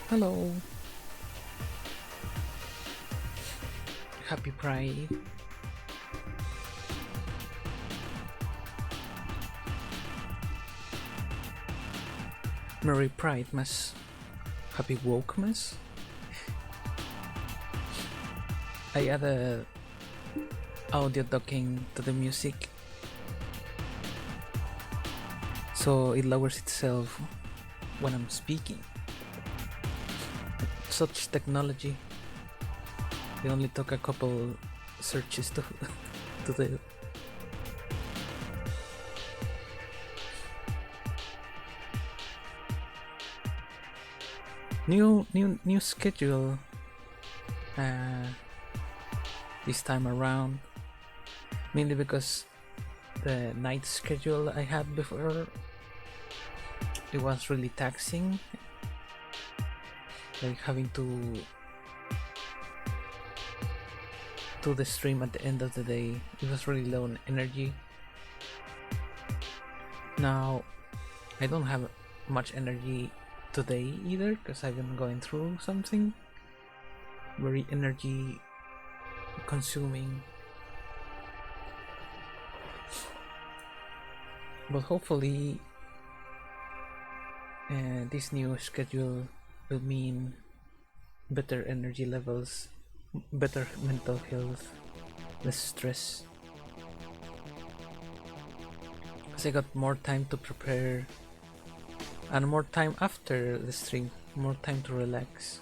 Hello, happy Pride. Merry Pride, Miss. Happy Wokemas. I added audio docking to the music so it lowers itself when I'm speaking. Such technology. It only took a couple searches to to do. New schedule this time around, mainly because the night schedule I had before, it was really taxing, like having to do the stream at the end of the day. It was really low on energy. Now I don't have much energy today either, because I've been going through something very energy consuming, but hopefully this new schedule will mean better energy levels, better mental health, less stress, because I got more time to prepare and more time after the stream, more time to relax,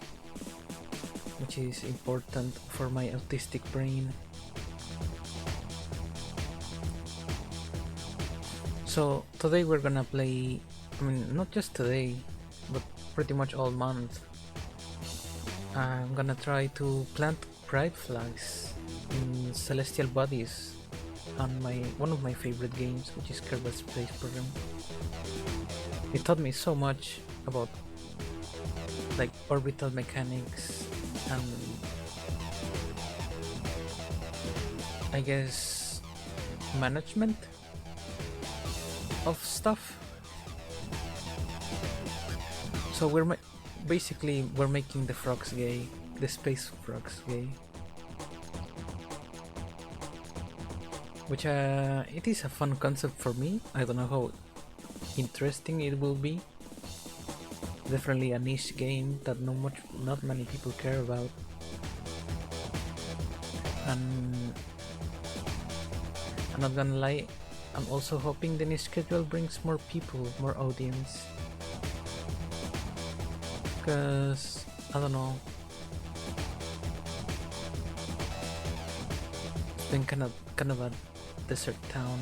which is important for my autistic brain. So today we're gonna play, I mean, not just today, but pretty much all month. I'm gonna try to plant pride flags in celestial bodies on one of my favorite games, which is Kerbal Space Program. It taught me so much about like orbital mechanics and I guess management of stuff. So basically we're making the frogs gay, the space frogs gay, which it is a fun concept for me. I don't know how interesting it will be. Definitely a niche game that not many people care about, and I'm not gonna lie, I'm also hoping the new schedule brings more people, more audience, because I don't know, it's been kind of a desert town.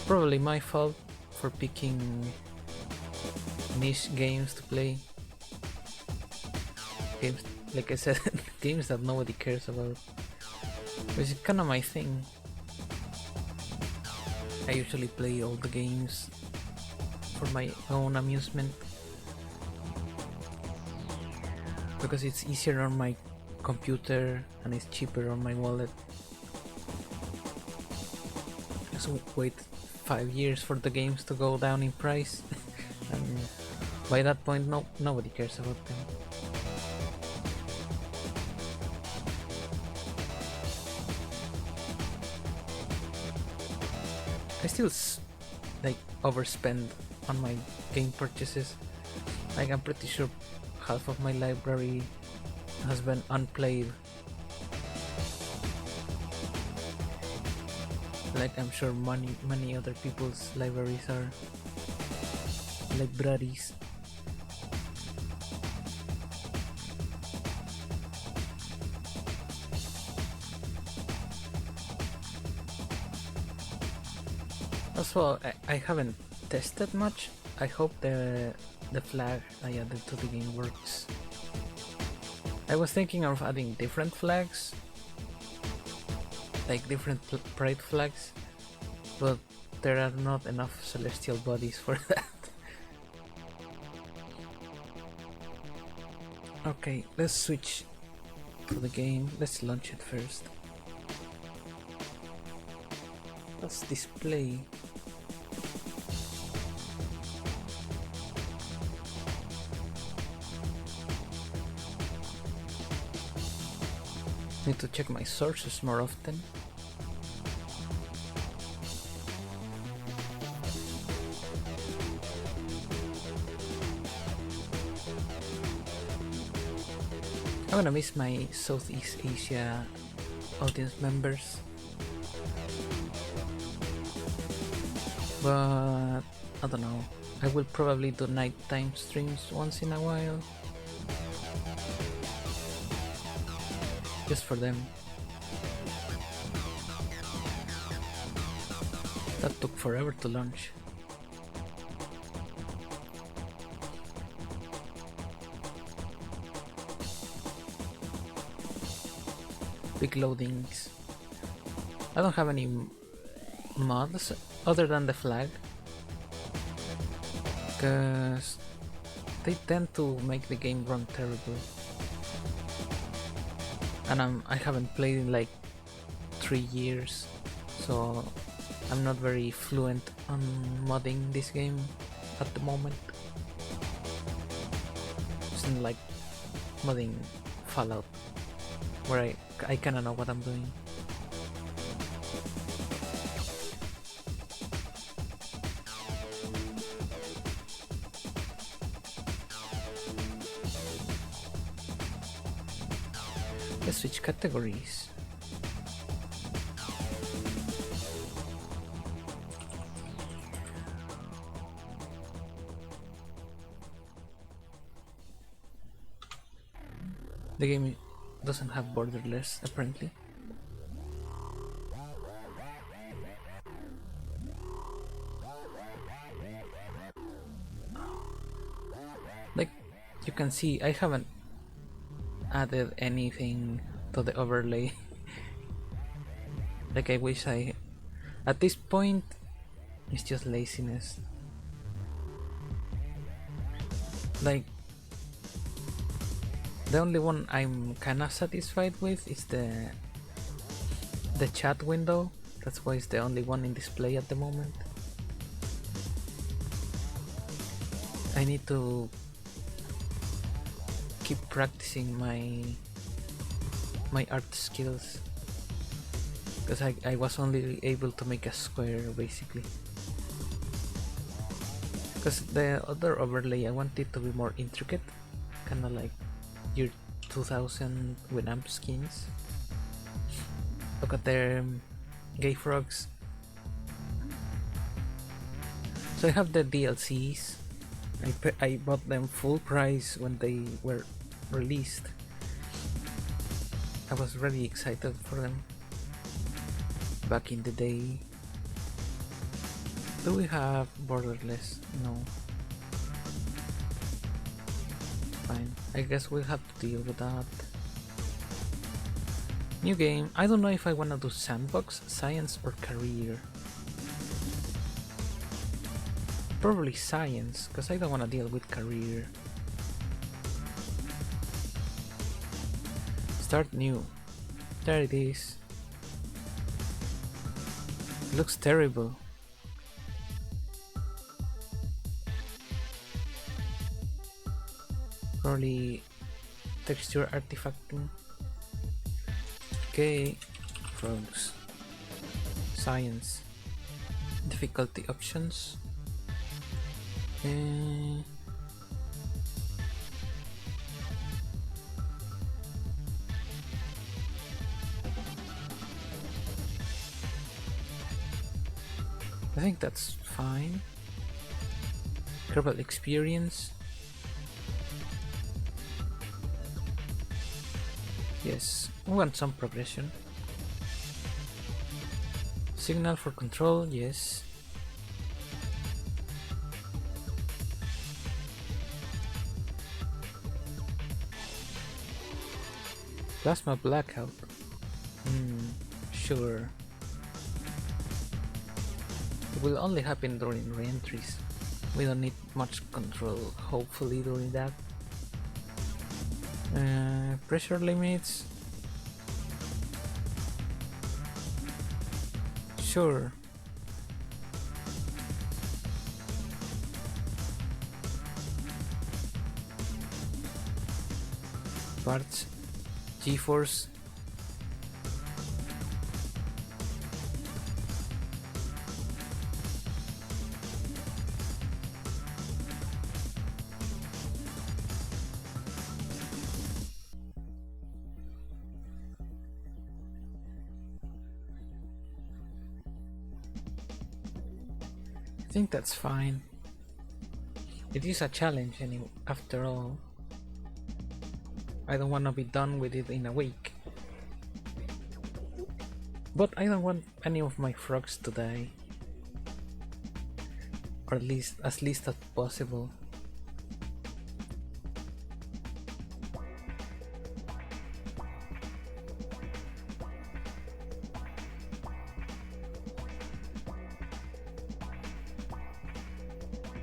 Probably my fault for picking niche games to play. Games, like I said, games that nobody cares about, which is kind of my thing. I usually play all the games for my own amusement, because it's easier on my computer and it's cheaper on my wallet. Just wait 5 years for the games to go down in price and by that point nobody cares about them. I still like overspend on my game purchases. Like I'm pretty sure half of my library has been unplayed. Like I'm sure many other people's libraries are libraries. Also, I haven't tested much. I hope the flag I added to the game works. I was thinking of adding different flags, like different pride flags, but there are not enough celestial bodies for that. Okay, let's switch to the game. Let's launch it first. Let's display. Need to check my sources more often. I'm gonna miss my Southeast Asia audience members, but I don't know. I will probably do nighttime streams once in a while, just for them. That took forever to launch. Big loadings. I don't have any mods other than the flag, because they tend to make the game run terrible, and I haven't played in like 3 years, so I'm not very fluent on modding this game at the moment. It's not like modding Fallout, where I kinda know what I'm doing. Let's switch categories. The game doesn't have borderless, apparently. Like, you can see, I haven't added anything to the overlay. Like, I wish I... At this point, it's just laziness. Like, the only one I'm kinda satisfied with is the chat window. That's why it's the only one in display at the moment. I need to keep practicing my art skills, because I was only able to make a square basically. Because the other overlay, I want it to be more intricate, kinda like year 2000 Winamp skins. Look at their gay frogs. So I have the DLCs. I bought them full price when they were released. I was really excited for them back in the day. Do we have borderless? No. Fine. I guess we'll have to deal with that. New game. I don't know if I wanna do sandbox, science, or career. Probably science, because I don't wanna deal with career. Start new. There it is. It looks terrible. Probably texture artifacting. Okay, frogs. Science. Difficulty options. I think that's fine. Kerbal experience. Yes, we want some progression. Signal for control, yes. Plasma blackout. Sure. It will only happen during re-entries. We don't need much control, hopefully, during that. Pressure limits. Sure. Parts. G-force. I think that's fine. It is a challenge after all. I don't want to be done with it in a week. But I don't want any of my frogs to die. Or at least as least as possible.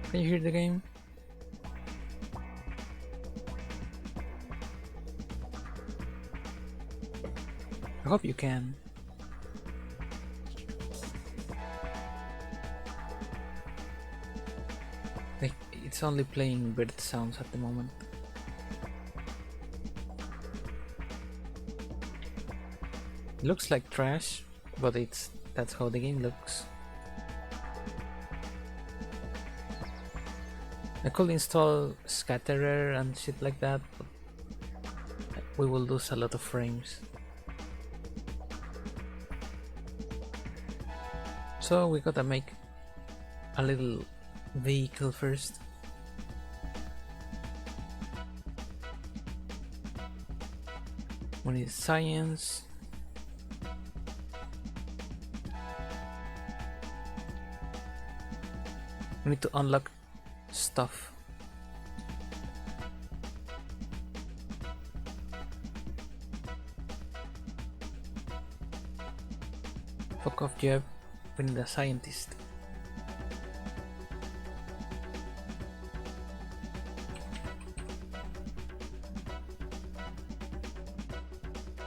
Can you hear the game? I hope you can. Like, it's only playing bird sounds at the moment. It looks like trash, but that's how the game looks. I could install Scatterer and shit like that, but we will lose a lot of frames. So we gotta make a little vehicle first. We need science. We need to unlock stuff. Fuck off, Jeb. We need a scientist.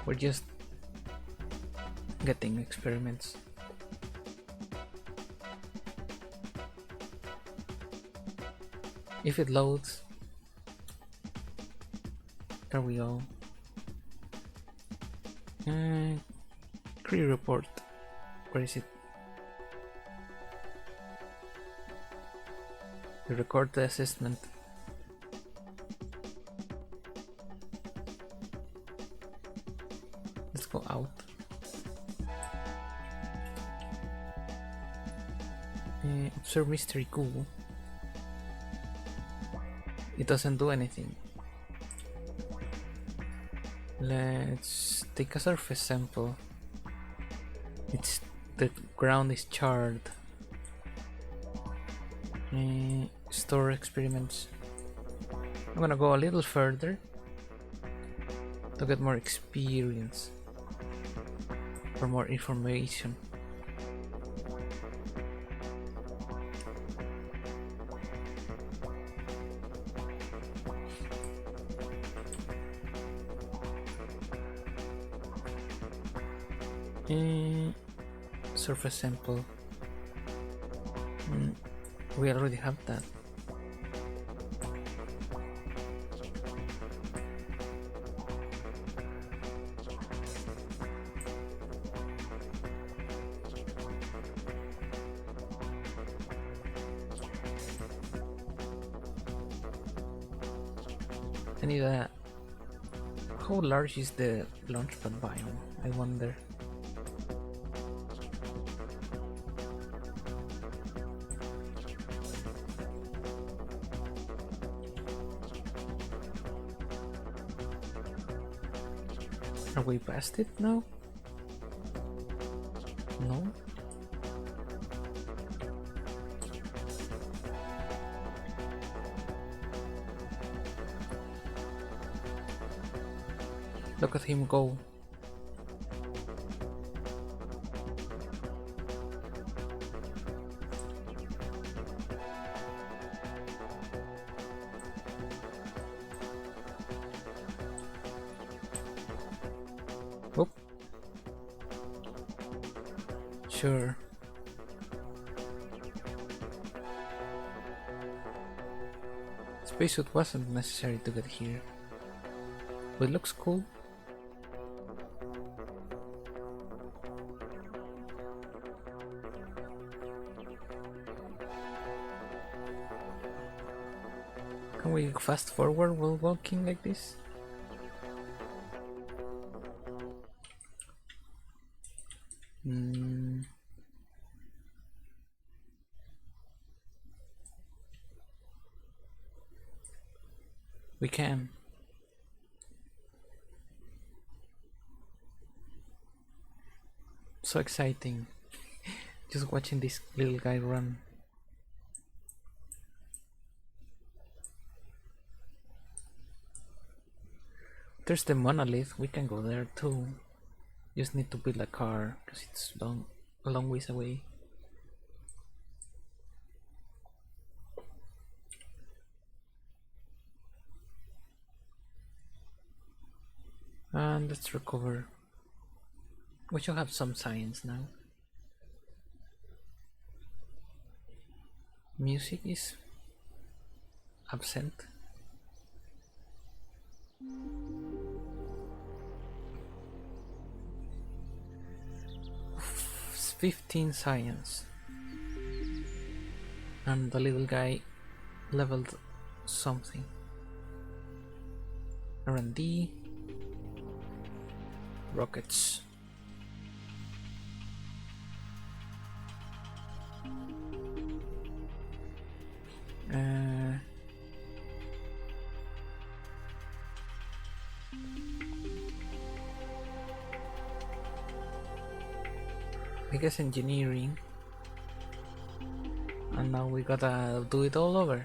We're just getting experiments. If it loads, there we go. Crew report. Where is it? You record the assessment. Let's go out. Observe mystery cool. It doesn't do anything. Let's take a surface sample. The ground is charred. Store experiments. I'm gonna go a little further to get more experience or more information. Surface sample. We already have that. I need a... How large is the launchpad biome? I wonder. Are we past it now? No? Look at him go. Oop. Sure. Spacesuit wasn't necessary to get here, but it looks cool. Can we fast forward while walking like this? We can. So exciting. Just watching this little guy run. There's the monolith. We can go there too. Just need to build a car because it's a long ways away. And let's recover. We should have some science now. Music is absent. 15 science. And the little guy leveled something. R&D. Rockets. I guess engineering. And now we gotta do it all over.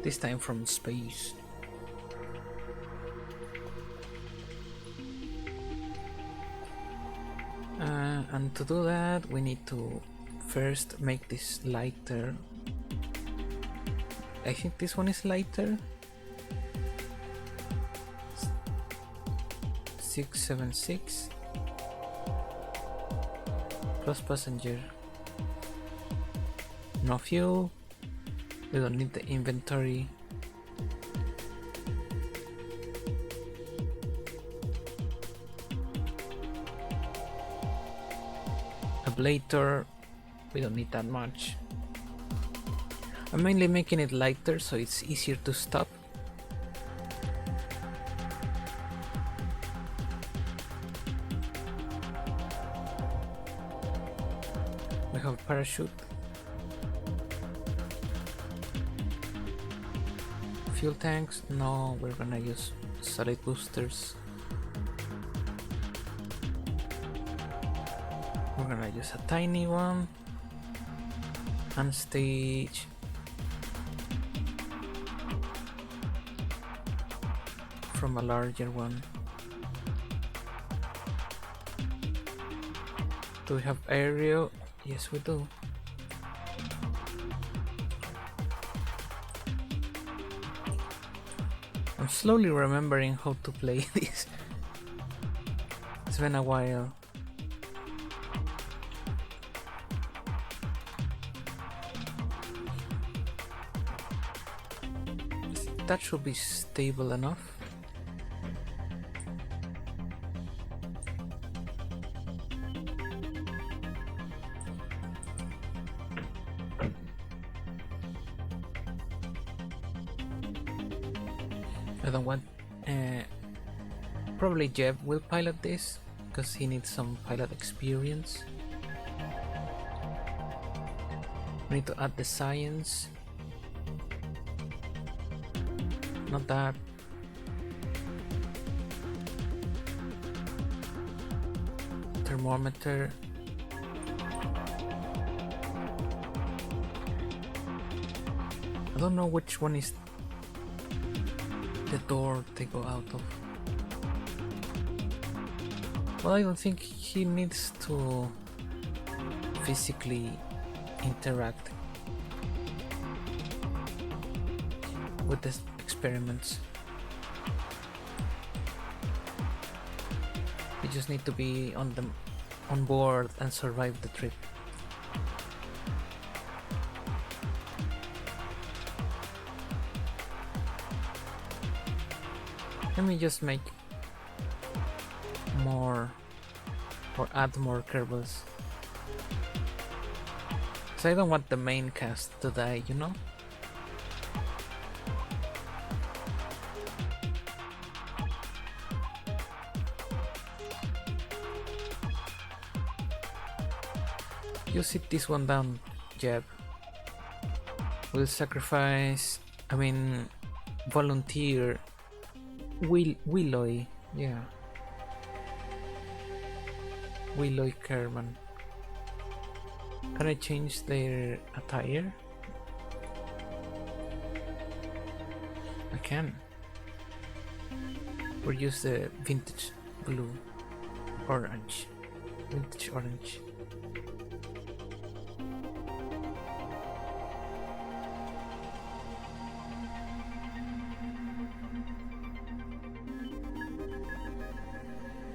This time from space. And to do that we need to first make this lighter. I think this one is lighter. 676 plus passenger. No fuel. We don't need the inventory. Ablator, we don't need that much. I'm mainly making it lighter so it's easier to stop. We have a parachute. Fuel tanks, no, we're gonna use solid boosters. We're gonna use a tiny one and stage from a larger one. Do we have aerial? Yes, we do. I'm slowly remembering how to play this. It's been a while. That should be stable enough. I don't want... probably Jeb will pilot this because he needs some pilot experience. We need to add the science. Not that. Thermometer. I don't know which one is the door they go out of. Well, I don't think he needs to physically interact with the experiments. We just need to be on board and survive the trip. Let me just make more or add more Kerbals. So I don't want the main cast to die, you know? You sit this one down, Jeb. We'll sacrifice. I mean, volunteer. Willoy. Yeah. Willoy Kerman. Can I change their attire? I can. Or use the vintage blue. Orange. Vintage orange.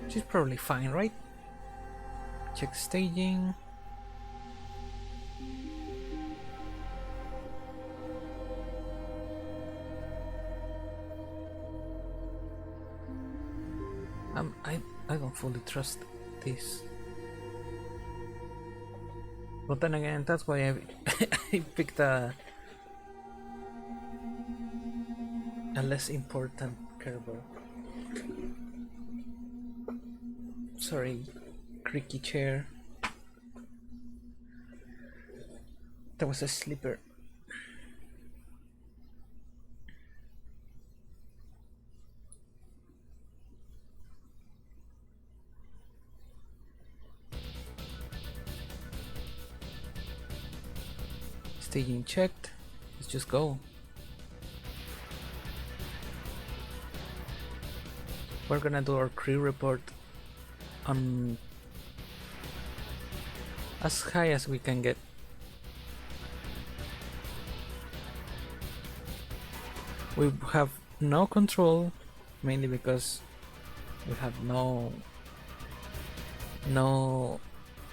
She's probably fine, right? Check staging. I don't fully trust this. But then again, that's why I picked a less important Kerber. Sorry, creaky chair. That was a slipper. Staging checked. Let's just go. We're gonna do our crew report on as high as we can get. We have no control, mainly because we have no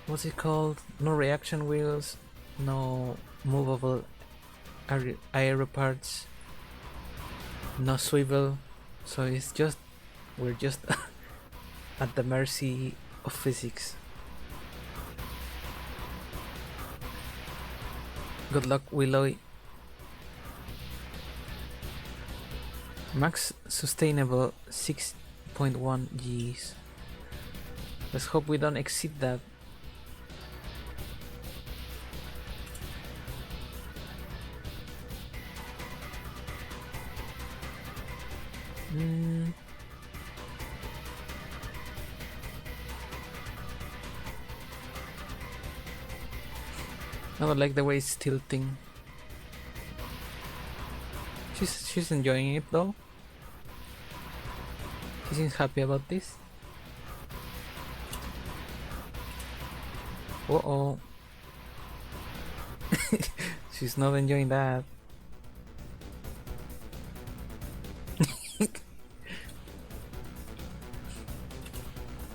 what's it called? No reaction wheels, no movable aero parts, no swivel, so it's just we're just at the mercy of physics. Good luck, Willoy. Max sustainable 6.1 Gs. Let's hope we don't exceed that. I don't like the way it's tilting. She's enjoying it though. She seems happy about this. Uh-oh. She's not enjoying that.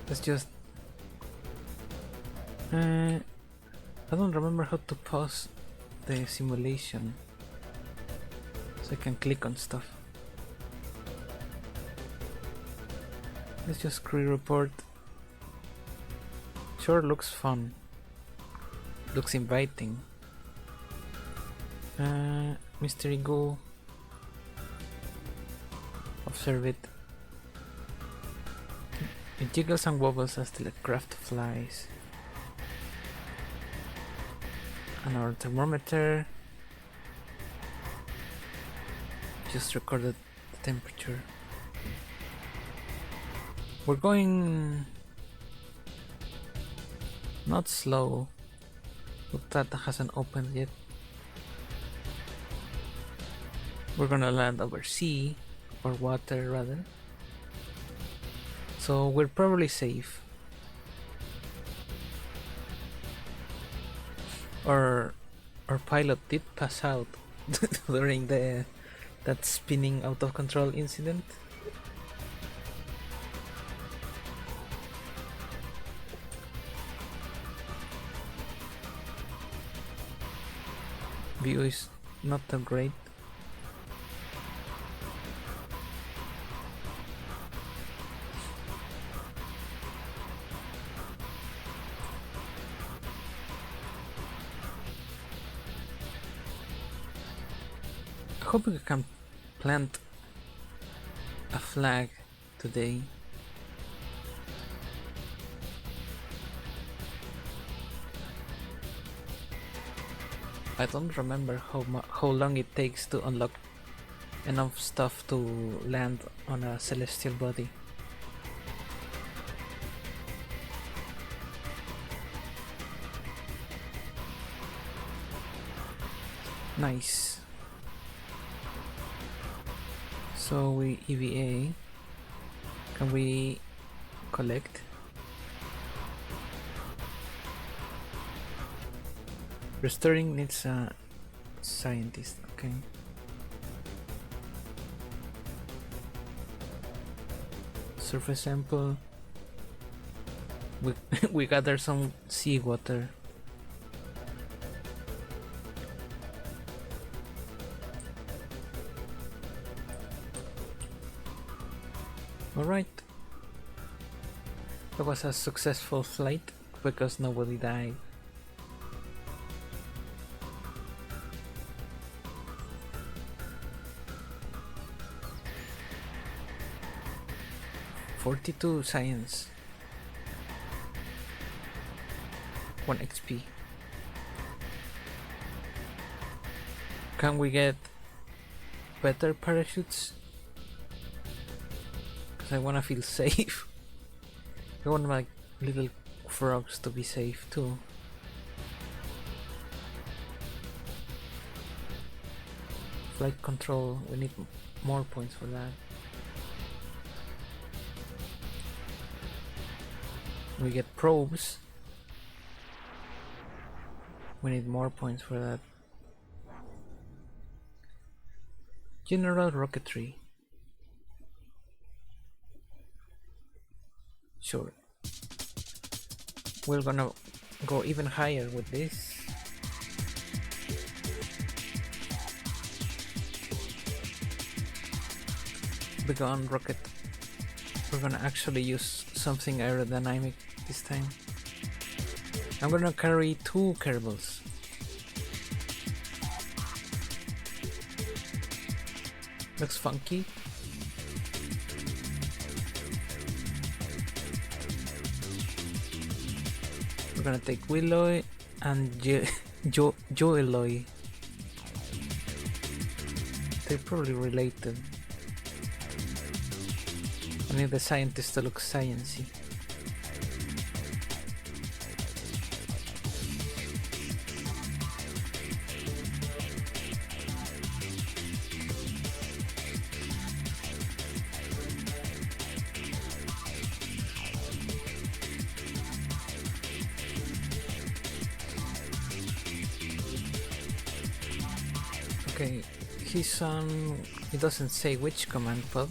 Let's just... I don't remember how to pause the simulation, so I can click on stuff. Let's just crew report. Sure looks fun. Looks inviting. Mystery Ghoul. Observe it. It jiggles and wobbles as the craft flies. And our thermometer just recorded the temperature. We're going not slow, but that hasn't opened yet. We're gonna land over sea, or water rather, so we're probably safe. Our pilot did pass out during that spinning out of control incident. View is not that great. I hope we can plant a flag today. I don't remember how long it takes to unlock enough stuff to land on a celestial body. Nice. So we EVA. Can we collect? Restoring needs a scientist. Okay. Surface sample. We we gather some seawater. Alright. That was a successful flight because nobody died. "42 science. 1 XP. Can we get better parachutes? Because I wanna feel safe. I want my little frogs to be safe too. Flight control, we need more points for that. We get probes. We need more points for that. General rocketry. Sure. We're gonna go even higher with this. Begun rocket. We're gonna actually use something aerodynamic this time. I'm gonna carry 2 Kerbals. Looks funky. We're gonna take Willow and Joeloy. They're probably related. I need the scientist to look sciencey. Okay, he's on... It doesn't say which command pod.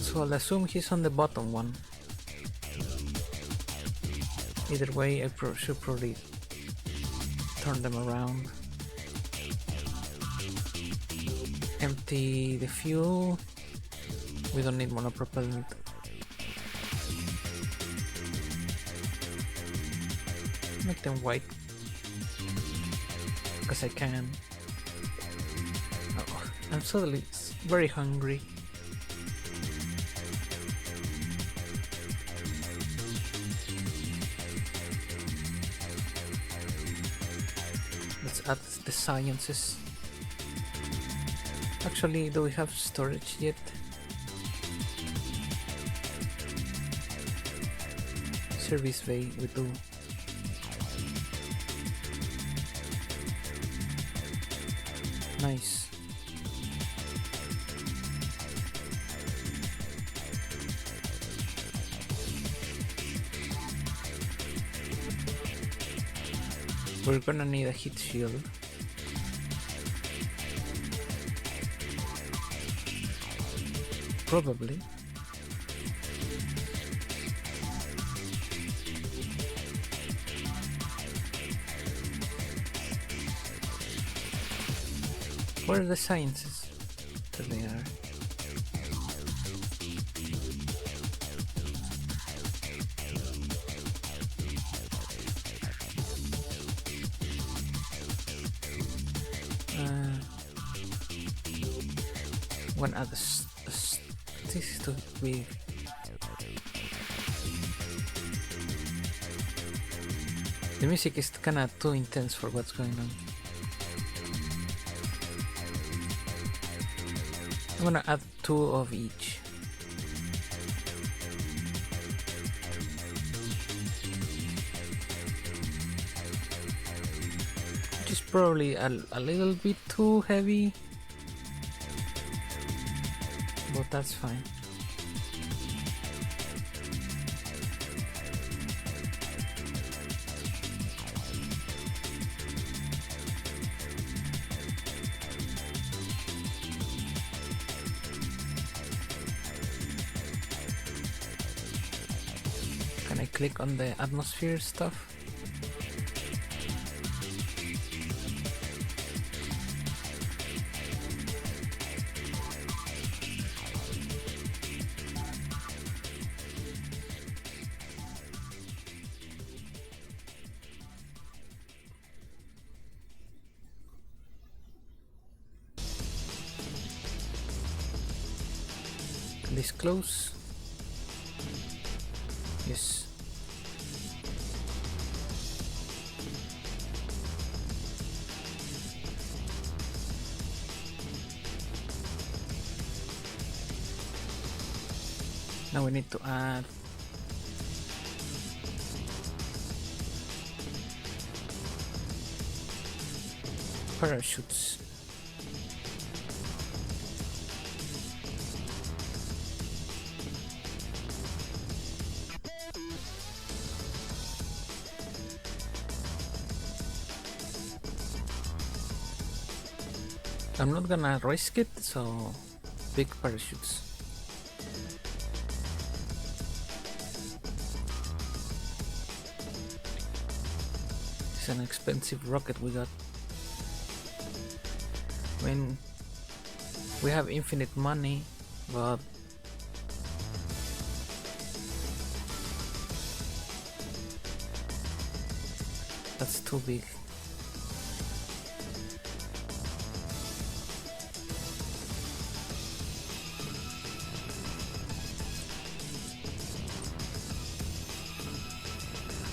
So I'll assume he's on the bottom one. Either way, I should probably turn them around. Empty the fuel. We don't need monopropellant. Make them white. Because I can. Oh, I'm suddenly very hungry. Let's add the sciences. Actually, do we have storage yet? Service bay, we do. Nice. We're gonna need a heat shield. Probably. Where are the sciences? There they are. One other this to be The music is kinda too intense for what's going on. I'm gonna add 2 of each. Which is probably a little bit too heavy, but that's fine. Can I click on the atmosphere stuff? This close? Yes. Now we need to add parachutes. I'm not gonna risk it, so big parachutes. It's an expensive rocket we got. I mean, we have infinite money, but that's too big.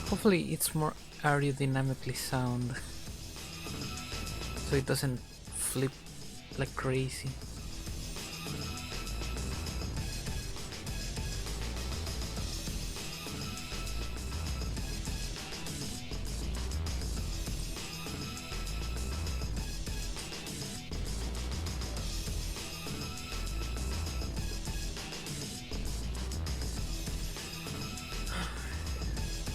Hopefully it's more aerodynamically sound, so it doesn't flip like crazy.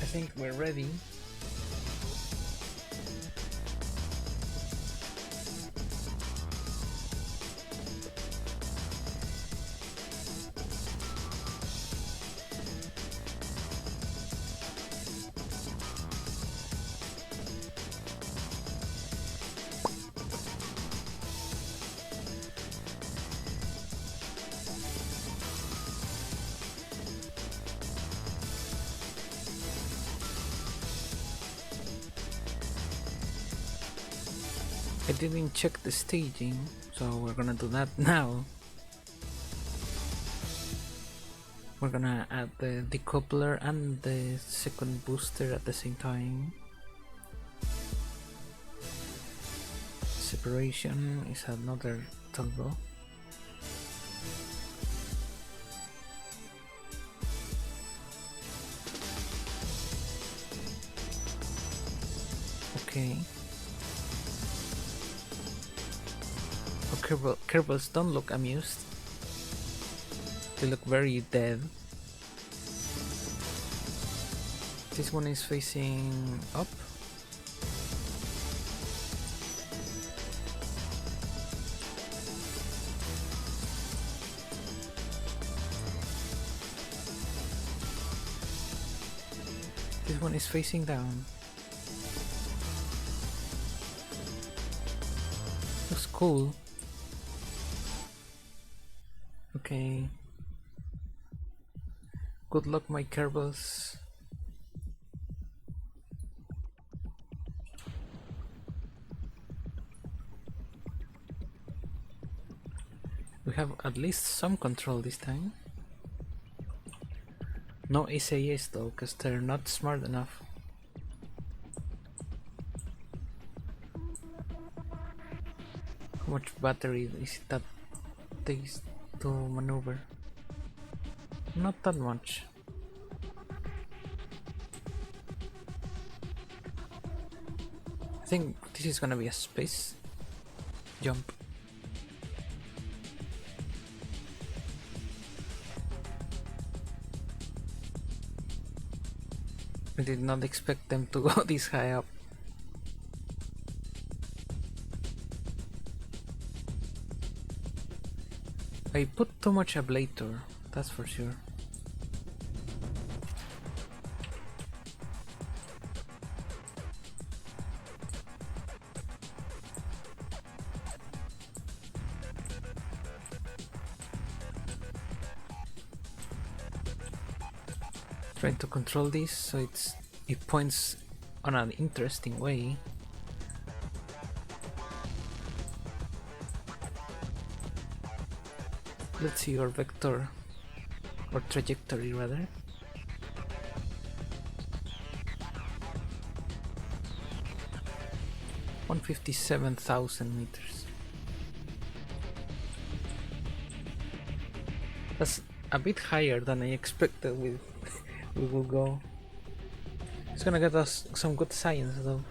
I think we're ready. I didn't check the staging, so we're gonna do that now. We're gonna add the decoupler and the second booster at the same time. Separation is another toggle. Okay. Kerbals don't look amused. They look very dead. This one is facing up. This one is facing down. Looks cool. Okay. Good luck, my Kerbals. We have at least some control this time. No SAS though, because they're not smart enough. How much battery is that takes to maneuver? Not that much. I think this is gonna be a space jump. I did not expect them to go this high up. I put too much ablator, that's for sure. Trying to control this so it points on an interesting way. Let's see your vector, or trajectory rather. $157,000 meters. That's a bit higher than I expected we will go. It's gonna get us some good science though.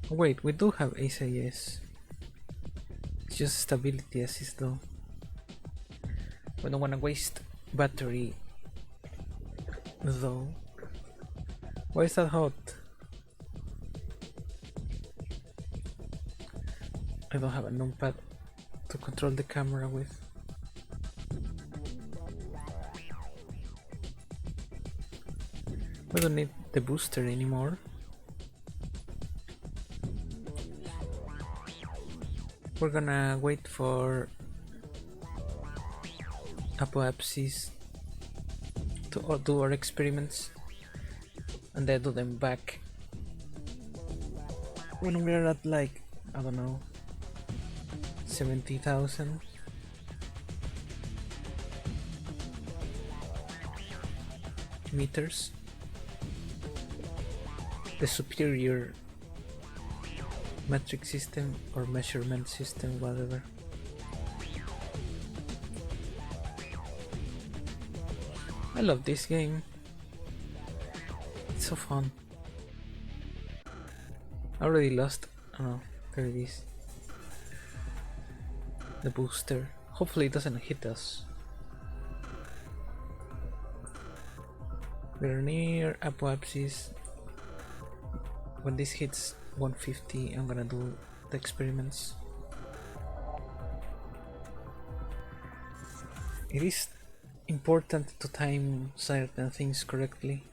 Wait, we do have SAS. It's just stability assist though. We don't wanna waste battery though. Why is that hot? I don't have a numpad to control the camera with. We don't need the booster anymore. We're gonna wait for Apoapsis to do our experiments and then do them back when we're at like, I don't know, 70,000. meters. The superior metric system or measurement system, whatever. I love this game. It's so fun. I already lost. Oh no, there it is. The booster. Hopefully it doesn't hit us. We're near Apoapsis. When this hits 150, I'm gonna do the experiments. It is important to time certain things correctly.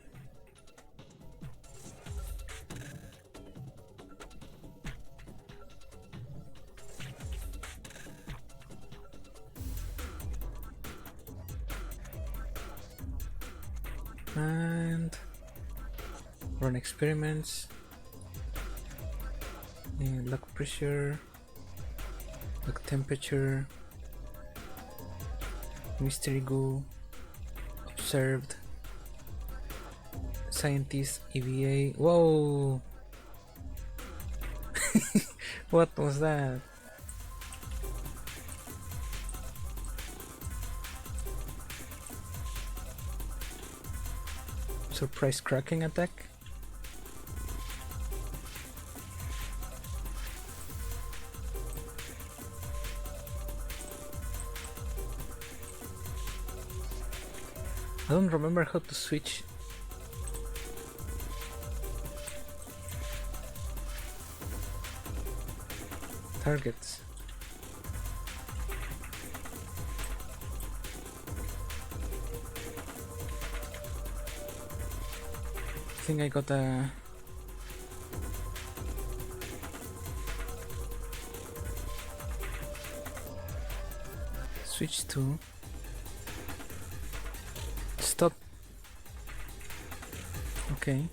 And run experiments. Lock pressure, lock temperature, mystery goo, observed, scientist, EVA. Whoa! What was that? Surprise cracking attack? I don't remember how to switch. Targets. I think I got a switch to stop. Okay.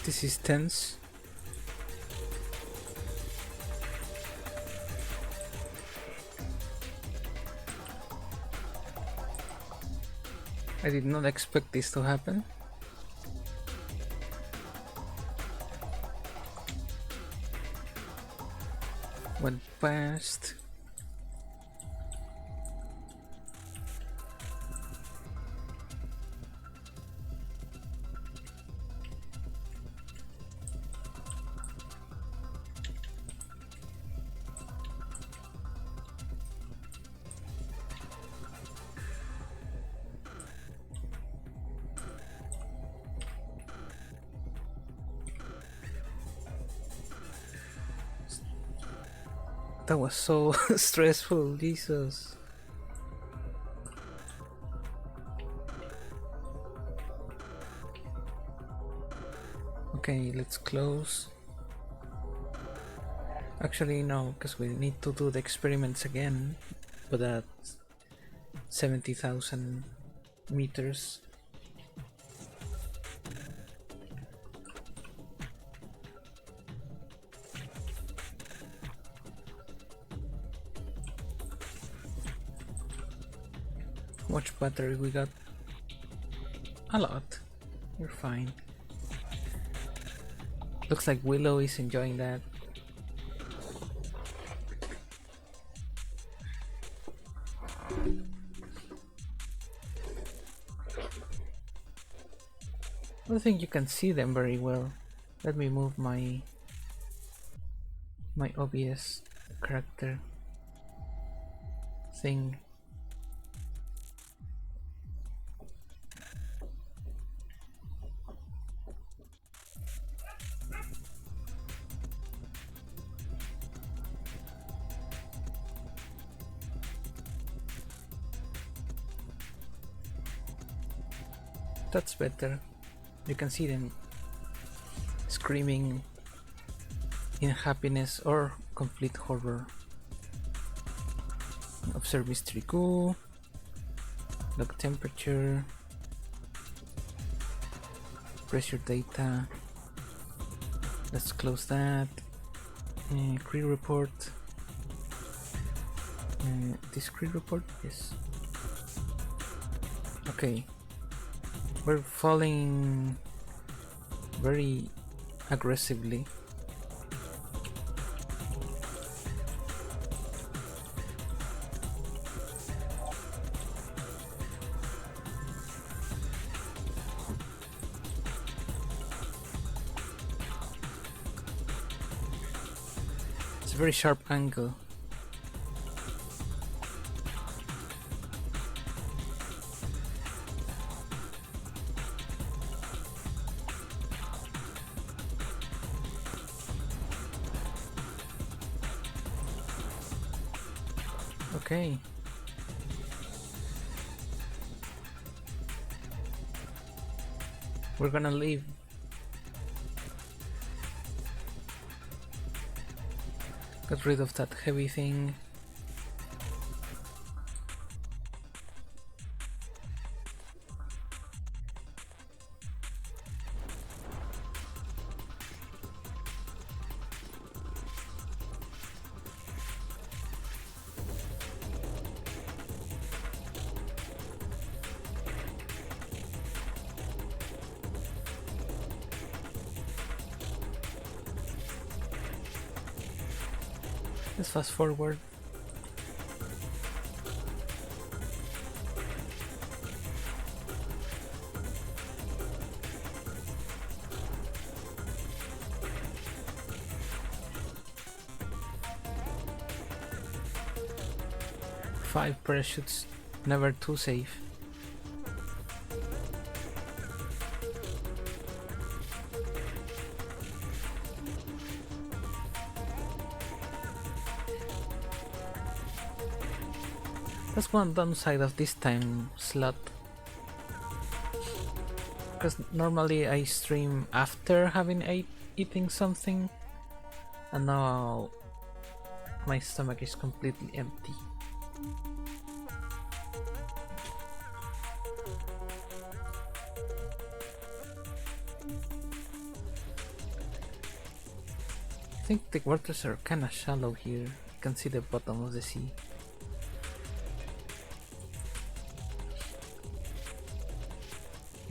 This is tense. I did not expect this to happen. Went past. That was so stressful, Jesus. Okay, let's close. Actually, no, because we need to do the experiments again, but at 70,000 meters. How much battery we got? A lot. We're fine. Looks like Willow is enjoying that. I don't think you can see them very well. Let me move my OBS character thing. That's better. You can see them screaming in happiness or complete horror. Observe mystery goo. Log temperature. Pressure data. Let's close that. Crew report. This crew report? Yes. Okay. We're falling very aggressively. It's a very sharp angle. Okay. We're gonna leave. Got rid of that heavy thing. Let's fast forward. Five parachutes, never too safe. That's one downside of this time slot. Because normally I stream after having eating something, and now my stomach is completely empty. I think the waters are kinda shallow here. You can see the bottom of the sea.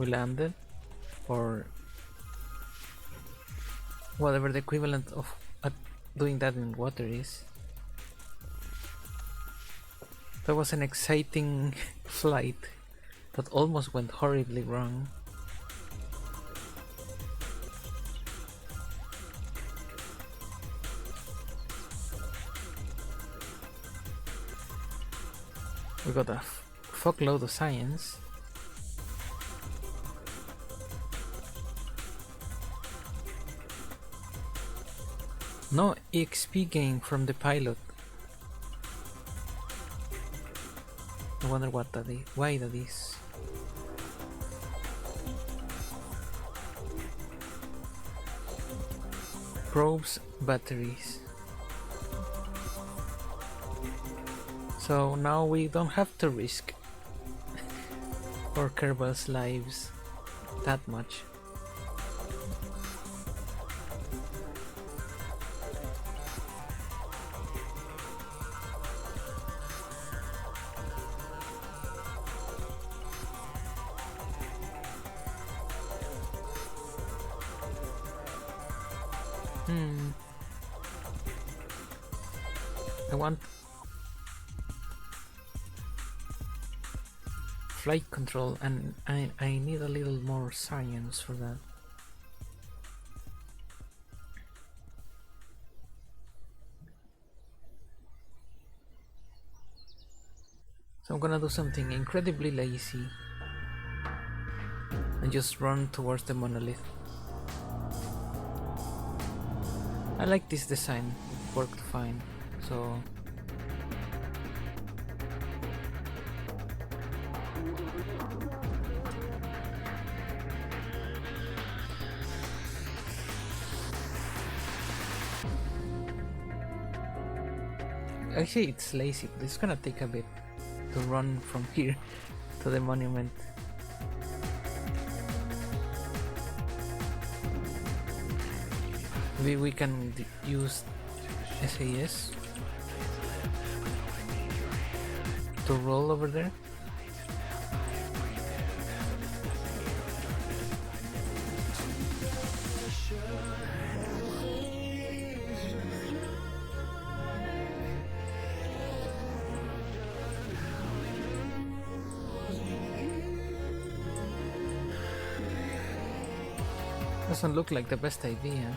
we landed, or whatever the equivalent of doing that in water is. That was an exciting flight that almost went horribly wrong. We got a fuckload of science. No EXP gain from the pilot. I wonder what that is. Why that is. Probes, batteries. So now we don't have to risk our Kerbal's lives that much. I want flight control, and I need a little more science for that. So I'm gonna do something incredibly lazy and just run towards the monolith. I like this design, it worked fine, so actually it's lazy, but it's gonna take a bit to run from here to the monument. Maybe we can use SAS to roll over there. Doesn't look like the best idea.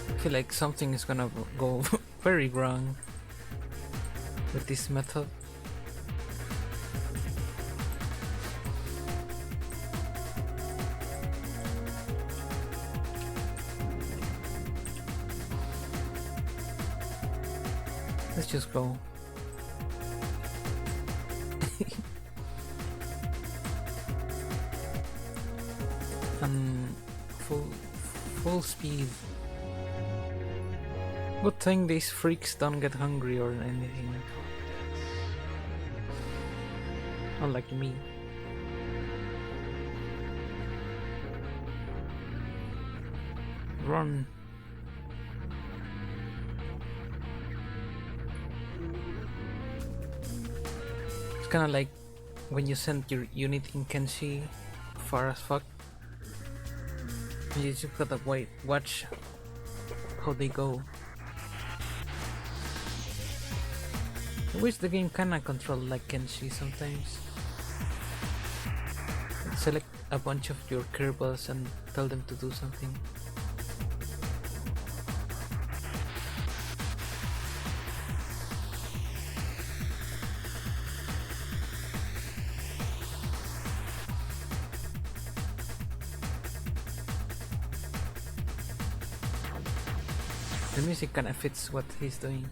I feel like something is gonna go very wrong with this method. Let's just go. And full speed. Good thing these freaks don't get hungry or anything. Unlike me. Run. It's kinda like when you send your unit in Kenshi far as fuck. You just gotta watch how they go. I wish the game kinda controlled like Kenshi sometimes. Select a bunch of your Kerbals and tell them to do something. The music kinda fits what he's doing.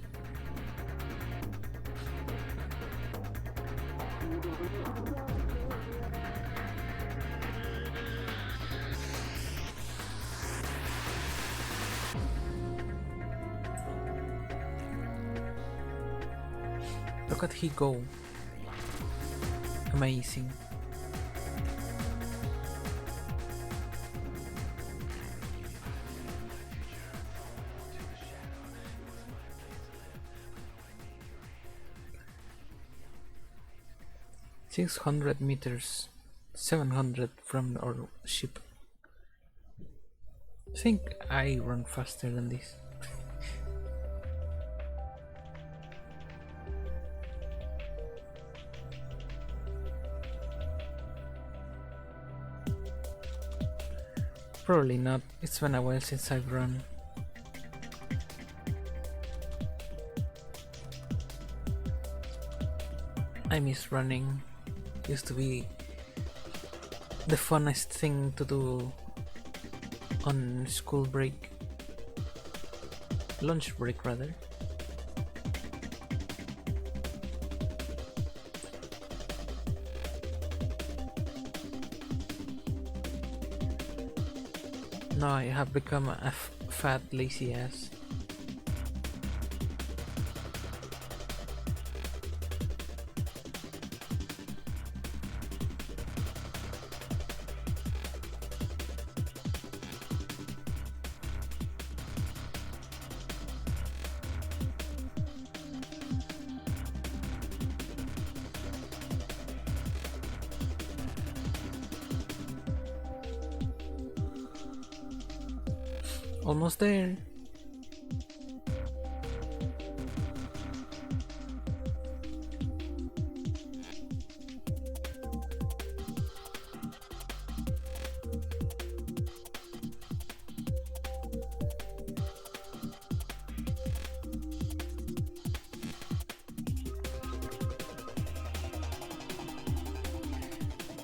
Look at he go. Amazing. 600 meters, 700 from our ship. I think I run faster than this. Probably not. It's been a while since I've run. I miss running. Used to be the funnest thing to do on school break. Lunch break, rather. Now I have become a fat, lazy ass. Almost there.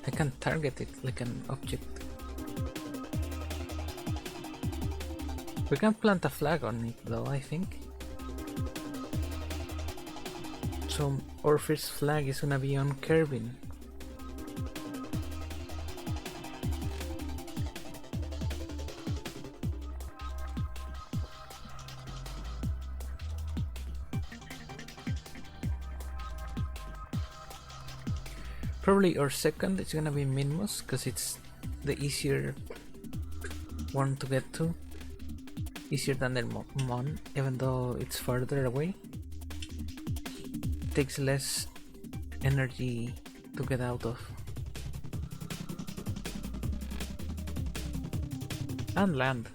I can target it like an object. We can plant a flag on it though, I think. So our first flag is gonna be on Kerbin. Probably our second is gonna be Minmus, because it's the easier one to get to. Easier than the Mon, even though it's farther away. It takes less energy to get out of. And land.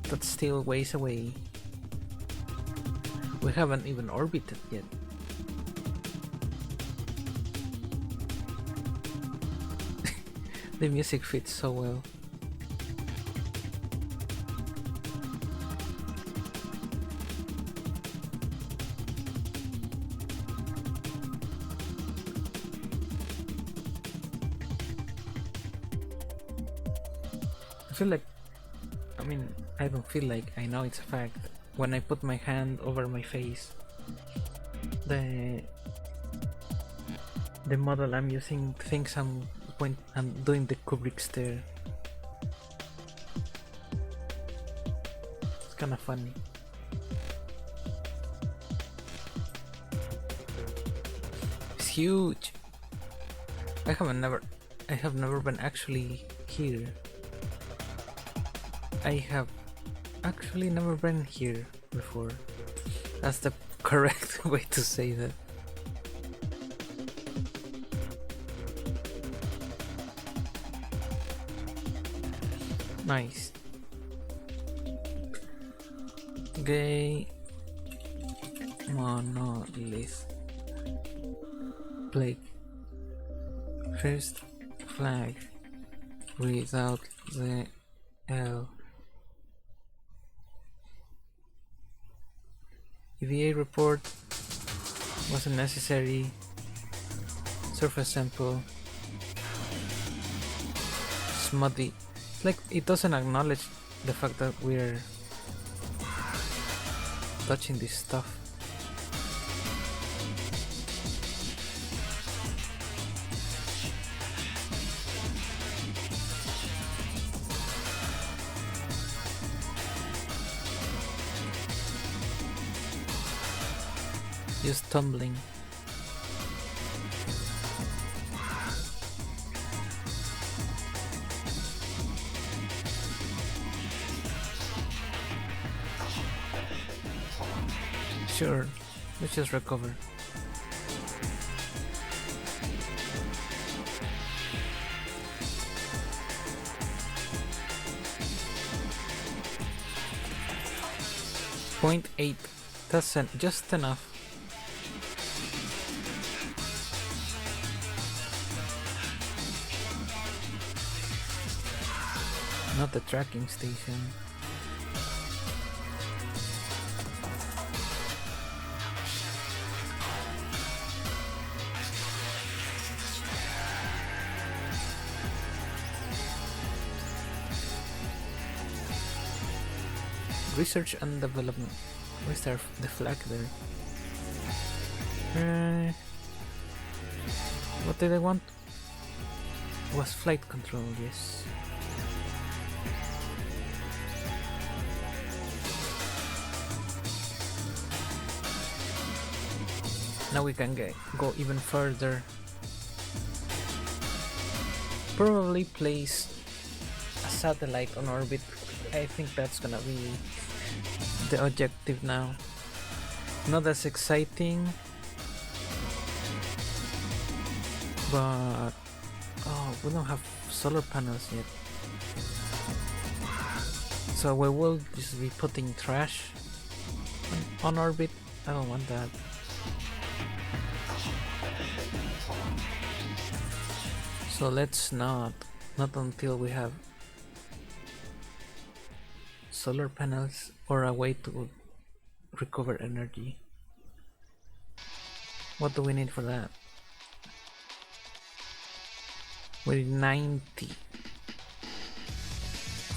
That's still ways away. We haven't even orbited yet. The music fits so well. I feel like, I don't feel like, I know it's a fact. When I put my hand over my face, the model I'm using thinks I'm doing the Kubrick stare. It's kind of funny. It's huge. I have never been actually here. I have actually never been here before. That's the correct way to say that. Nice. Gay monolith. Plague. First flag without the L. EVA report wasn't necessary. Surface sample. Smutty. Like, it doesn't acknowledge the fact that we're touching this stuff. Just tumbling. Sure, Let's just recover. .8. That's just enough. Not the tracking station. Research and development. Where's the flag there? What did I want? Was flight control, yes. Now we can go even further. Probably place a satellite on orbit. I think that's gonna be the objective now. Not as exciting, but we don't have solar panels yet, so we will just be putting trash on orbit. I don't want that. So let's not until we have solar panels or a way to recover energy. What do we need for that? We need 90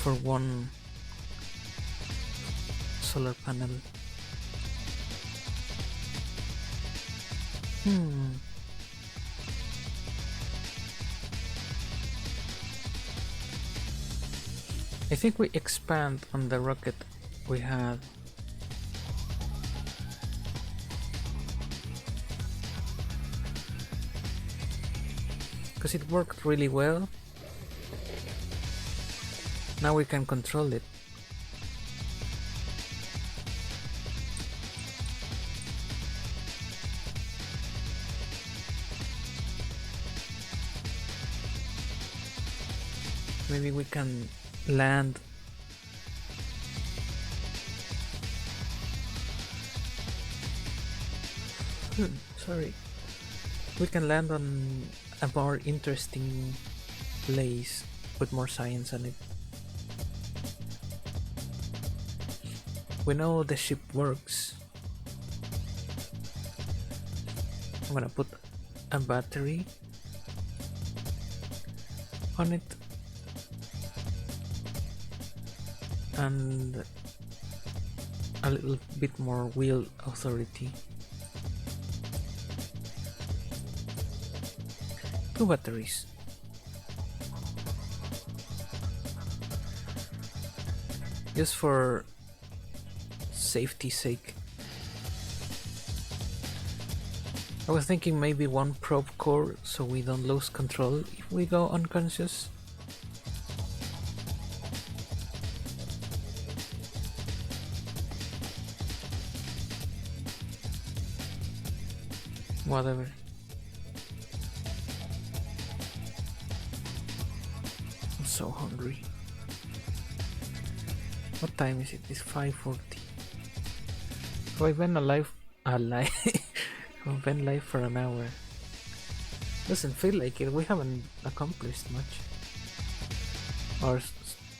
for one solar panel. I think we expand on the rocket we had. Because it worked really well. Now we can control it. Maybe we can land sorry, we can land on a more interesting place with more science on it. We know the ship works. I'm gonna put a battery on it and a little bit more wheel authority. 2 batteries. Just for safety's sake. I was thinking maybe 1 probe core so we don't lose control if we go unconscious. Whatever. I'm so hungry. What time is it? It's 5:40. So I've been alive. I've been alive for an hour. Doesn't feel like it. We haven't accomplished much. Or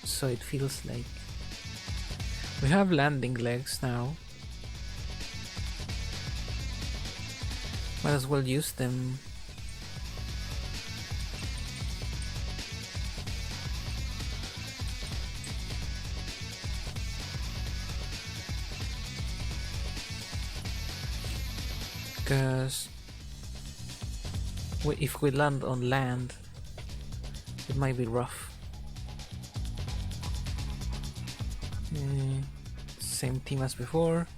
so it feels like. We have landing legs now. Might as well use them. Because if we land on land, it might be rough. Same team as before.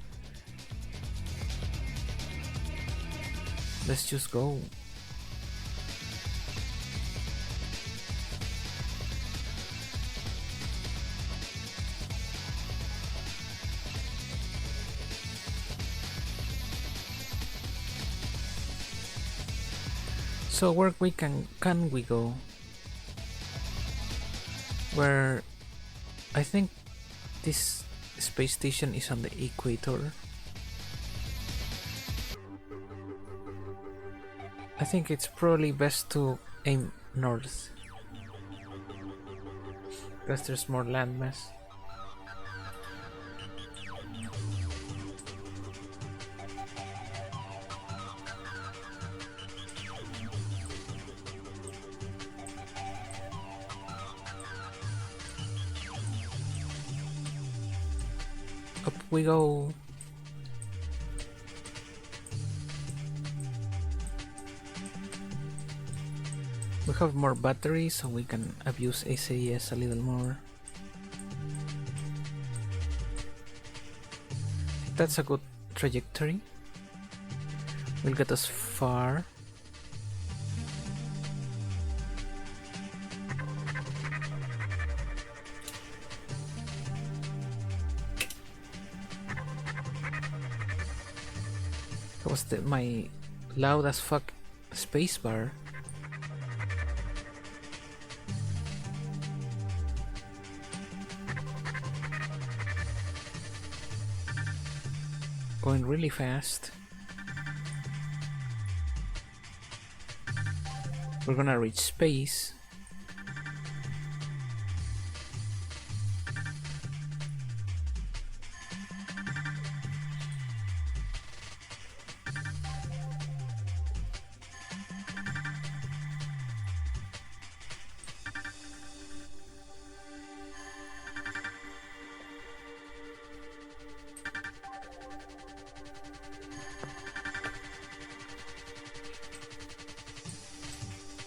Let's just go. So where we can we go? Where I think this space station is on the equator. I think it's probably best to aim north, because there's more landmass. Up we go. We have more batteries, so we can abuse SAS a little more. That's a good trajectory. Will get us far. That was my loud as fuck spacebar. Going really fast. We're gonna reach space.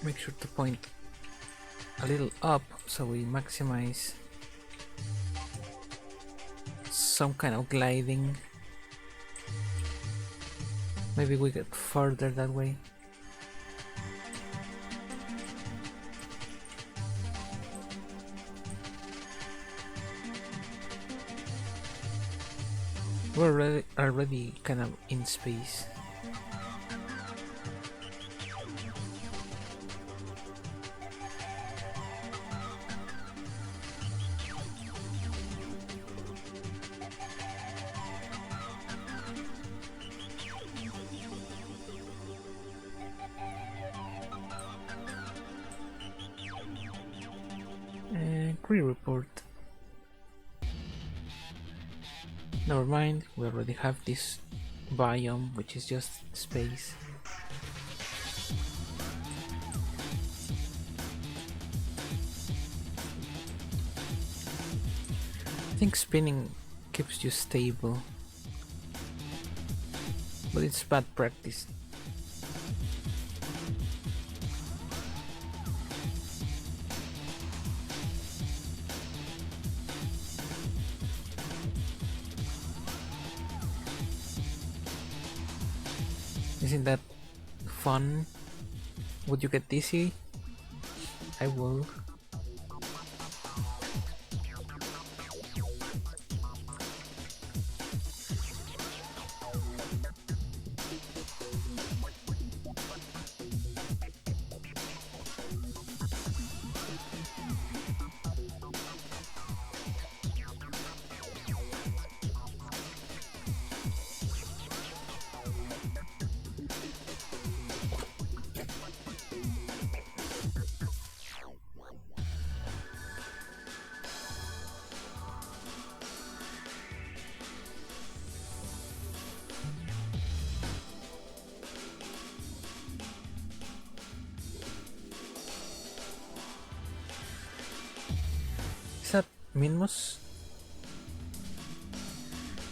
Make sure to point a little up so we maximize some kind of gliding. Maybe we get further that way. We're already kind of in space. Crew report. Never mind, we already have this biome, which is just space. I think spinning keeps you stable, but it's bad practice. Isn't that fun? Would you get dizzy? I will. Is that Minmus?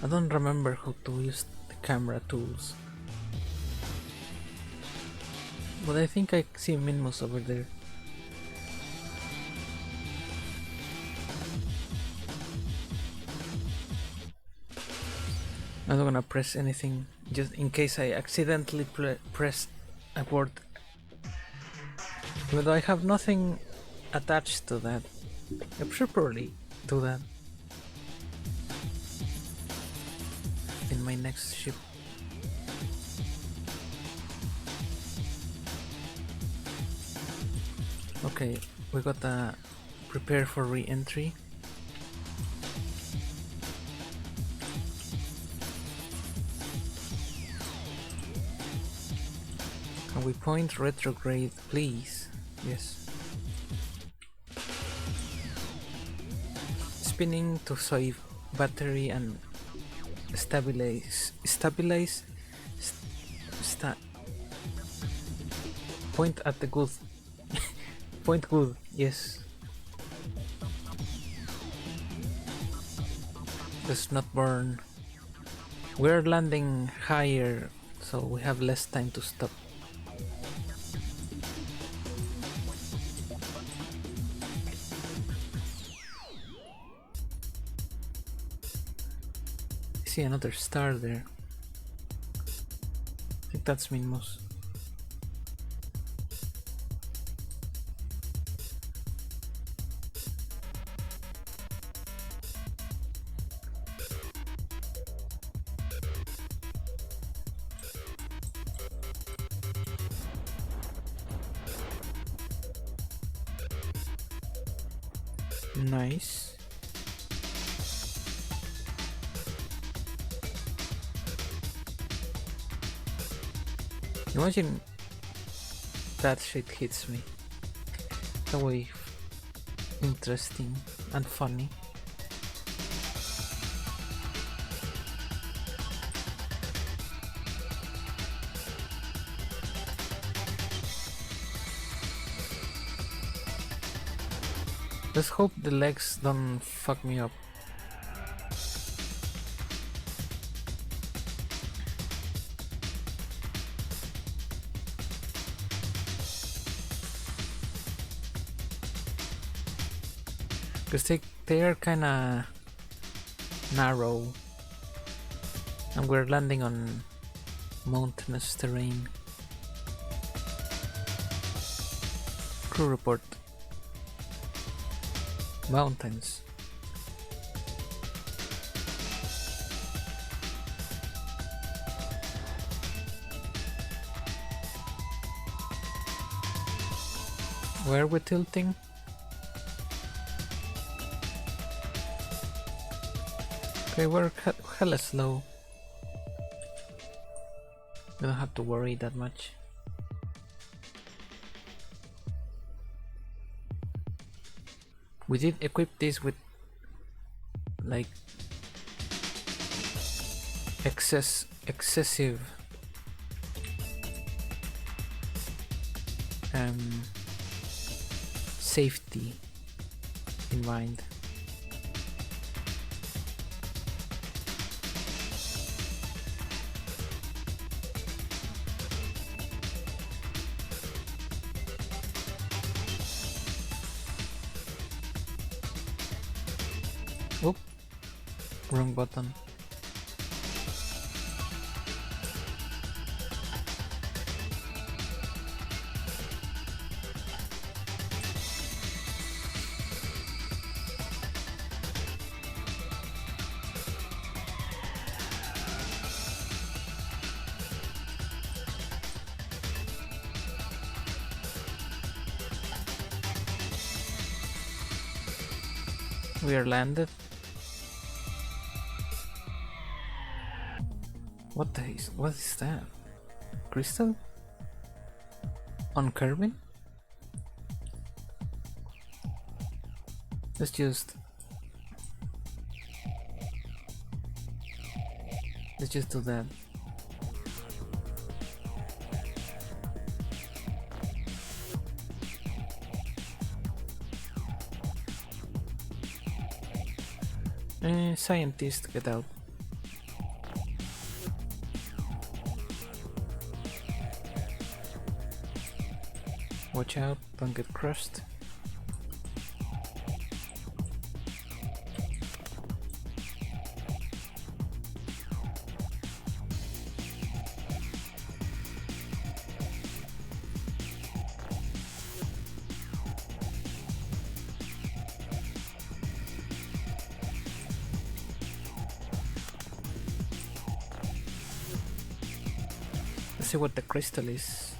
I don't remember how to use the camera tools, but I think I see Minmus over there. I'm not gonna press anything just in case I accidentally press a word, even though I have nothing attached to that. I should probably do that in my next ship. Okay, we gotta prepare for re-entry. Can we point retrograde, please? Yes. Spinning to save battery and stabilize. Point at the good. Point good. Yes. Does not burn. We're landing higher, so we have less time to stop. I see another star there. I think that's Minmos. Nice. Imagine that shit hits me. The way interesting and funny. Let's hope the legs don't fuck me up. Because they are kinda narrow and we're landing on mountainous terrain. Crew report. Mountains. Where are we tilting? Okay, we're hella slow. We don't have to worry that much. We did equip this with like excessive safety in mind. Oop, wrong button. We are landed. What is that? Crystal? On Kerbin? Let's just do that. Scientist, get out. Watch out, don't get crushed. Let's see what the crystal is.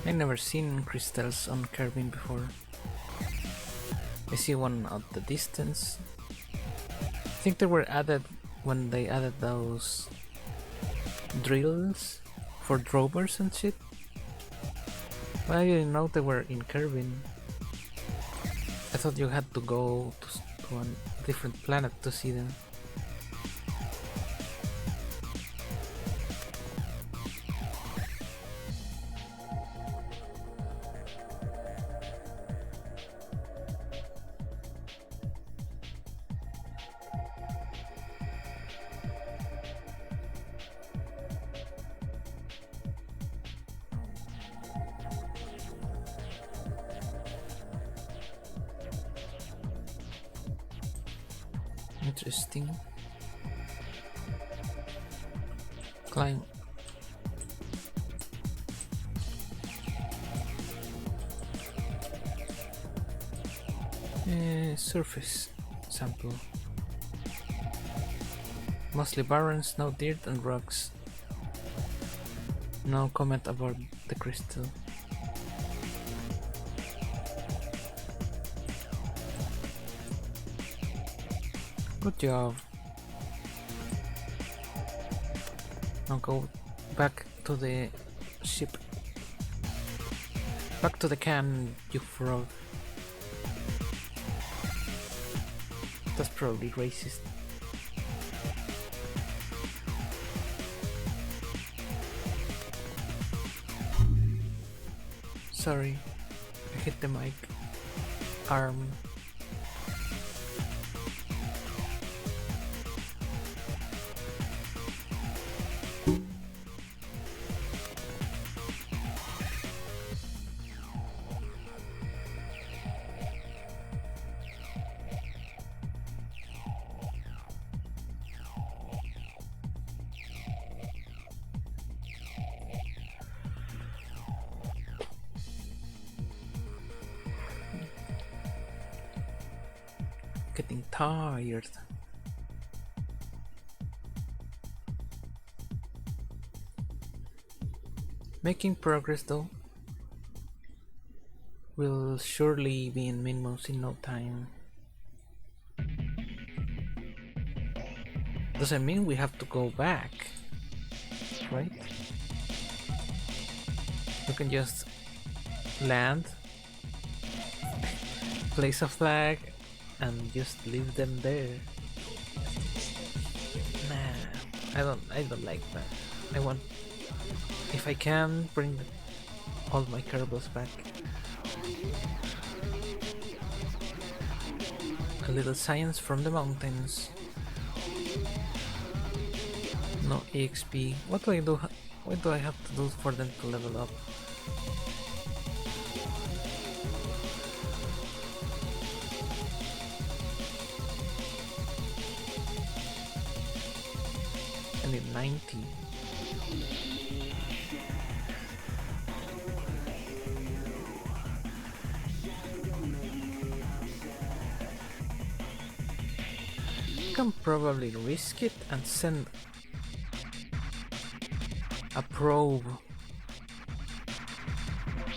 I never seen crystals on Kerbin before. I see one at the distance. I think they were added when they added those drills for drovers and shit. But I didn't know they were in Kerbin. I thought you had to go to a different planet to see them. Interesting. Climb. Surface sample. Mostly barren, snow, dirt and rocks. No comment about the crystal. Good job. Now go back to the ship. Back to the can, you frog. That's probably racist. Sorry, I hit the mic arm. Getting tired. Making progress though. We'll surely be in Minmos in no time. Doesn't mean we have to go back, right? We can just land, place a flag, and just leave them there. Nah, I don't like that. I want, if I can, bring all my Kerbals back. A little science from the mountains. No EXP. What do I do? What do I have to do for them to level up? I need 90. Can probably risk it and send a probe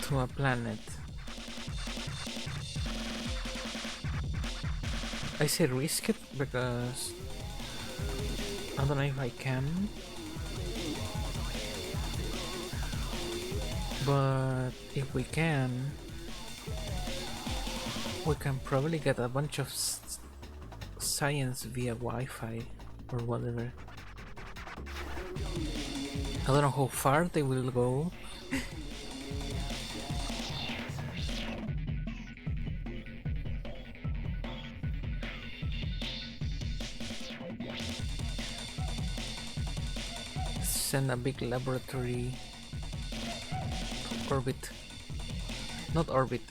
to a planet. I say risk it because I don't know if I can, but if we can probably get a bunch of science via Wi-Fi or whatever. I don't know how far they will go. Send a big laboratory to orbit. Not orbit.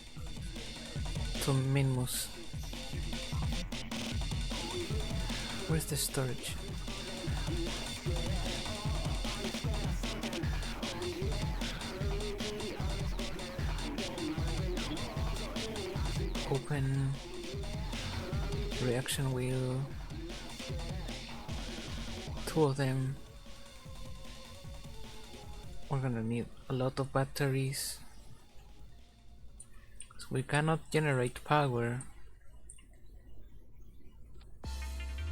To Minmus. Where's the storage? Open reaction wheel. 2 of them. We're gonna need a lot of batteries. We cannot generate power.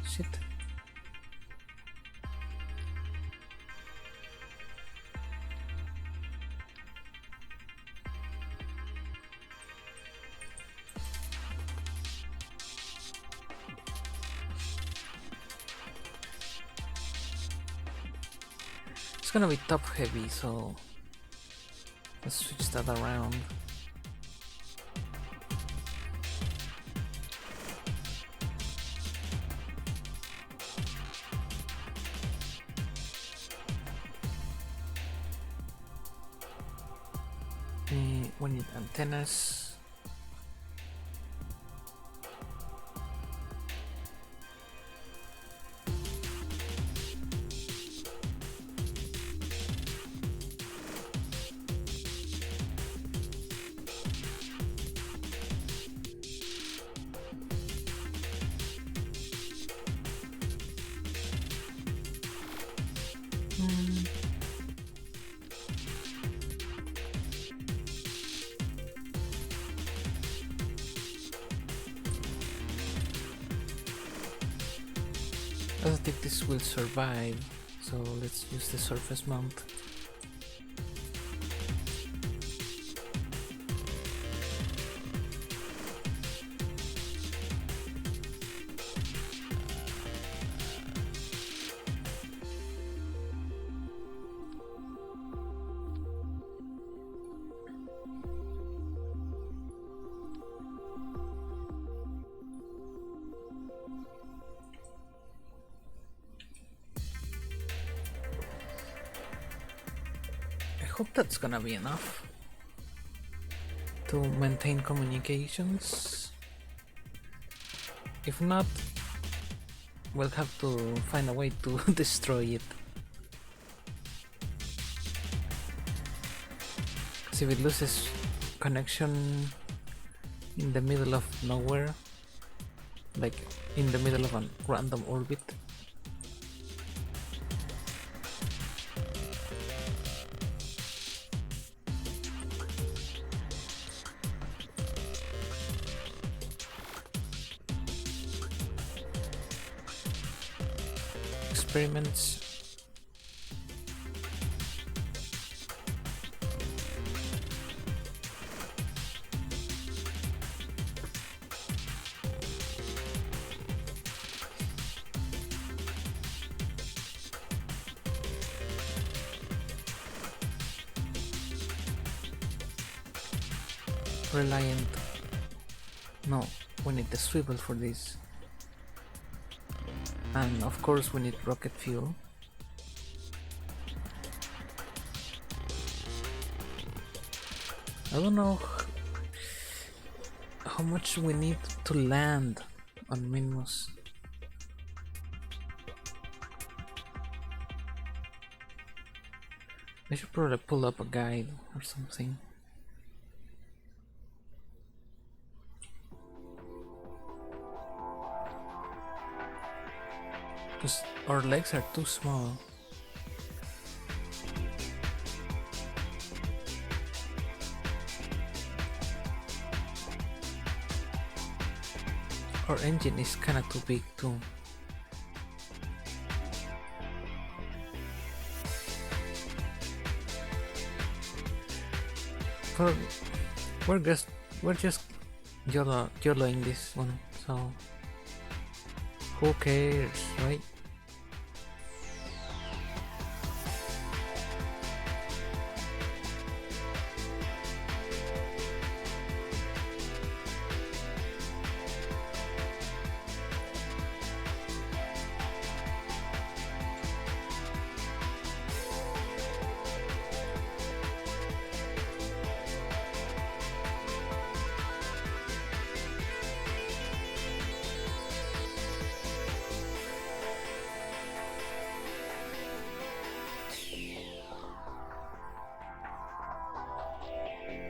Shit. It's gonna be top heavy, so let's switch that around. We need antennas. I don't think this will survive, so let's use the surface mount. I hope that's gonna be enough to maintain communications. If not, we'll have to find a way to destroy it. Because if it loses connection in the middle of nowhere, like in the middle of a random orbit, experiments. Reliant. No, we need the swivel for this. And of course we need rocket fuel. I don't know how much we need to land on Minmus. I should probably pull up a guide or something. Because our legs are too small. Our engine is kinda too big too. For we're just YOLOing this one, so who cares, right?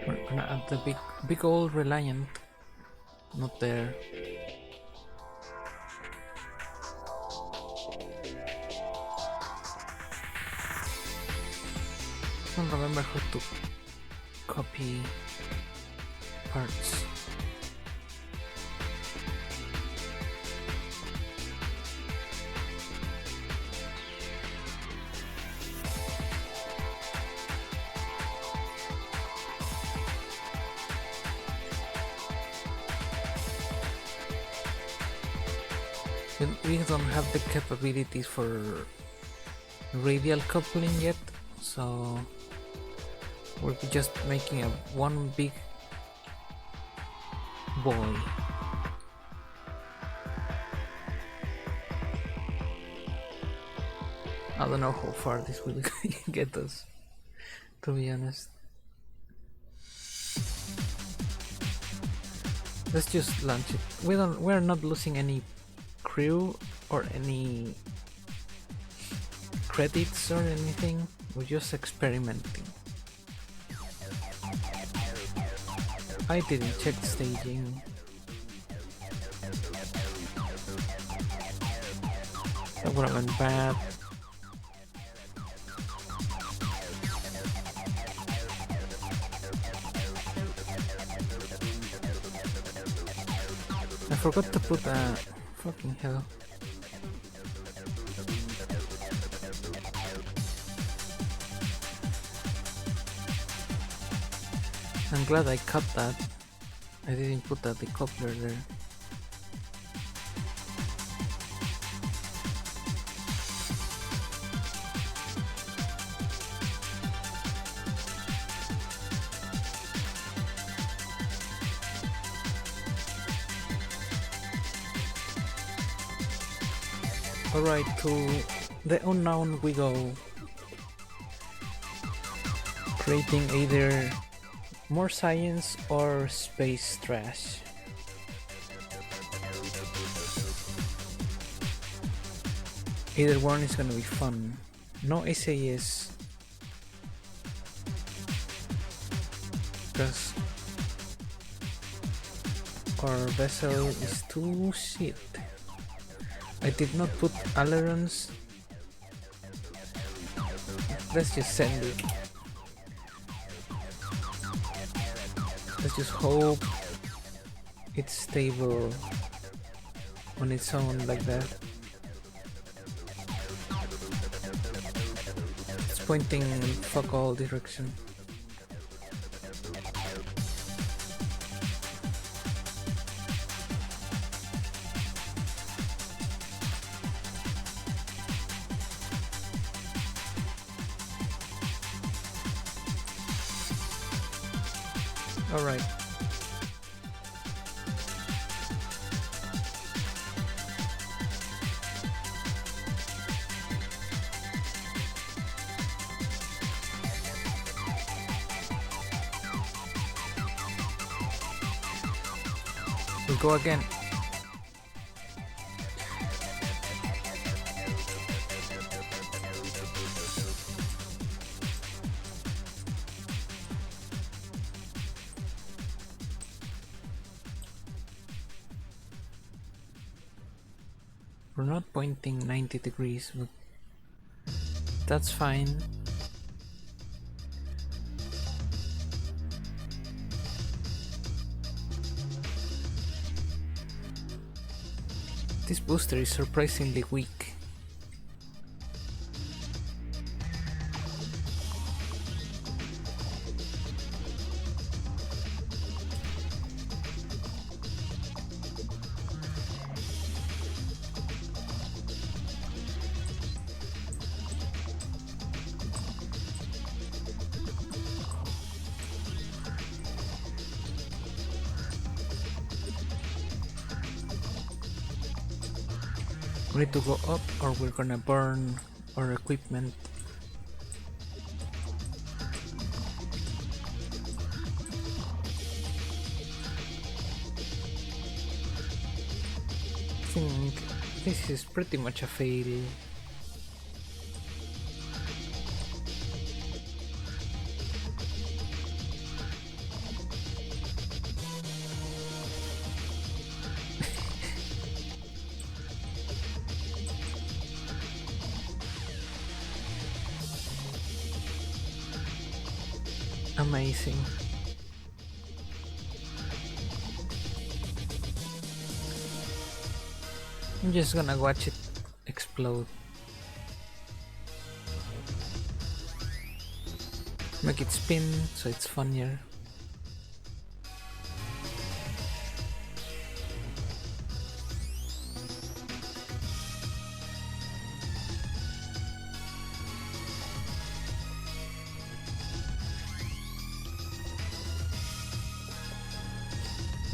We're gonna add the big old Reliant. Not there. I don't remember how to copy parts. We don't have the capabilities for radial coupling yet, so we're just making a one big boy. I don't know how far this will get us, to be honest. Let's just launch it. We're not losing any crew or any credits or anything. We're just experimenting. I didn't check staging. That would have been bad. I forgot to put a fucking hell. I'm glad I cut that. I didn't put that decoupler there. Alright, to the unknown we go. Creating either more science or space trash. Either one is gonna be fun. No SAS. Because our vessel is too shit. I did not put ailerons. Let's just send it. Let's just hope it's stable on its own like that. It's pointing in fuck all direction. Alright. We'll go again. We're not pointing 90 degrees, but that's fine. This booster is surprisingly weak. We need to go up or we're gonna burn our equipment. I think this is pretty much a fail. Amazing. I'm just gonna watch it explode. Make it spin so it's funnier.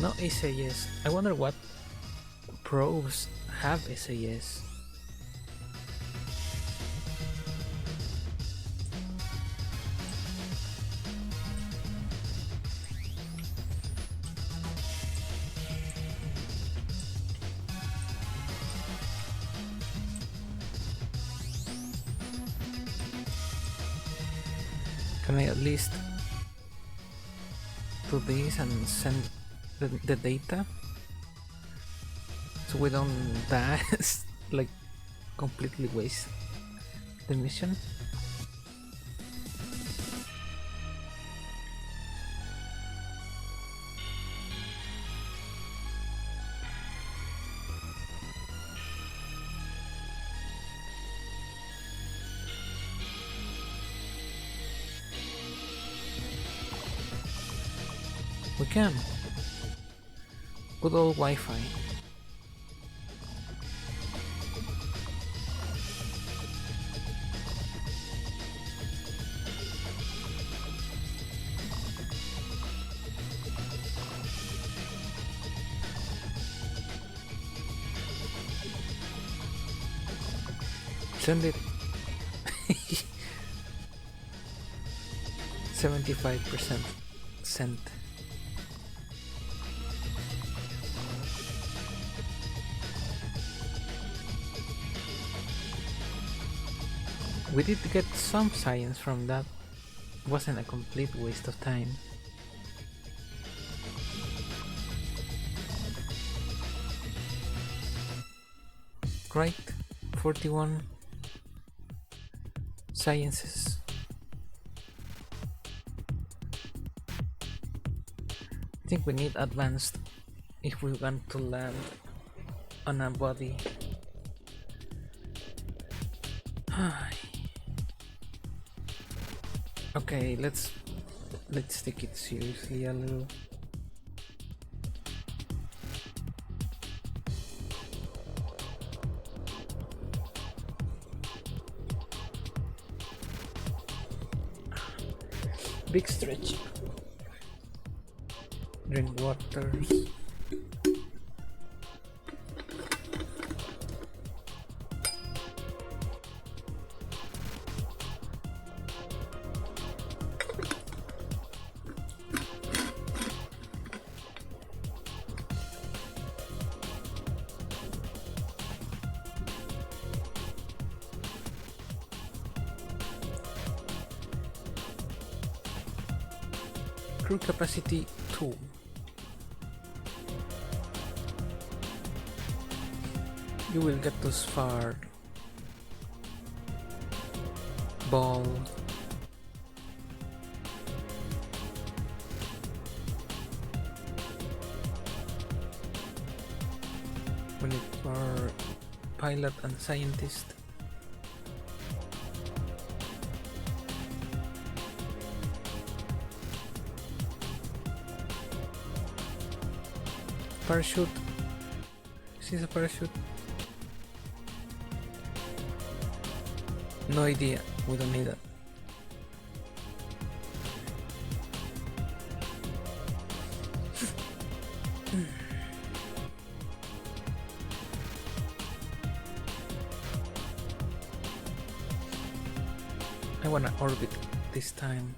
No SAS. I wonder what probes have SAS. Can I at least do this and send the data so we don't die, like completely waste the mission? We can. Good old Wi-Fi. Send it. 75% sent. We did get some science from that. Wasn't a complete waste of time. Right, 41 sciences. I think we need advanced if we want to land on a body. Okay, let's take it seriously a little. Big stretch. Drink waters. Crew capacity 2. You will get those far. Ball. We need for pilot and scientist. Parachute. Is this a parachute? No idea. We don't need it. I wanna orbit this time.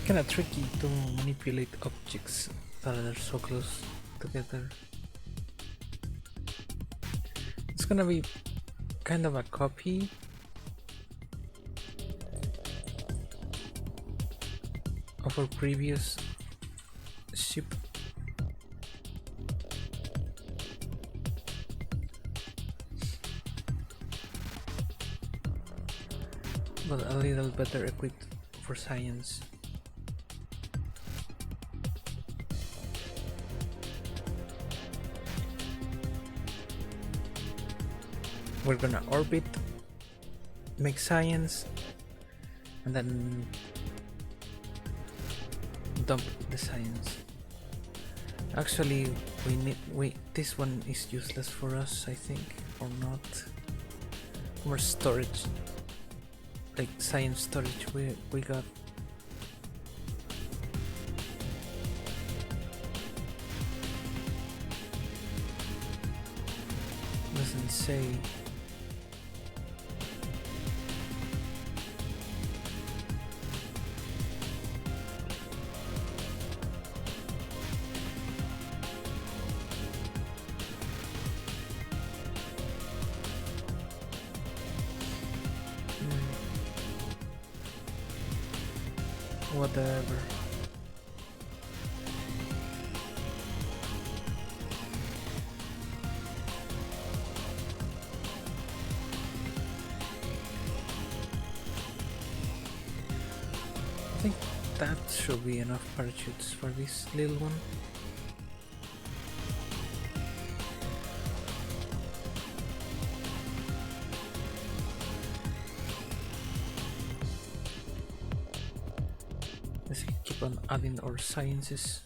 Kinda tricky to manipulate objects that are so close together. It's gonna be kind of a copy of our previous ship. But a little better equipped for science. We're gonna orbit, make science, and then dump the science. Actually, this one is useless for us, I think, or not. More storage, like science storage. We got. Doesn't say. Whatever. I think that should be enough parachutes for this little one. Let's keep on adding our sciences.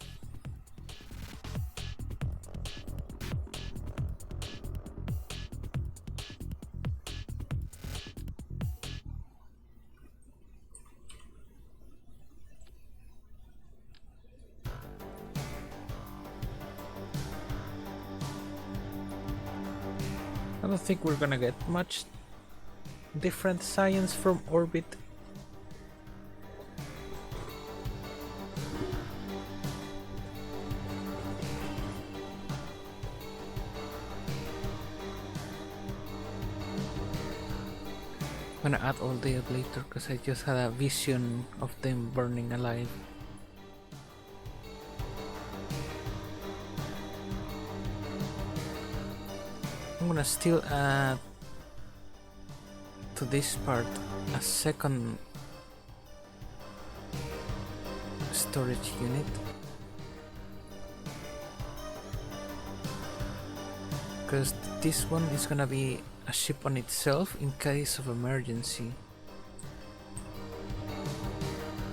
I don't think we're gonna get much different science from orbit. I'm gonna add all the later because I just had a vision of them burning alive. I'm gonna still add to this part a second storage unit, because this one is gonna be a ship on itself in case of emergency.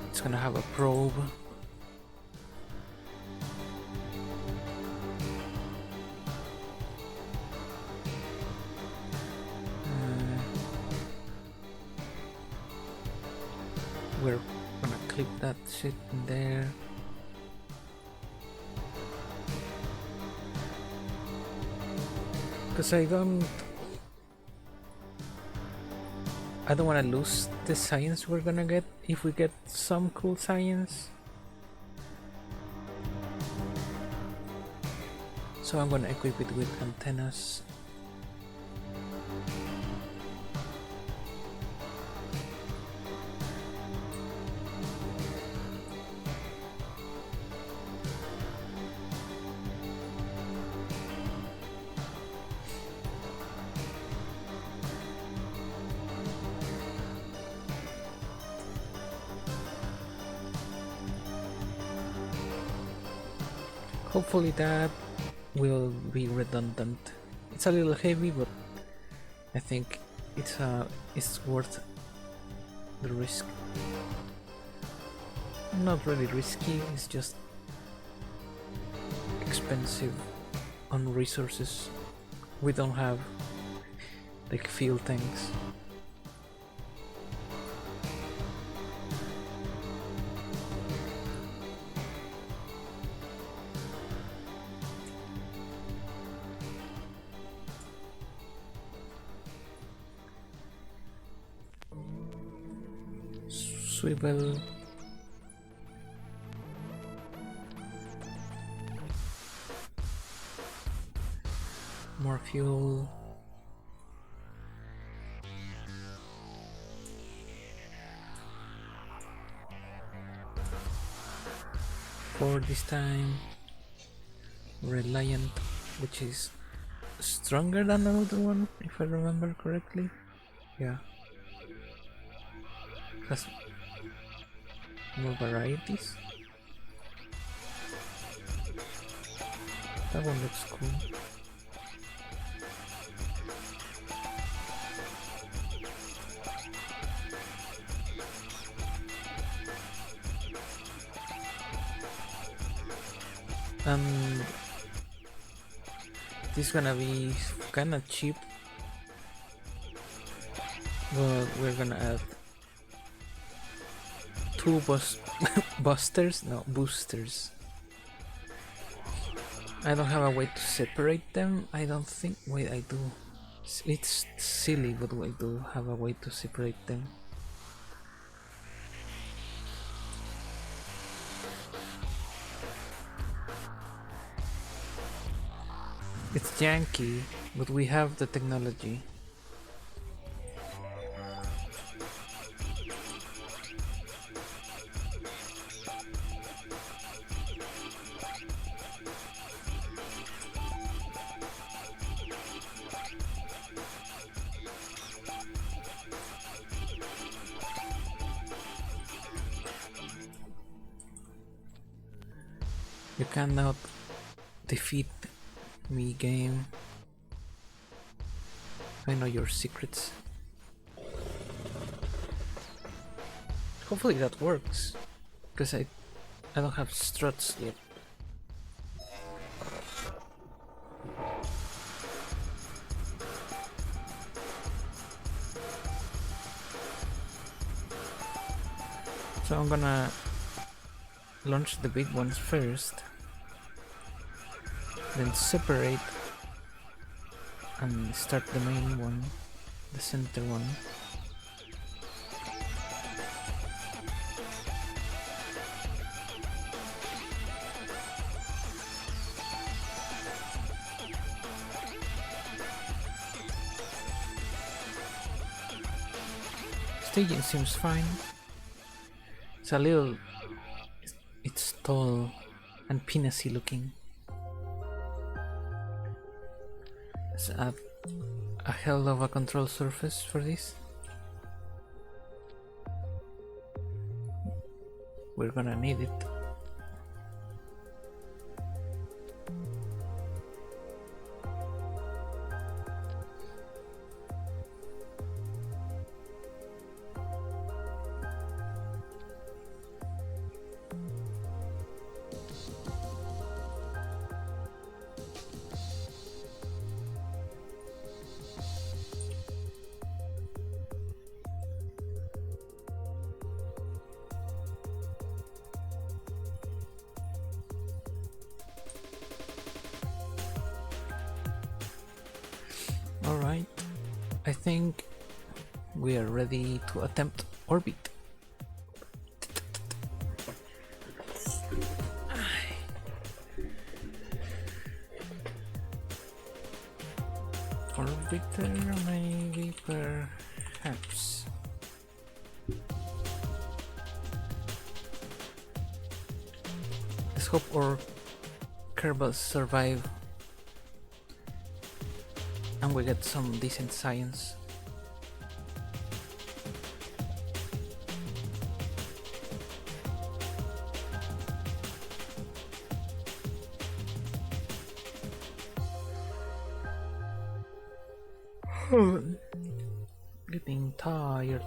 It's gonna have a probe. We're gonna clip that shit in there. Because I don't want to lose the science we're gonna get if we get some cool science. So I'm gonna equip it with antennas. Hopefully that will be redundant. It's a little heavy, but I think it's worth the risk. Not really risky, it's just expensive on resources. We don't have like fuel tanks. Swivel. more fuel. For this time, Reliant, which is stronger than another one, if I remember correctly. Yeah. Has more varieties. That one looks cool. And this is gonna be kinda cheap, but we're gonna add two boosters. I don't have a way to separate them. I don't think. Wait, I do. It's silly, but I do have a way to separate them. It's janky, but we have the technology. You cannot defeat me, game. I know your secrets. Hopefully that works, because I don't have struts yet. So I'm gonna launch the big ones first, then separate and start the main one, the center one. Staging seems fine. It's a little... it's tall and pinacy looking. Let's add a hell of a control surface for this. We're gonna need it. Alright, I think we are ready to attempt orbit. Orbiter, maybe, perhaps. Let's hope our Kerbals survive and we get some decent science. Getting tired.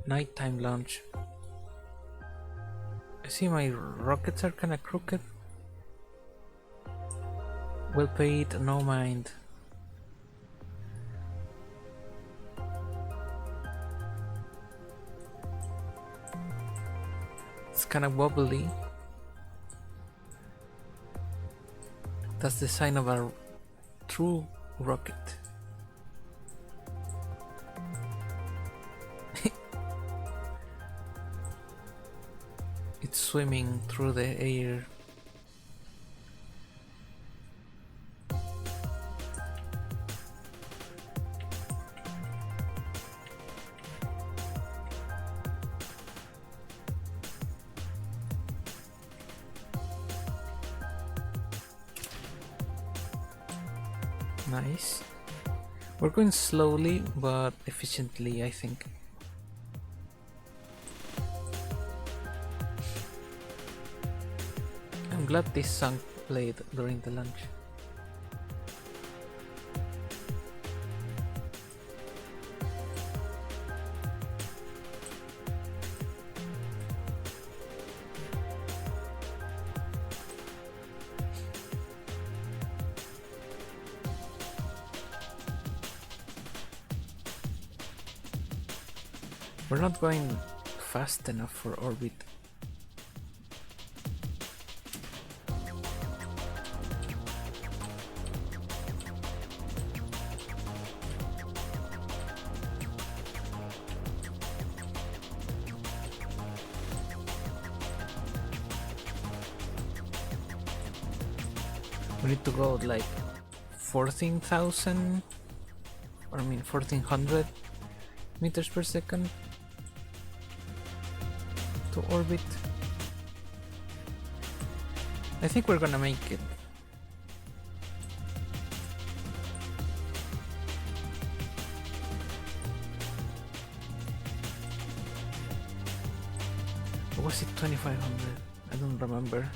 Nighttime launch. I see my rockets are kinda crooked. Well paid, no mind. It's kinda wobbly. That's the sign of a true rocket. It's swimming through the air. Nice. We're going slowly but efficiently, I think. I'm glad this song played during the lunch. We're not going fast enough for orbit. We need to go like 14,000, or I mean 1400 meters per second to orbit. I think we're gonna make it. Or was it 2500? I don't remember.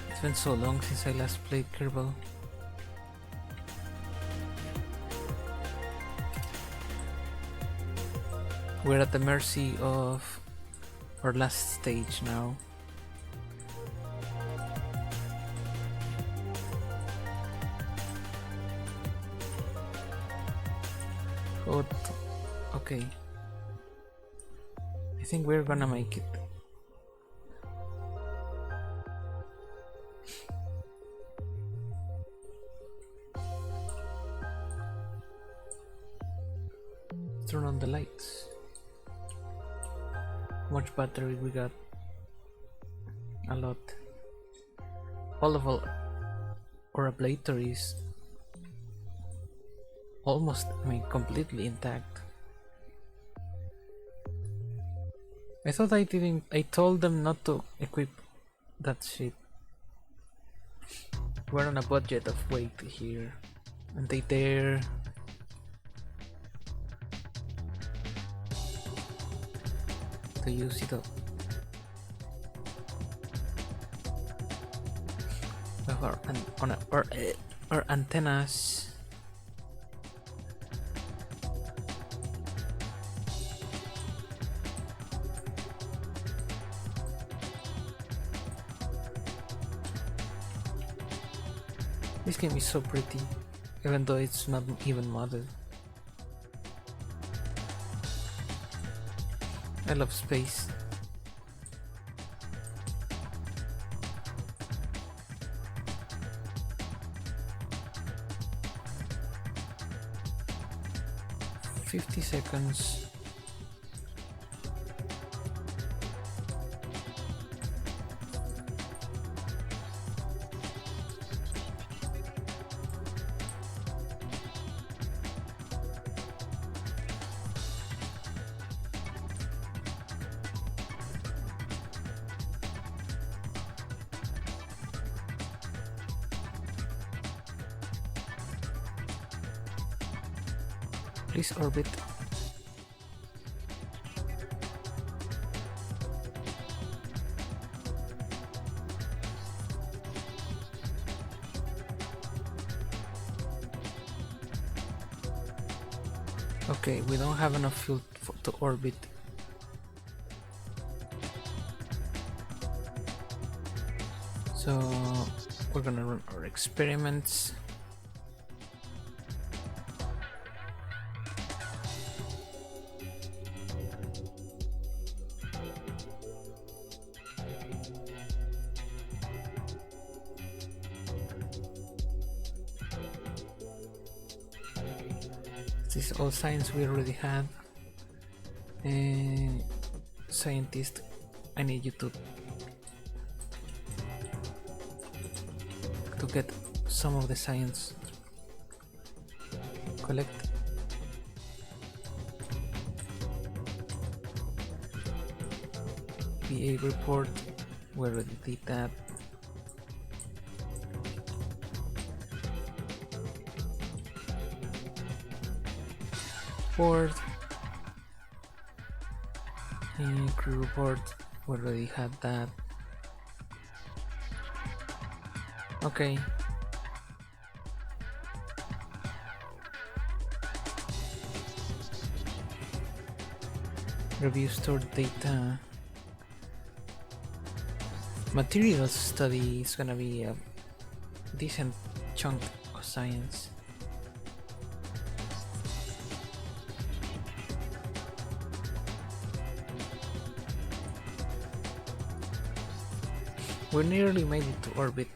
It's been so long since I last played Kerbal. We're at the mercy of our last stage now. But okay, I think we're gonna make it. Turn on the lights. How much battery we got? A lot. All of our ablator is almost, I mean, completely intact. I thought I didn't. I told them not to equip that shit. We're on a budget of weight here, and they dare. To use it up. Our antennas. This game is so pretty, even though it's not even modded. I love space. "50 seconds. Please orbit." Okay, we don't have enough fuel to orbit. So we're gonna run our experiments. This is all science we already had. Scientist, I need you to get some of the science. Collect. PA report. We already did that. report. Crew report. We already had that. Okay. Review stored data. Materials study is gonna be a decent chunk of science. We nearly made it to orbit.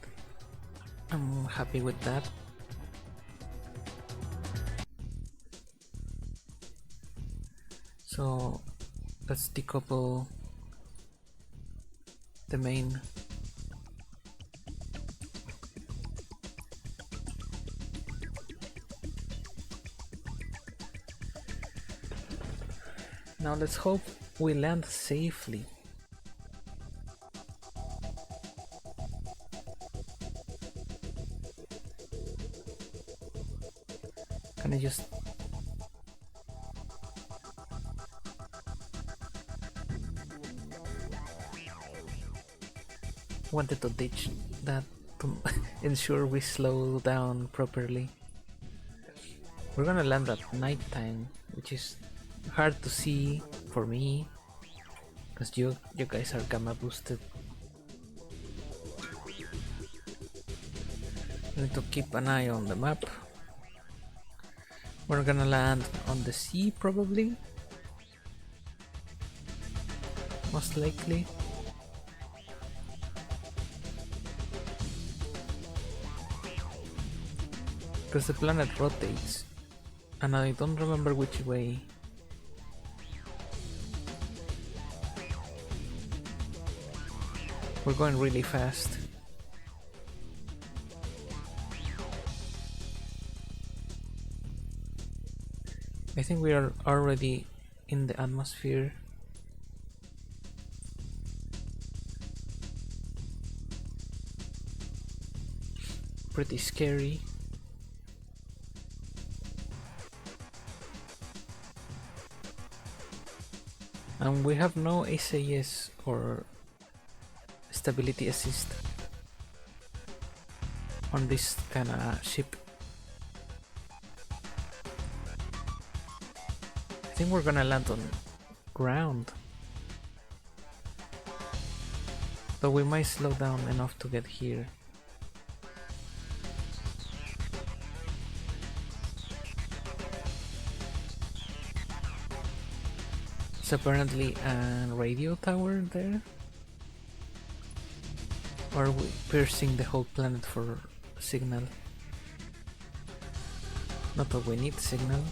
I'm happy with that. So let's decouple the main. Now let's hope we land safely. Can I just... wanted to ditch that to ensure we slow down properly. We're gonna land at nighttime, which is hard to see for me because you guys are gamma boosted. I need to keep an eye on the map. We're gonna land on the sea probably, most likely. Because the planet rotates, and I don't remember which way. We're going really fast. I think we are already in the atmosphere. Pretty scary. And we have no SAS or stability assist on this kind of ship. I think we're gonna land on ground, but we might slow down enough to get here. It's apparently a radio tower there. Or are we piercing the whole planet for signal? Not that we need signal.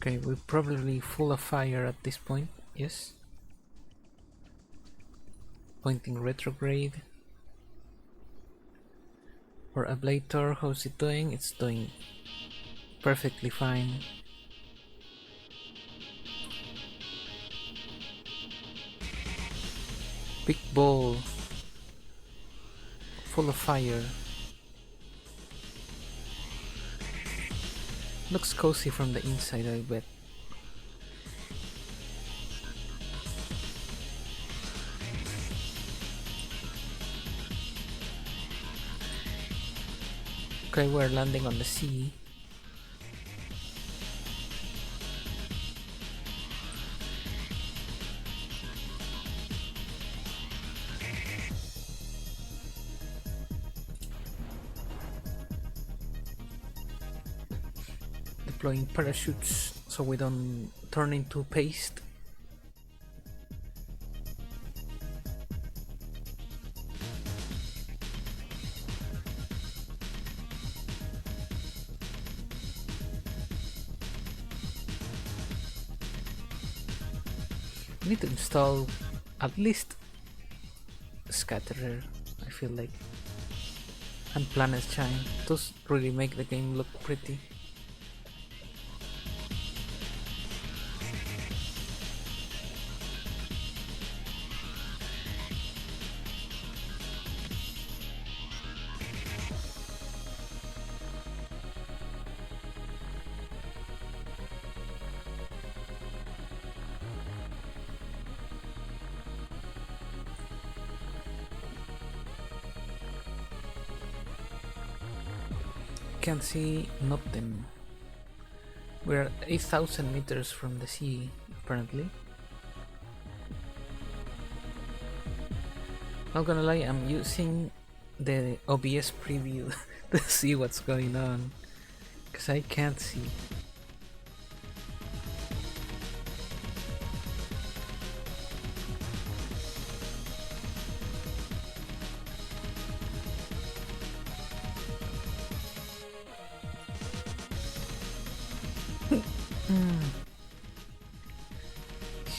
Okay, we're probably full of fire at this point, yes. Pointing retrograde. Or ablator, how's it doing? It's doing perfectly fine. Big ball. Full of fire. Looks cozy from the inside, I bet. Okay, we're landing on the sea. Deploying parachutes so we don't turn into paste. Need to install at least a scatterer, I feel like. and planets shine. Those really make the game look pretty. Can see nothing. We're 8,000 meters from the sea, apparently. Not gonna lie, I'm using the OBS preview to see what's going on, because I can't see.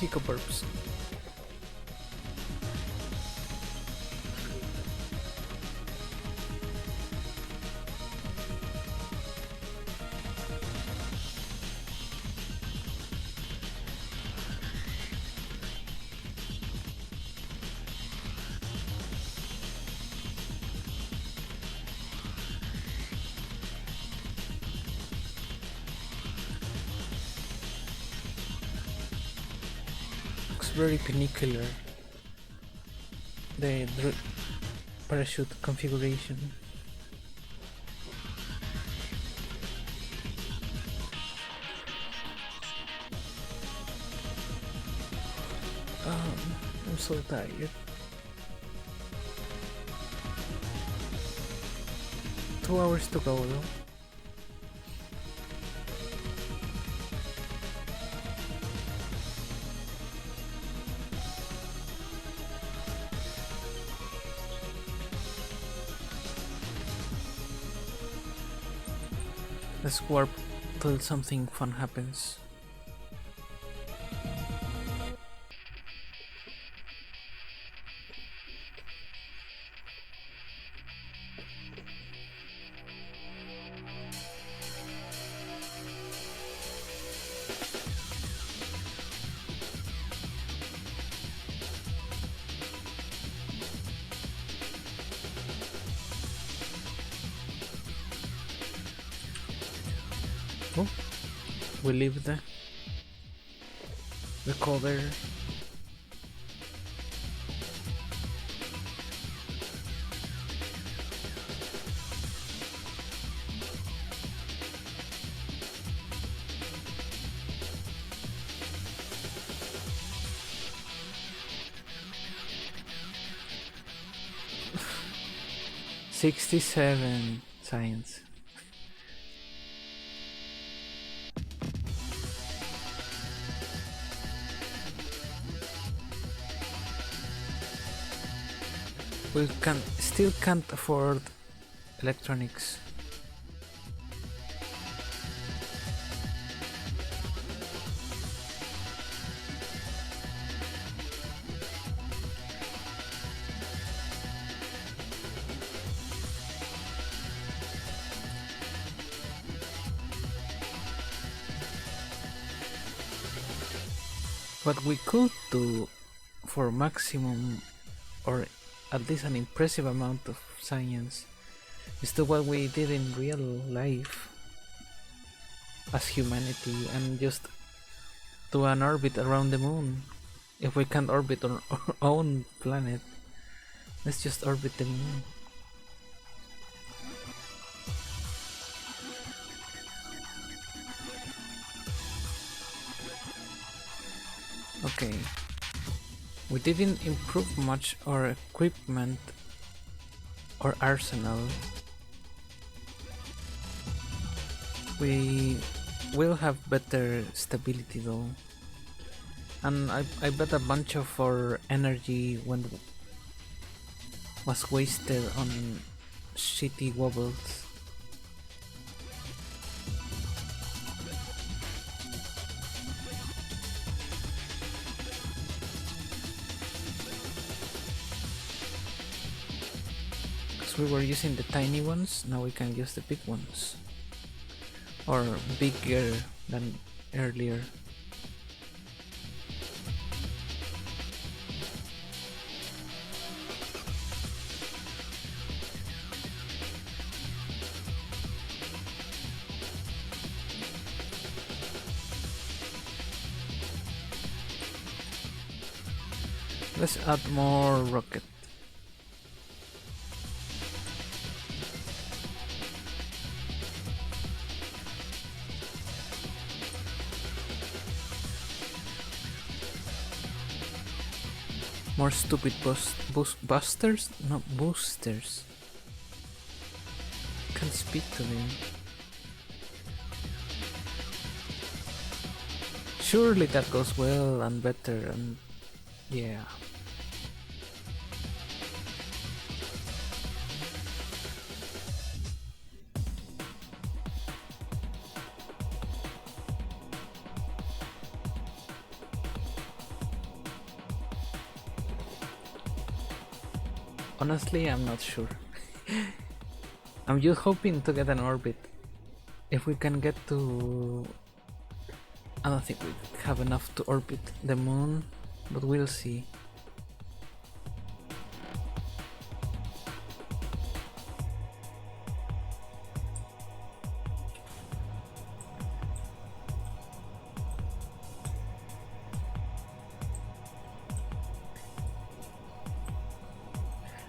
Chicoburps. Looks very penicular. The parachute configuration. I'm so tired. 2 hours to go though. Let's warp till something fun happens. Oh, we leave the recover. $67 science. We still can't afford electronics. What we could do for maximum, or at least an impressive amount of science, is to what we did in real life as humanity, and just do an orbit around the moon. If we can't orbit on our own planet, let's just orbit the moon. Okay, we didn't improve much our equipment or arsenal. We will have better stability though, and I bet a bunch of our energy was wasted on shitty wobbles. Because we were using the tiny ones, now we can use the big ones. Or bigger than earlier. Let's add more rocket. More stupid busters? No, boosters. Can't speak to them. Surely that goes well and better and yeah. Honestly, I'm not sure. I'm just hoping to get an orbit. If we can get to... I don't think we have enough to orbit the moon, but we'll see.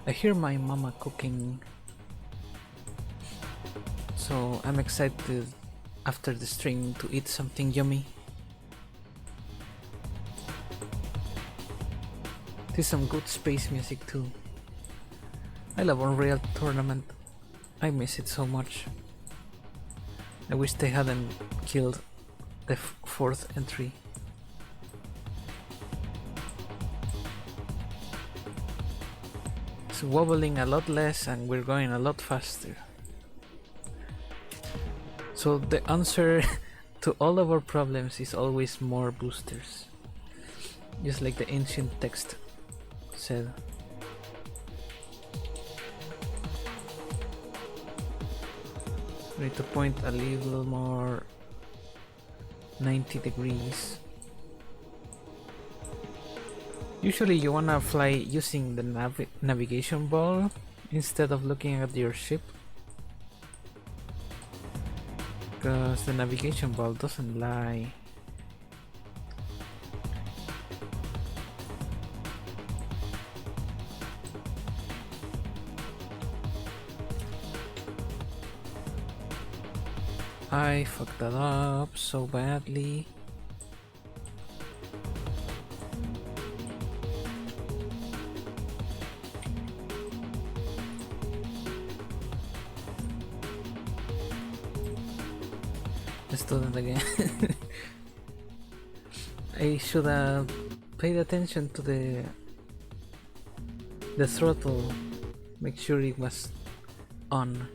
I hear my mama cooking, so I'm excited after the stream to eat something yummy. There's some good space music too. I love Unreal Tournament. I miss it so much. I wish they hadn't killed the fourth entry. It's wobbling a lot less and we're going a lot faster. So the answer to all of our problems is always more boosters. Just like the ancient text said. We need to point a little more 90 degrees. Usually you wanna fly using the navigation ball instead of looking at your ship, because the navigation ball doesn't lie. I fucked that up so badly. Let's do that again. I should have paid attention to the throttle, make sure it was on.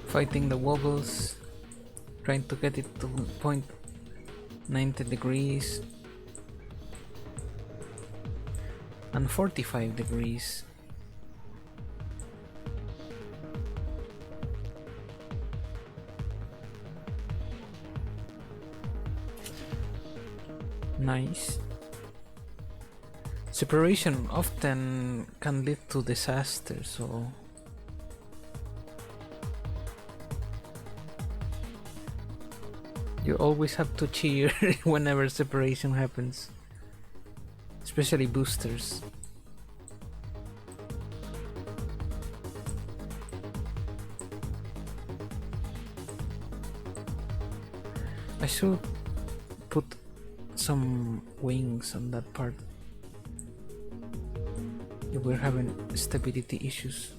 Fighting the wobbles, trying to get it to point 90 degrees and 45 degrees. Nice. Separation often can lead to disaster, so you always have to cheer whenever separation happens, especially boosters. I should put some wings on that part if we're having stability issues.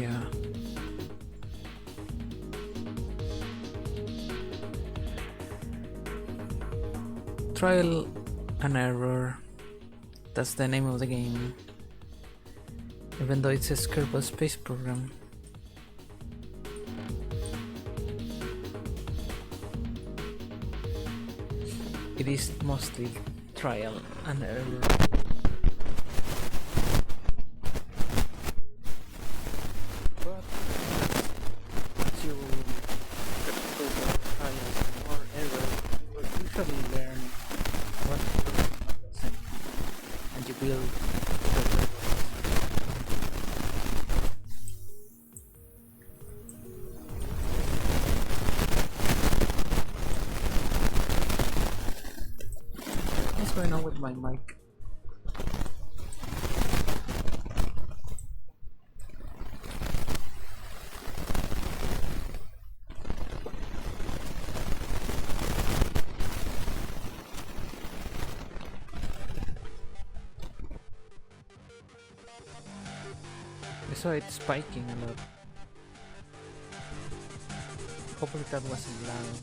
Yeah. Trial and error. That's the name of the game. Even though it's a Kerbal Space Program. It is mostly trial and error. But as you go over trials and more error, you will usually learn what to do and you build better. What's going on with my mic? I saw it spiking a lot. Hopefully that wasn't loud.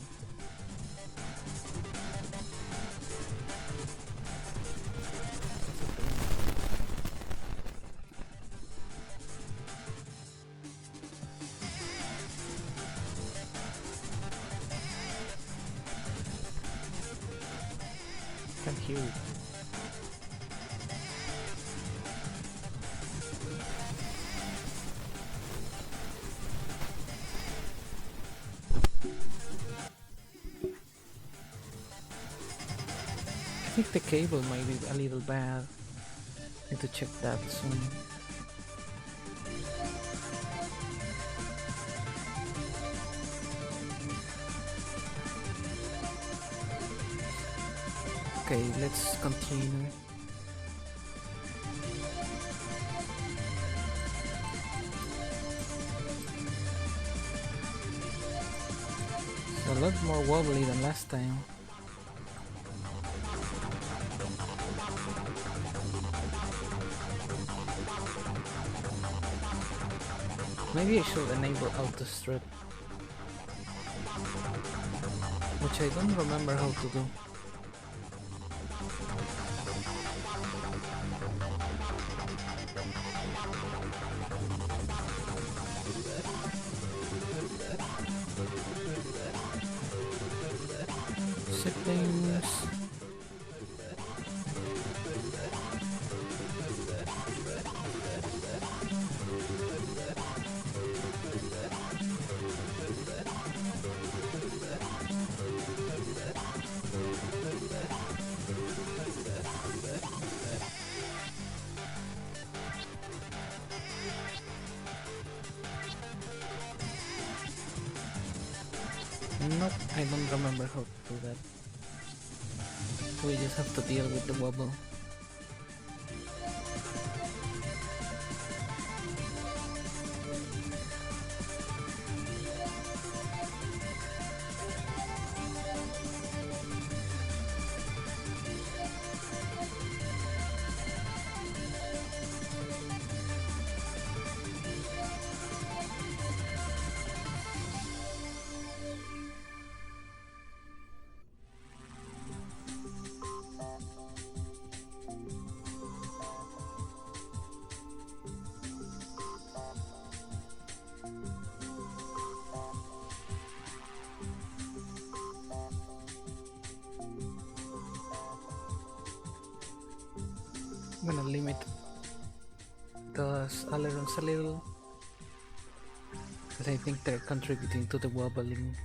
Can't hear it. I think the cable might be a little bad. Need to check that soon. Okay, let's continue. It's a lot more wobbly than last time. Maybe I should enable auto strip, which I don't remember how to do. Settings. Nope, I don't remember how to do that. We just have to deal with the wobble. I'm gonna limit the ailerons a little, because I think they're contributing to the wobbling.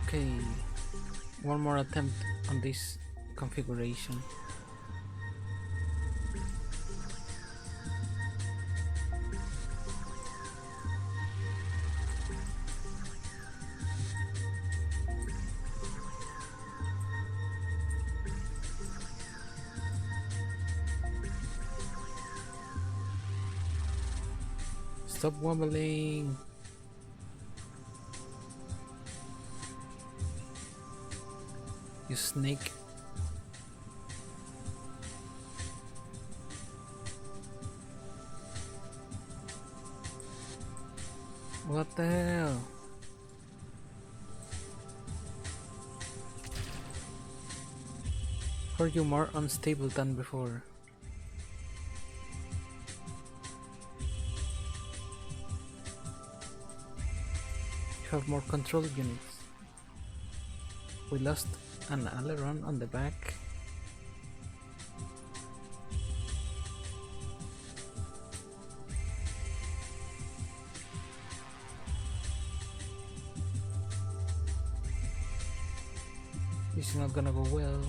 Okay, one more attempt on this configuration. Stop wobbling. You snake. What the hell? Are you more unstable than before? You have more control units. We lost an aileron on the back. This is not gonna go well.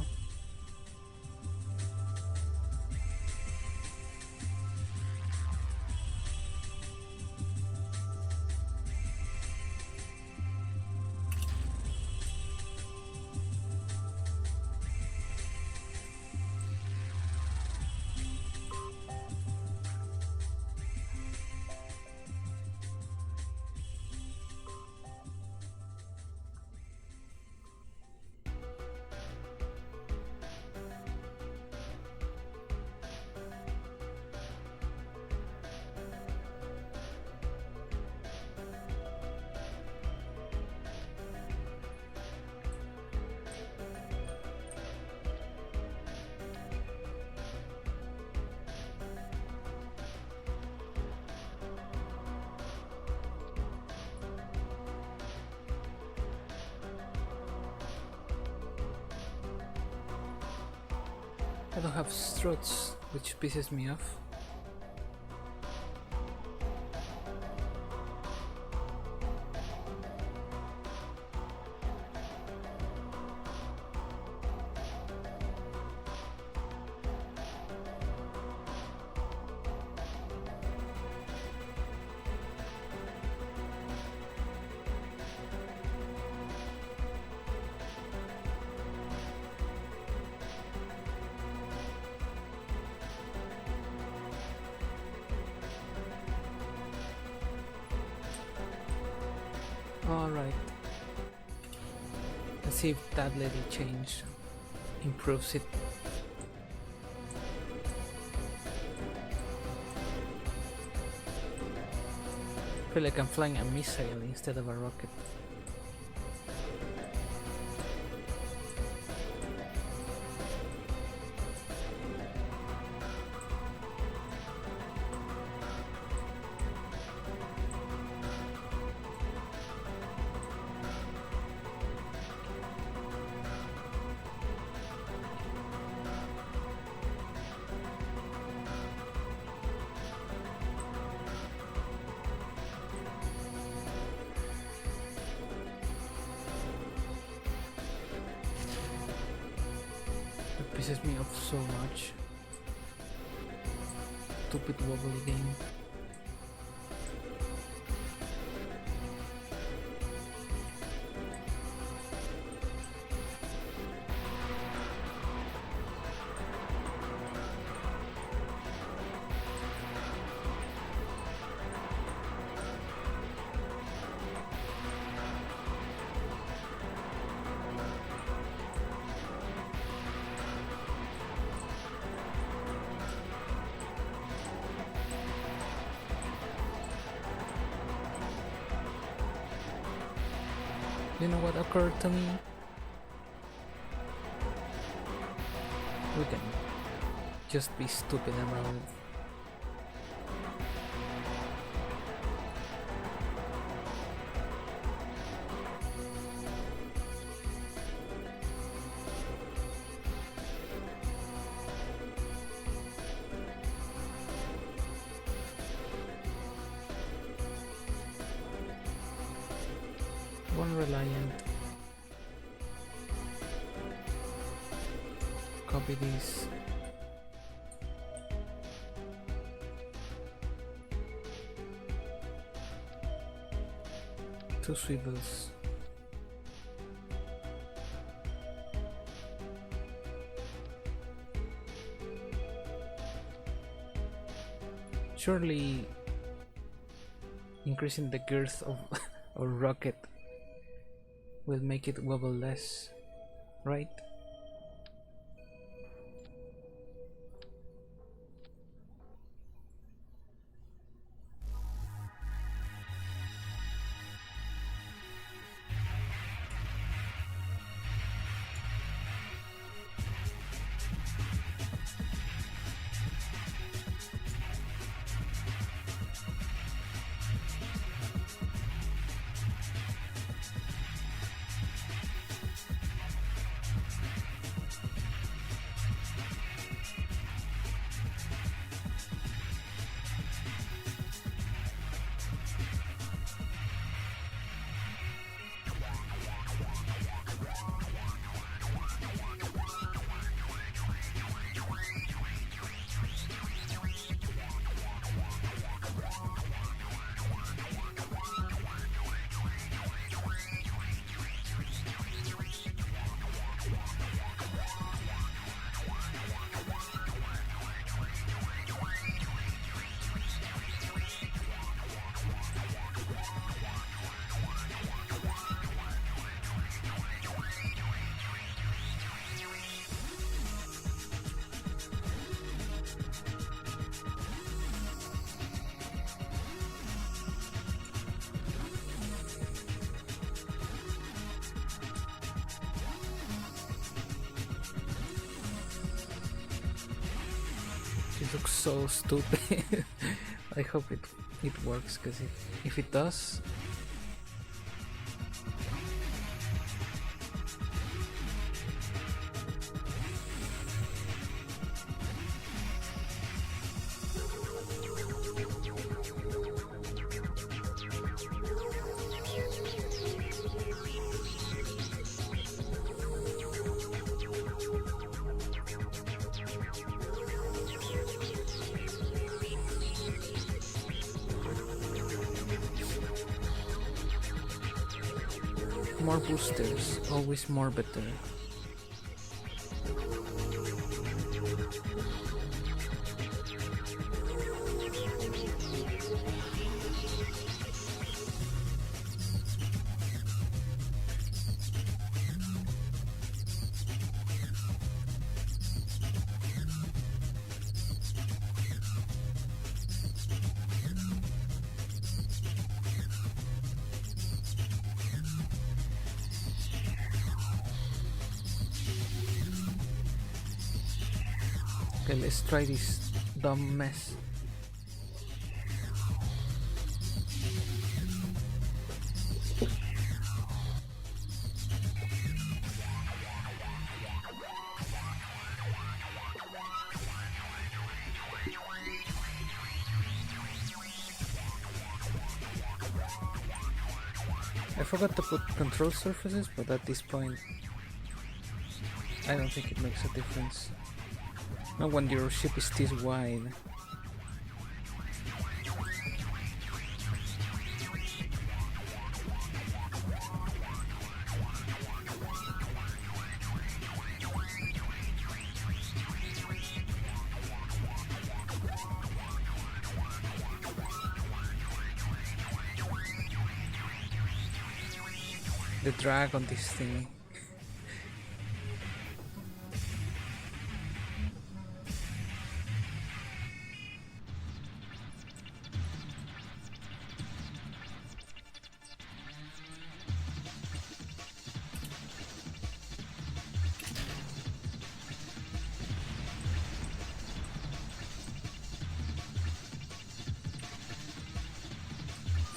I don't have struts, which pisses me off. Alright. Let's see if that little change improves it. I feel like I'm flying a missile instead of a rocket. It pisses me off so much. Stupid wobbly game. You know what occurred to me? We can just be stupid around. One Reliant. Copy these. Two swivels. Surely increasing the girth of our rocket will make it wobble less, right? It looks so stupid. I hope it works, because if it does, more boosters, always more better. Okay, let's try this dumb mess. I forgot to put control surfaces, but at this point I don't think it makes a difference. Not when your ship is this wide. The drag on this thing.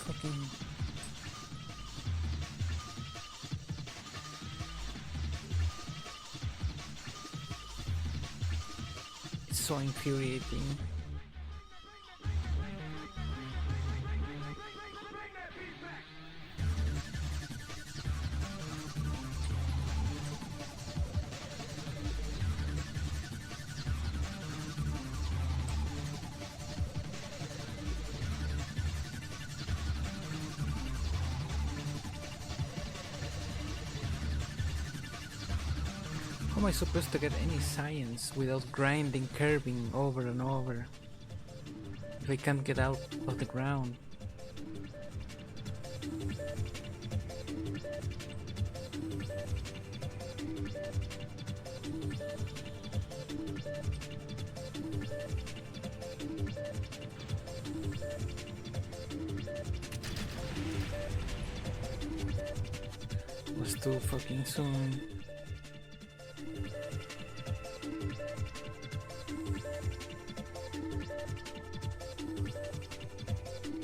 Fucking... It's so infuriating. How am I supposed to get any science without grinding, curving over and over if I can't get out of the ground? Was too fucking soon.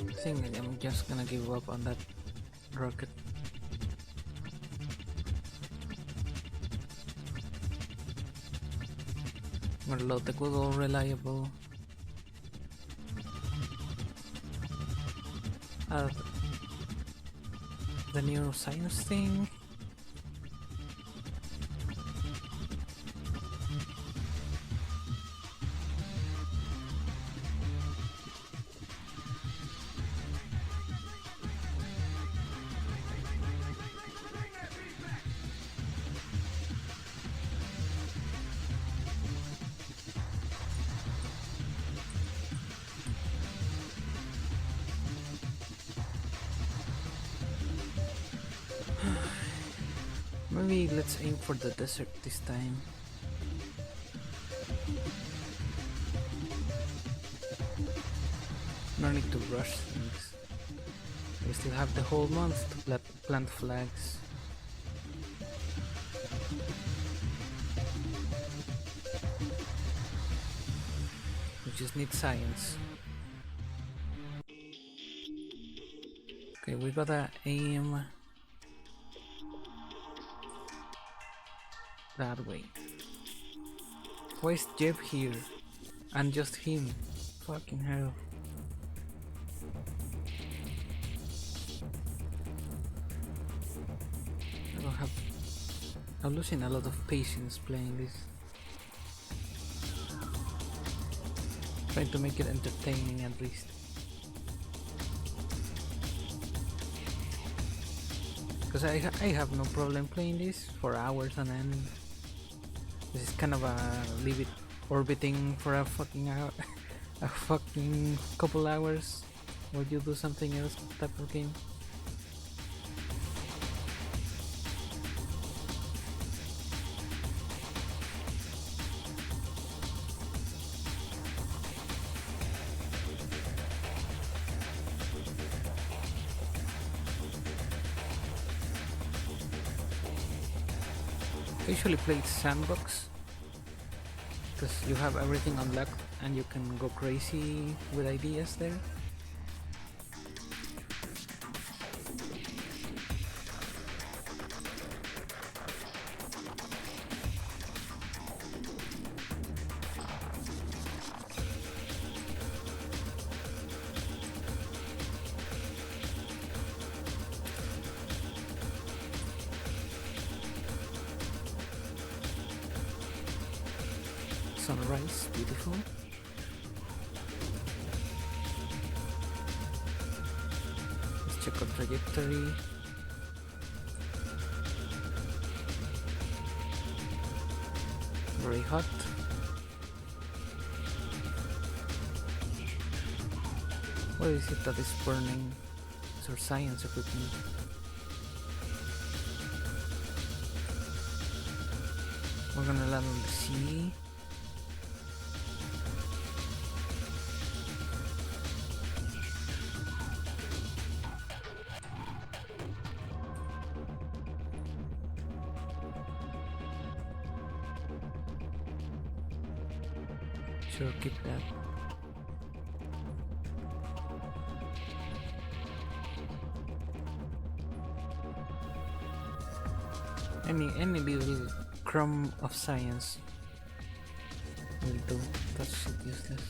I think I'm just gonna give up on that rocket. I'm gonna load the good old reliable. The neuroscience thing. Maybe let's aim for the desert this time. No need to rush things. We still have the whole month to plant flags. We just need science. Okay, we gotta aim that way. Why is Jeb here? And just him? Fucking hell. I'm losing a lot of patience playing this. Trying to make it entertaining at least. Because I have no problem playing this for hours on end. This is kind of a leave it orbiting for a fucking hour, a fucking couple hours while you do something else type of game. I usually play sandbox because you have everything unlocked and you can go crazy with ideas there. Sunrise, beautiful. Let's check our trajectory. Very hot. What is it that is burning? It's our science equipment. We're gonna land on the sea. Sure, keep that. Any little crumb of science will do. That's shit useless.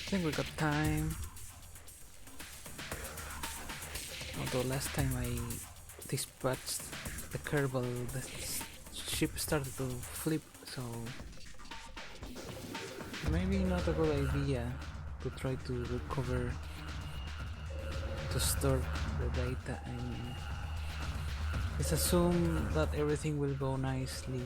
think we got time. Although last time I dispatched the Kerbal, the ship started to flip, so maybe not a good idea to try to recover, to store the data, and let's assume that everything will go nicely.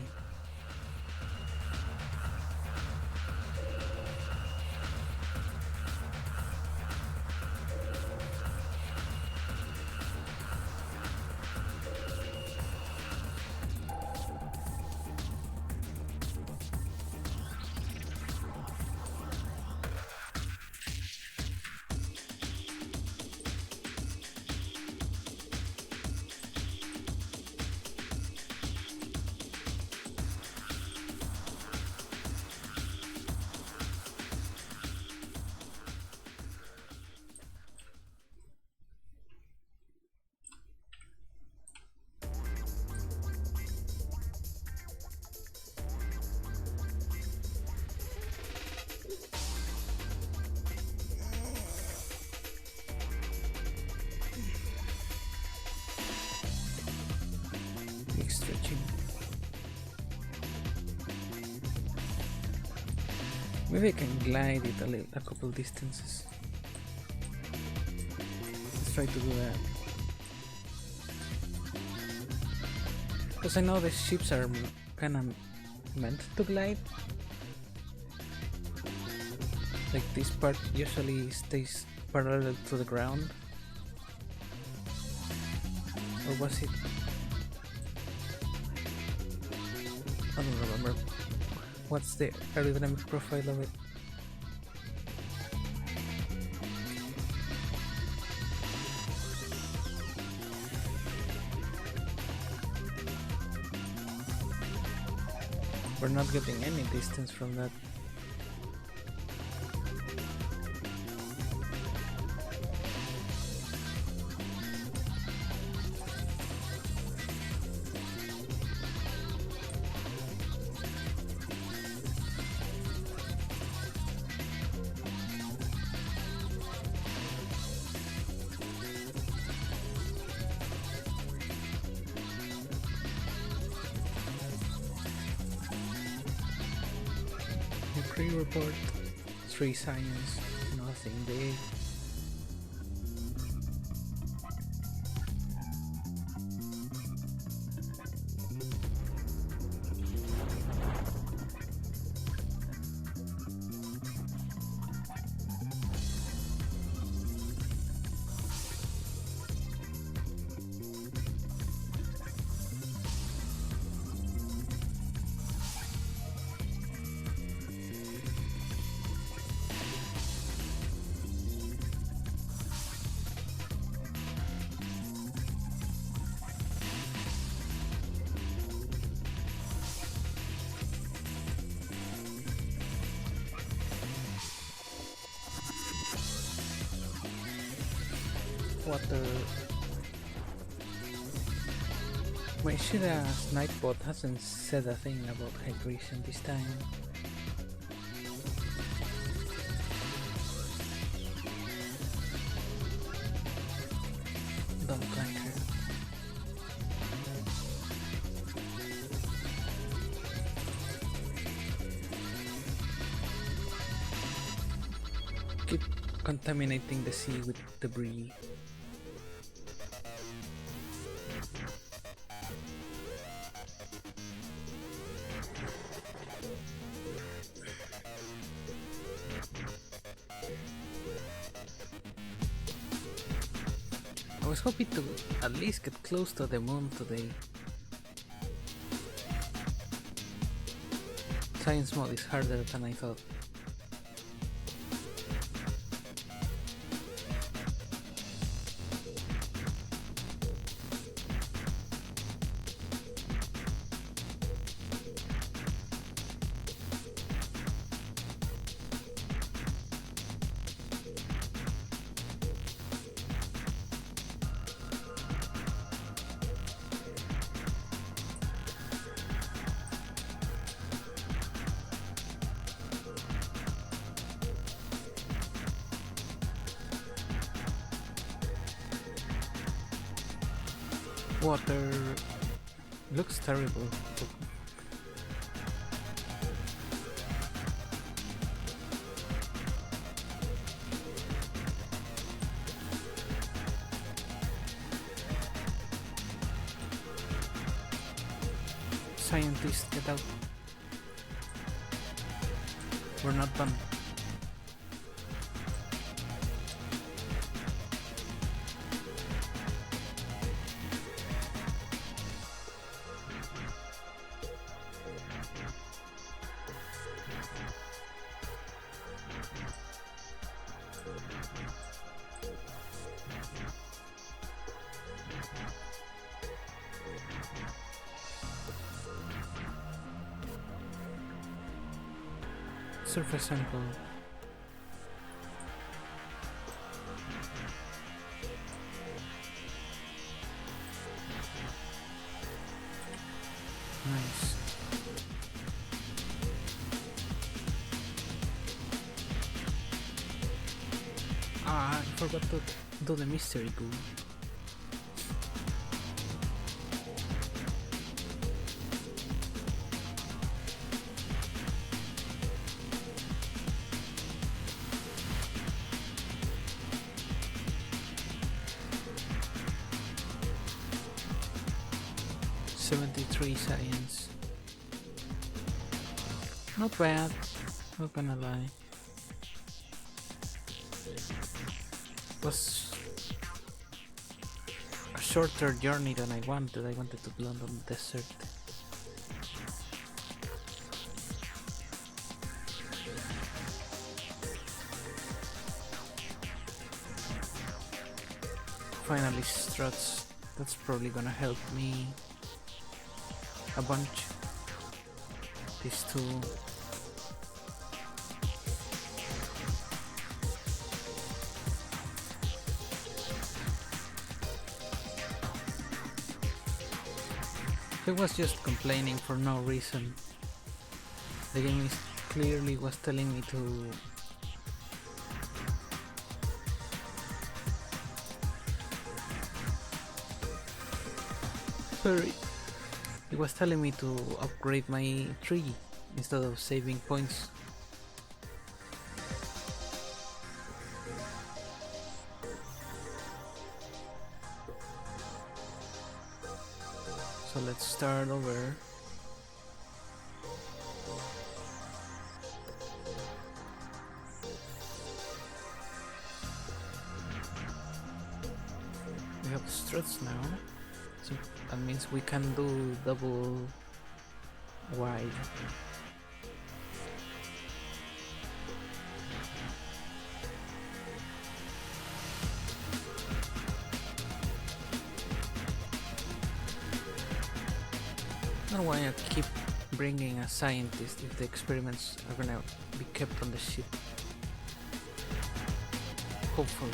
Big stretching. Maybe I can glide it a couple distances. Let's try to do that. Because I know the ships are kind of meant to glide. Like this part usually stays parallel to the ground. Or was it? I don't remember. What's the aerodynamic profile of it? We're not getting any distance from that. Pre-report, 3 science, nothing big. Water. My Shira's Nightbot hasn't said a thing about hydration this time. Don't clank her. Keep contaminating the sea with debris. I was hoping to at least get close to the moon today. Science mode is harder than I thought. Water looks terrible. Scientists, get out. We're not done. Surface sample. Nice. Ah, I forgot to do the mystery goo. Science. Not bad, not gonna lie. Was a shorter journey than I wanted. I wanted to land on the desert. Finally struts. That's probably gonna help me a bunch. These two. I was just complaining for no reason. The game is clearly was telling me to sorry. It was telling me to upgrade my tree instead of saving points. So let's start over. We have struts now. So that means we can do double wide. I don't know why I keep bringing a scientist if the experiments are gonna be kept on the ship. Hopefully.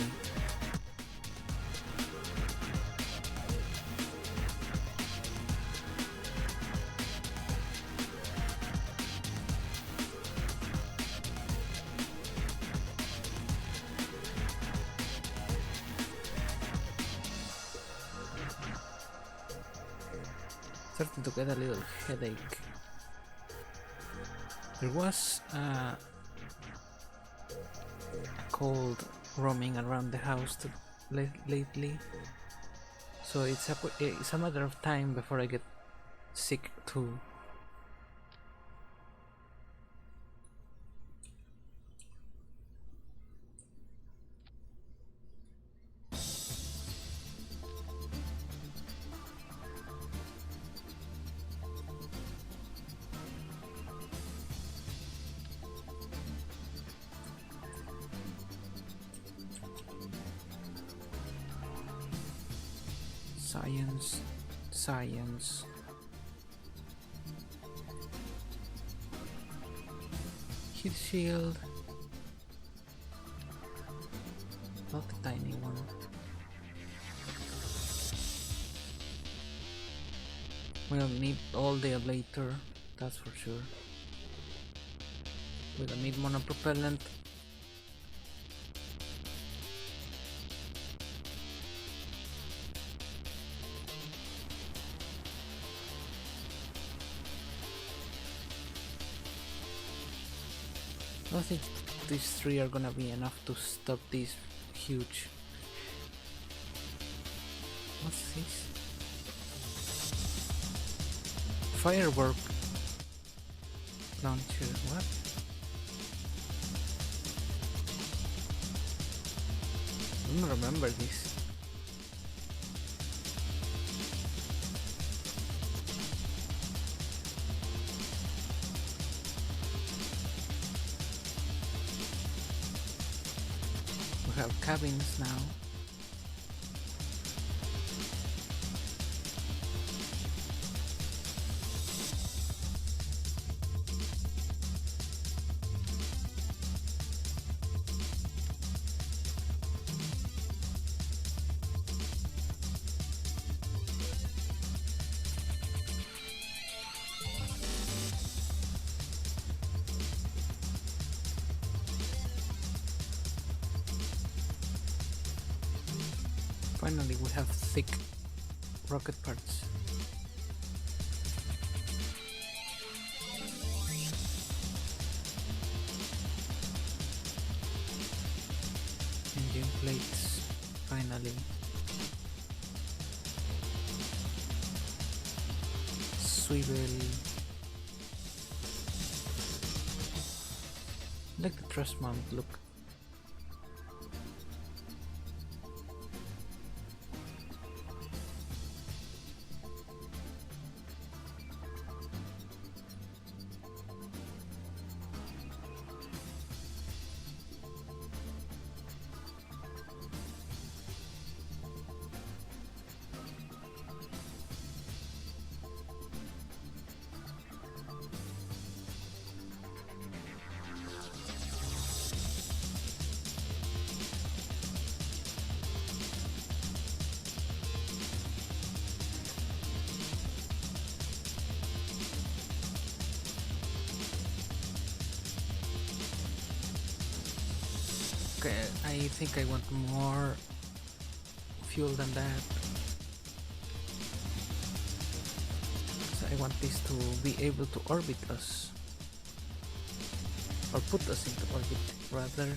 Starting to get a little headache. There was a cold roaming around the house lately, so it's a matter of time before I get sick too. Science. Heat shield. Not the tiny one. We'll need all the ablator, that's for sure. We don't need monopropellant. don't think these three are gonna be enough to stop these huge... What's this? Firework launcher, what? I don't remember this. We have cabins now. Finally, we have thick rocket parts. Engine plates, finally. Swivel. I like the truss mount look. Okay, I think I want more fuel than that. So I want this to be able to orbit us. Or put us into orbit, rather.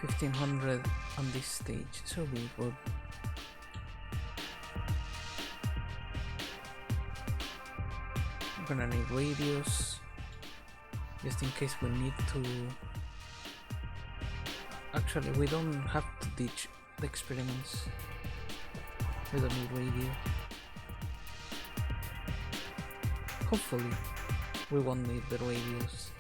$1,500 on this stage, so we would. We're gonna need radios just in case we need to. Actually, we don't have to ditch the experiments. We don't need radio. Hopefully, we won't need the radios.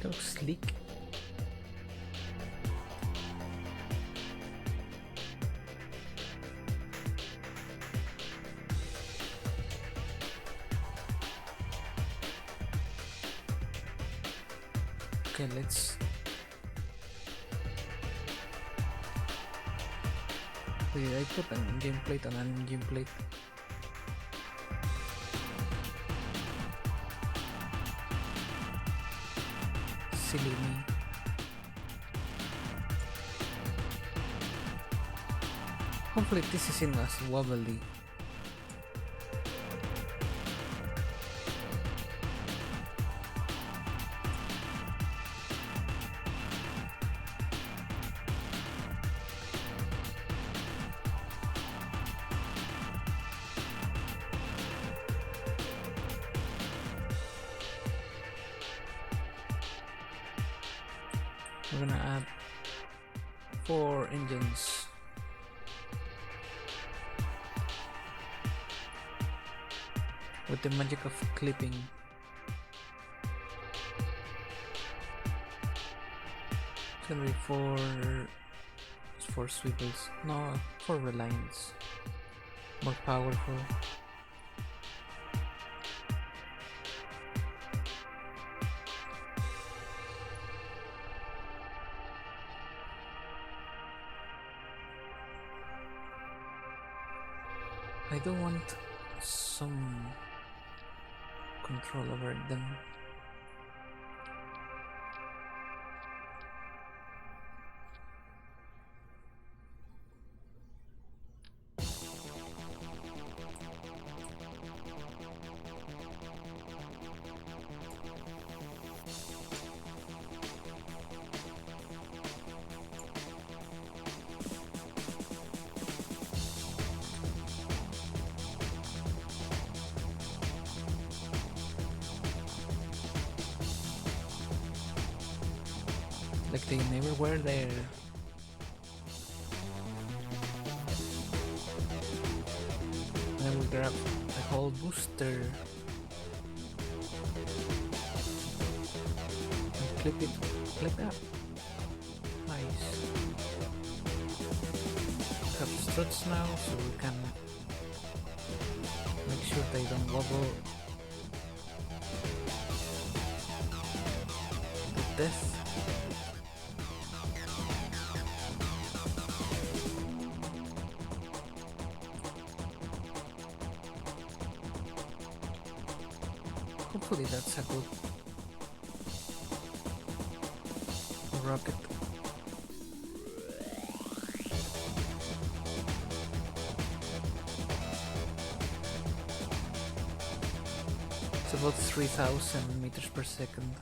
Looks sleek. Okay, let's. Wait, did I put an engine plate on an engine plate? Silly me. Hopefully this isn't as wobbly. We're gonna add 4 engines. With the magic of clipping. It's gonna be 4 sweepers. No, 4 reliance. More powerful. I do want some control over them. Like they never were there. Then we grab the whole booster and clip it like that. Nice. We have struts now, so we can make sure they don't wobble to death. Hopefully that's a good rocket. It's about 3000 meters per second.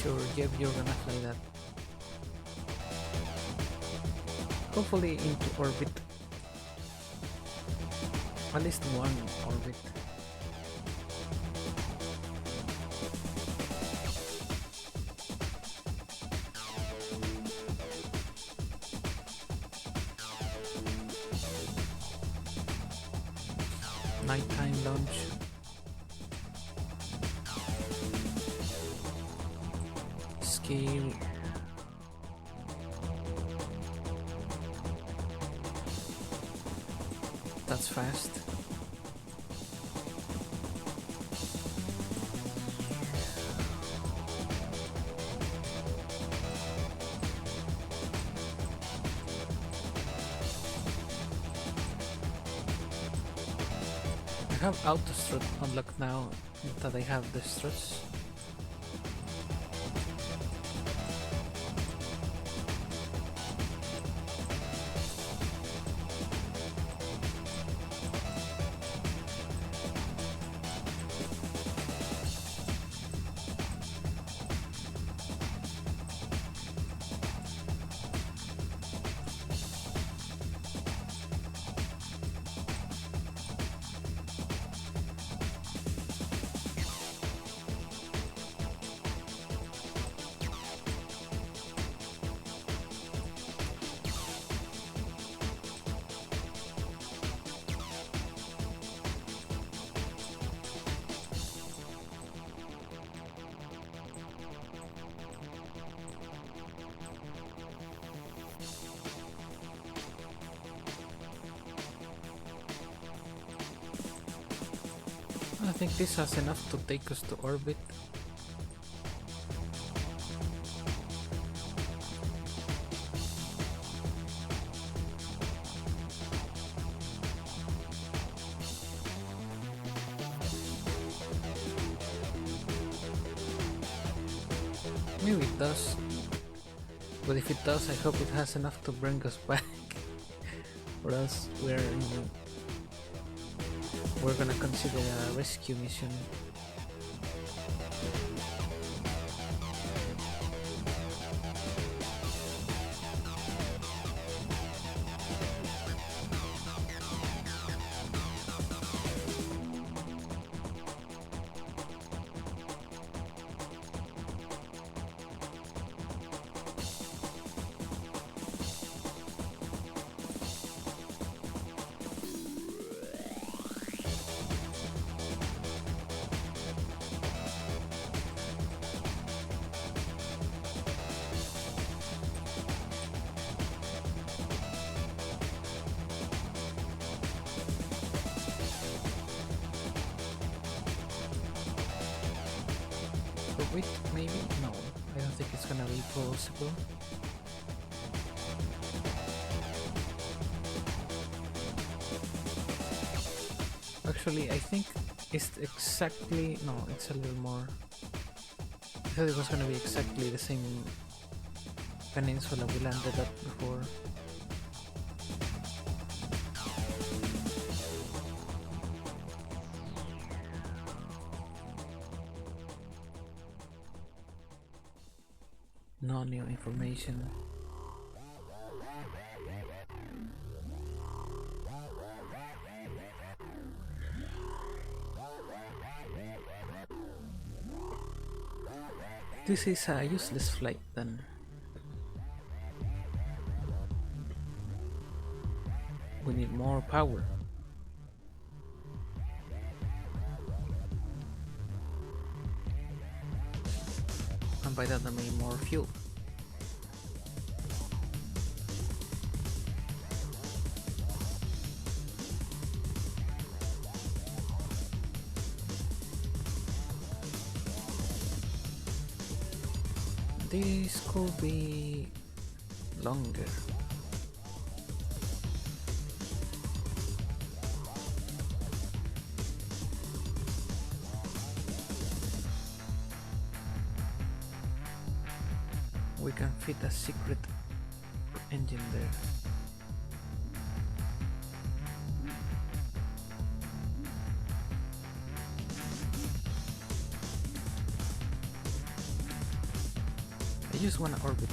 Sure, Jeb, you're gonna fly that. Hopefully into orbit. At least one orbit. Nighttime launch. Scale. That's fast. I have auto strut unlocked now that I have the struts. I think this has enough to take us to orbit. Maybe it does. But if it does, I hope it has enough to bring us back. Or else we're gonna consider a rescue mission. Wait, maybe? No, I don't think it's gonna be possible. Actually, I think it's exactly... No, it's a little more... I thought it was gonna be exactly the same peninsula we landed at before. No new information. This is a useless flight then. We need more power. And by that I mean more fuel. This could be longer. We can fit a secret engine there. I just wanna orbit.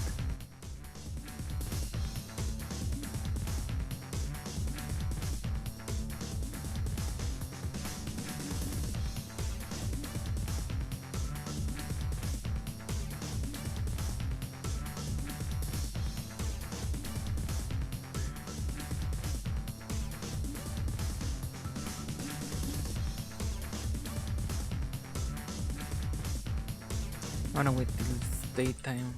I wanna wait till it's daytime.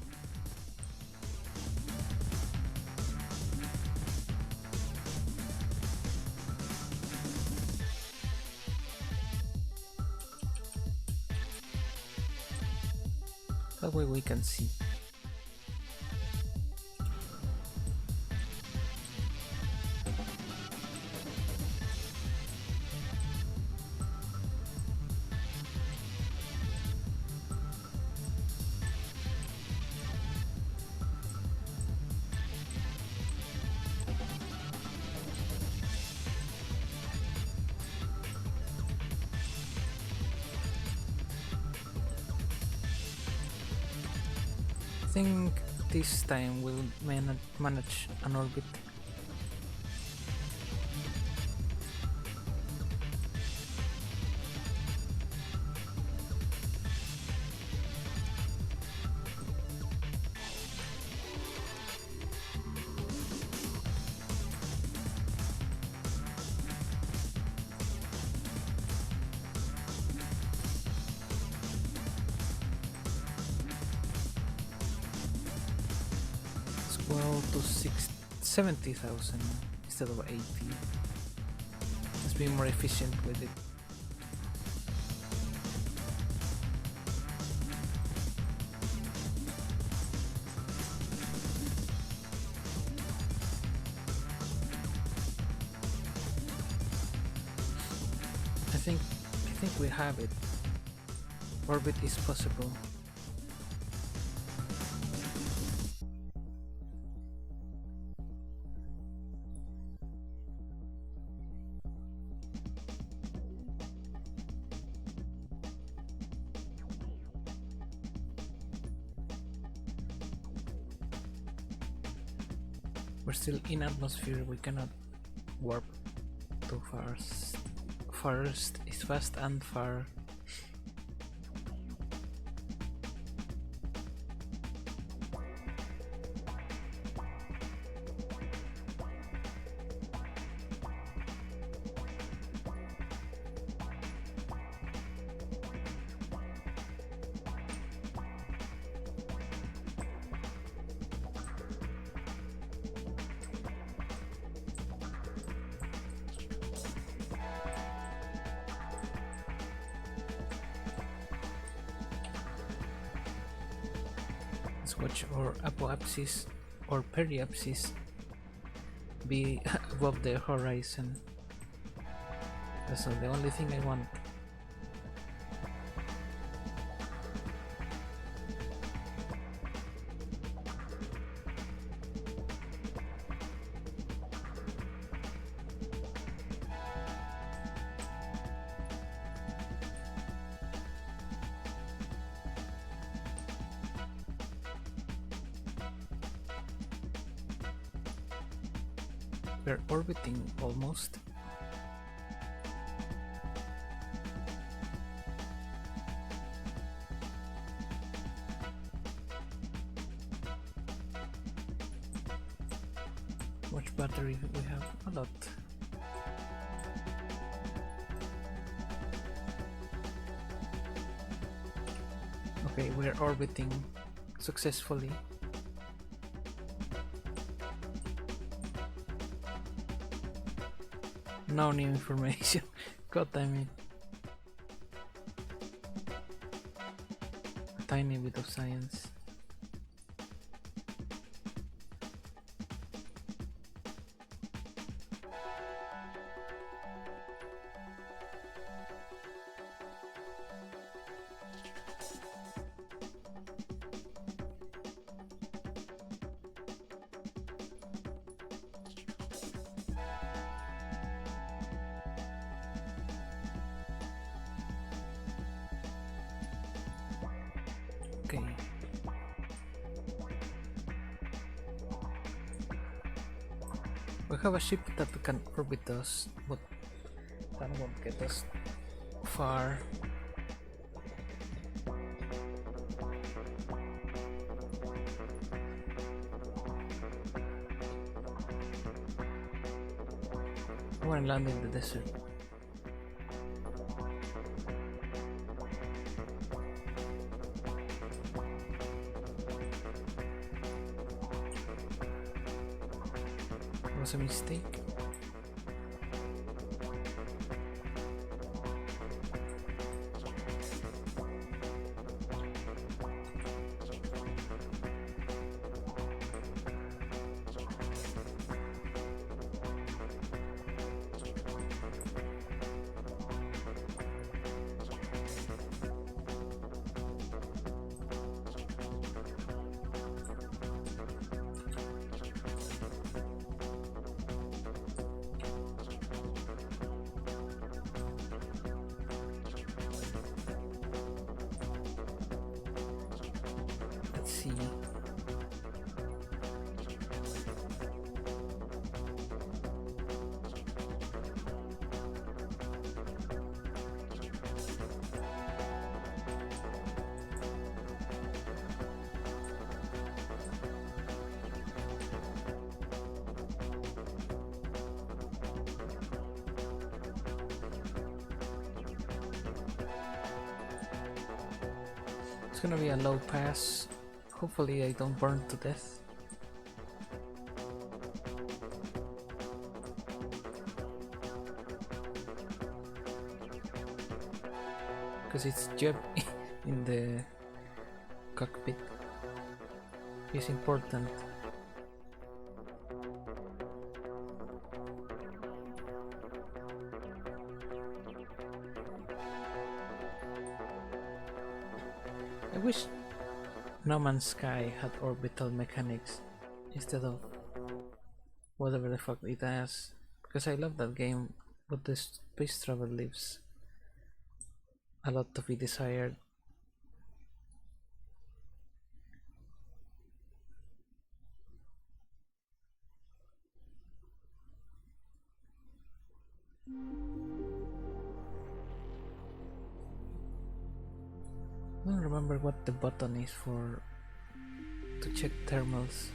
That way we can see. I think this time we'll manage an orbit. Well, to 70,000 instead of 80. Let's be more efficient with it. I think we have it. Orbit is possible. We're still in atmosphere, we cannot warp too fast. First is fast and far. let's watch our apoapsis or periapsis be above the horizon. That's the only thing I want. We're orbiting almost. Much battery we have? A lot. Okay, we're orbiting successfully. No new information. God damn it. A tiny bit of science. Okay. We have a ship that can orbit us, but that won't get us far. We're gonna land in the desert. Was a mistake. Let's see. It's gonna be a low pass. Hopefully I don't burn to death. Because it's Jeb in the cockpit. It's important. I wish No Man's Sky had orbital mechanics instead of whatever the fuck it has, because I love that game, but the space travel leaves a lot to be desired. I don't remember what the button is for to check thermals.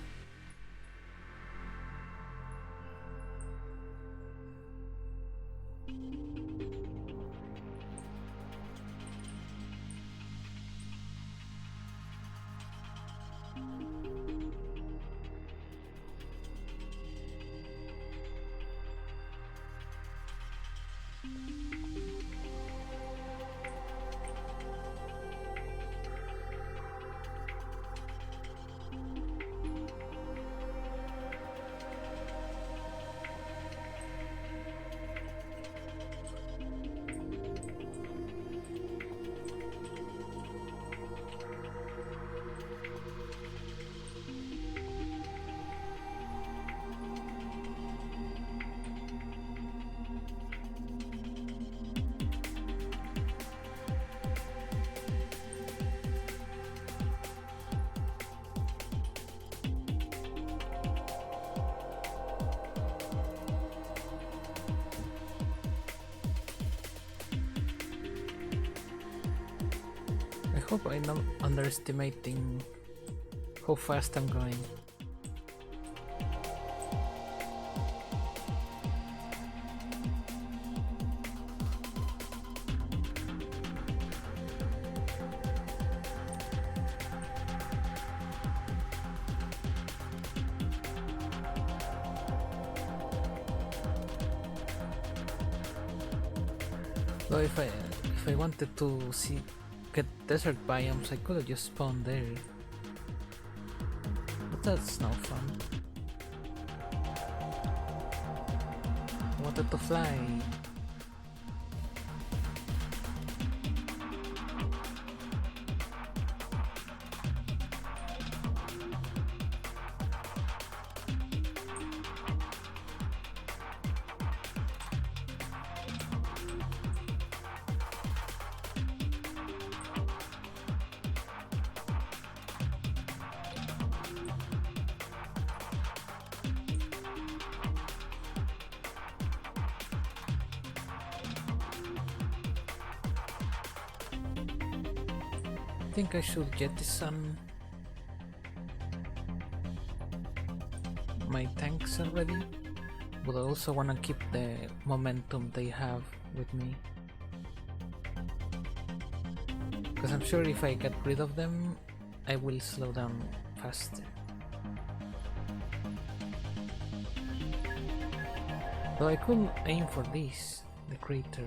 hope I'm not underestimating how fast I'm going. So if I wanted to get desert biomes, I could have just spawned there. But that's no fun. I wanted to fly. I think I should jettison my tanks already, but I also want to keep the momentum they have with me, because I'm sure if I get rid of them I will slow down faster. Though I could aim for this, the crater.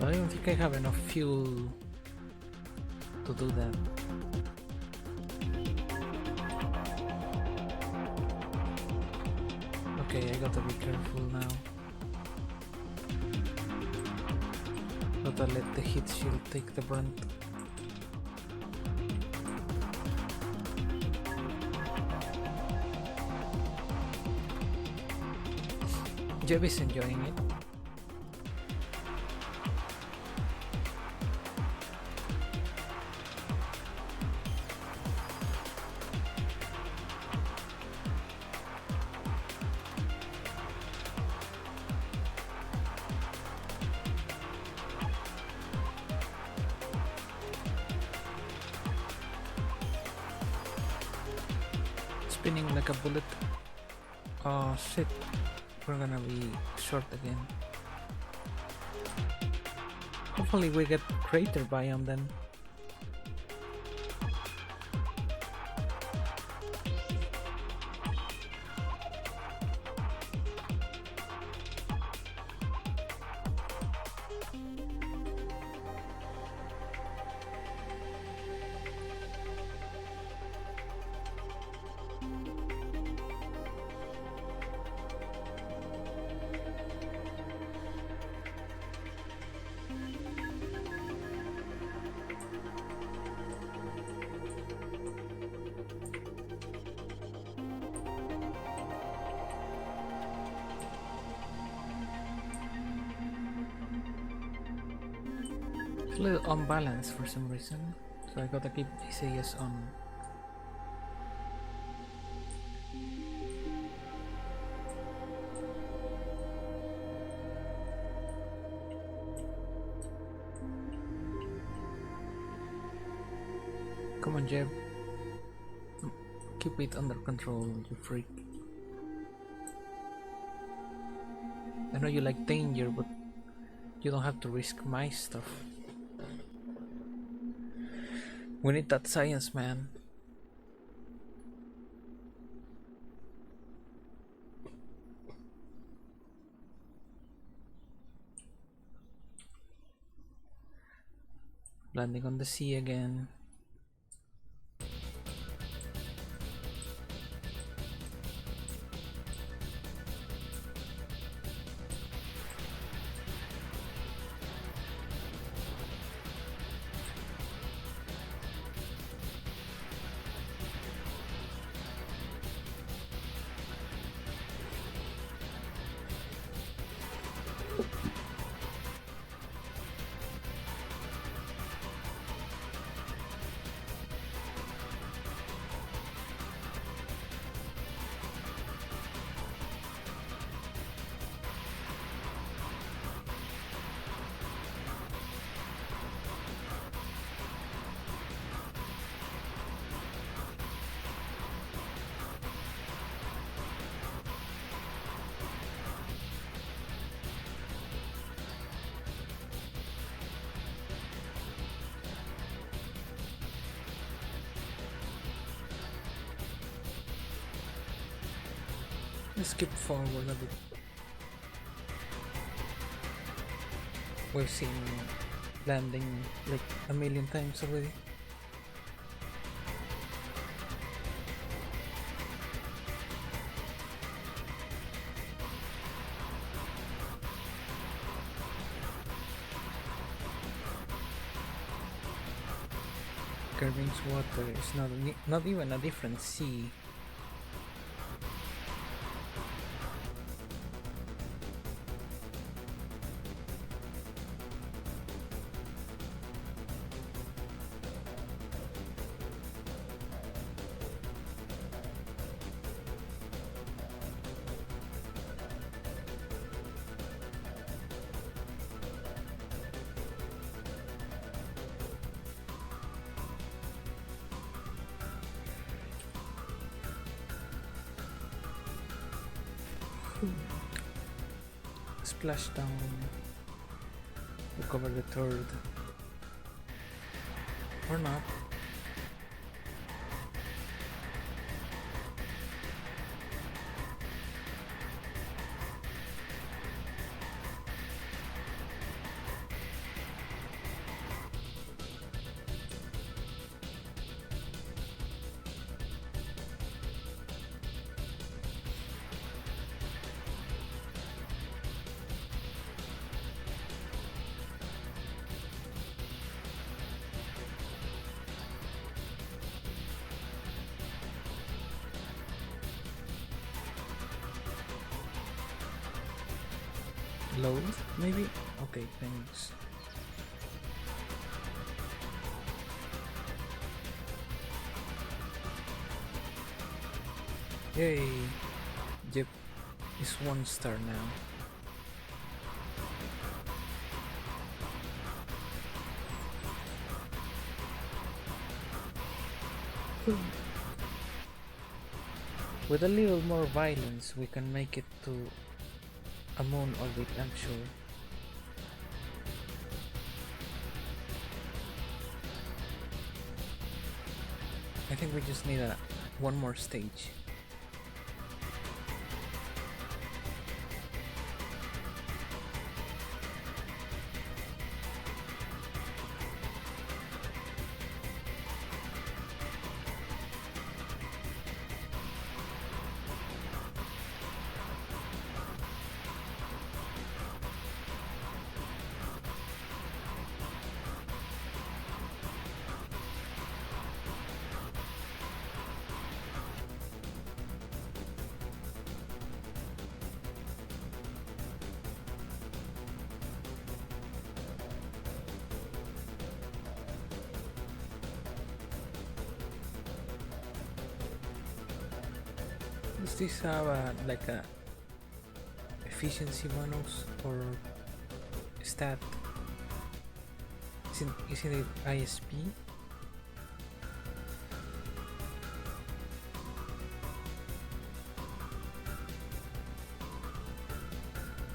I don't think I have enough fuel to do that. Okay, I gotta be careful now. Gotta let the heat shield take the brunt. Jeb is enjoying it. Spinning like a bullet. Oh shit, we're gonna be short again. Hopefully we get crater biome then. It's a little unbalanced for some reason, so I gotta keep SAS on. Come on, Jeb. Keep it under control, you freak. I know you like danger, but you don't have to risk my stuff. We need that science, man. Landing on the sea again. Let's skip forward a bit. We've seen landing like a million times already. Kerbin's water is not even a different sea. Splashdown to cover the third. Or not. Load, maybe? Okay, thanks. Yay! Jip is 1 star now. With a little more violence, we can make it to a moon orbit, I'm sure. I think we just need one more stage. Does this have like a efficiency bonus or stat? Isn't it ISP?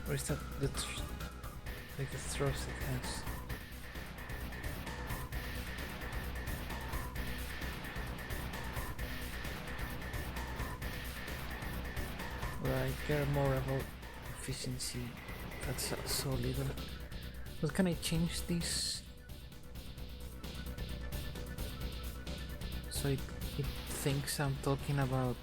Or is that like the thrust it has? Right, care more about efficiency. That's so little. But can I change this so it thinks I'm talking about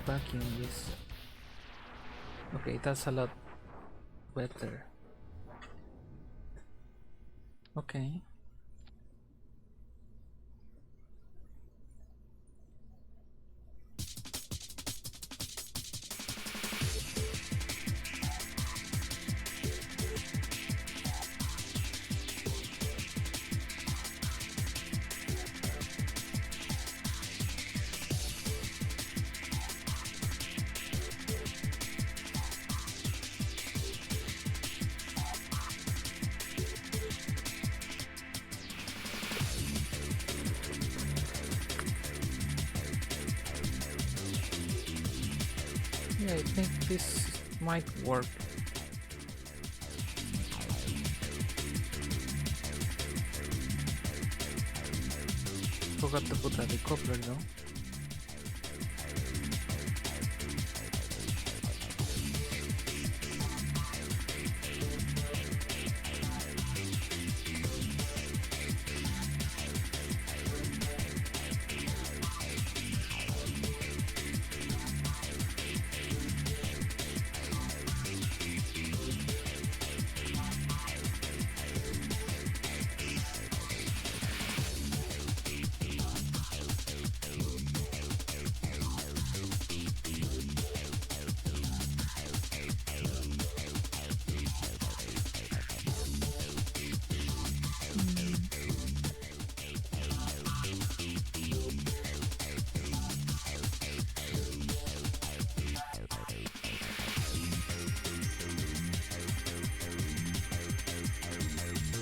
backing? Yes. Okay, that's a lot better. Okay. Yeah, I think this might work. Forgot to put a decoupler though.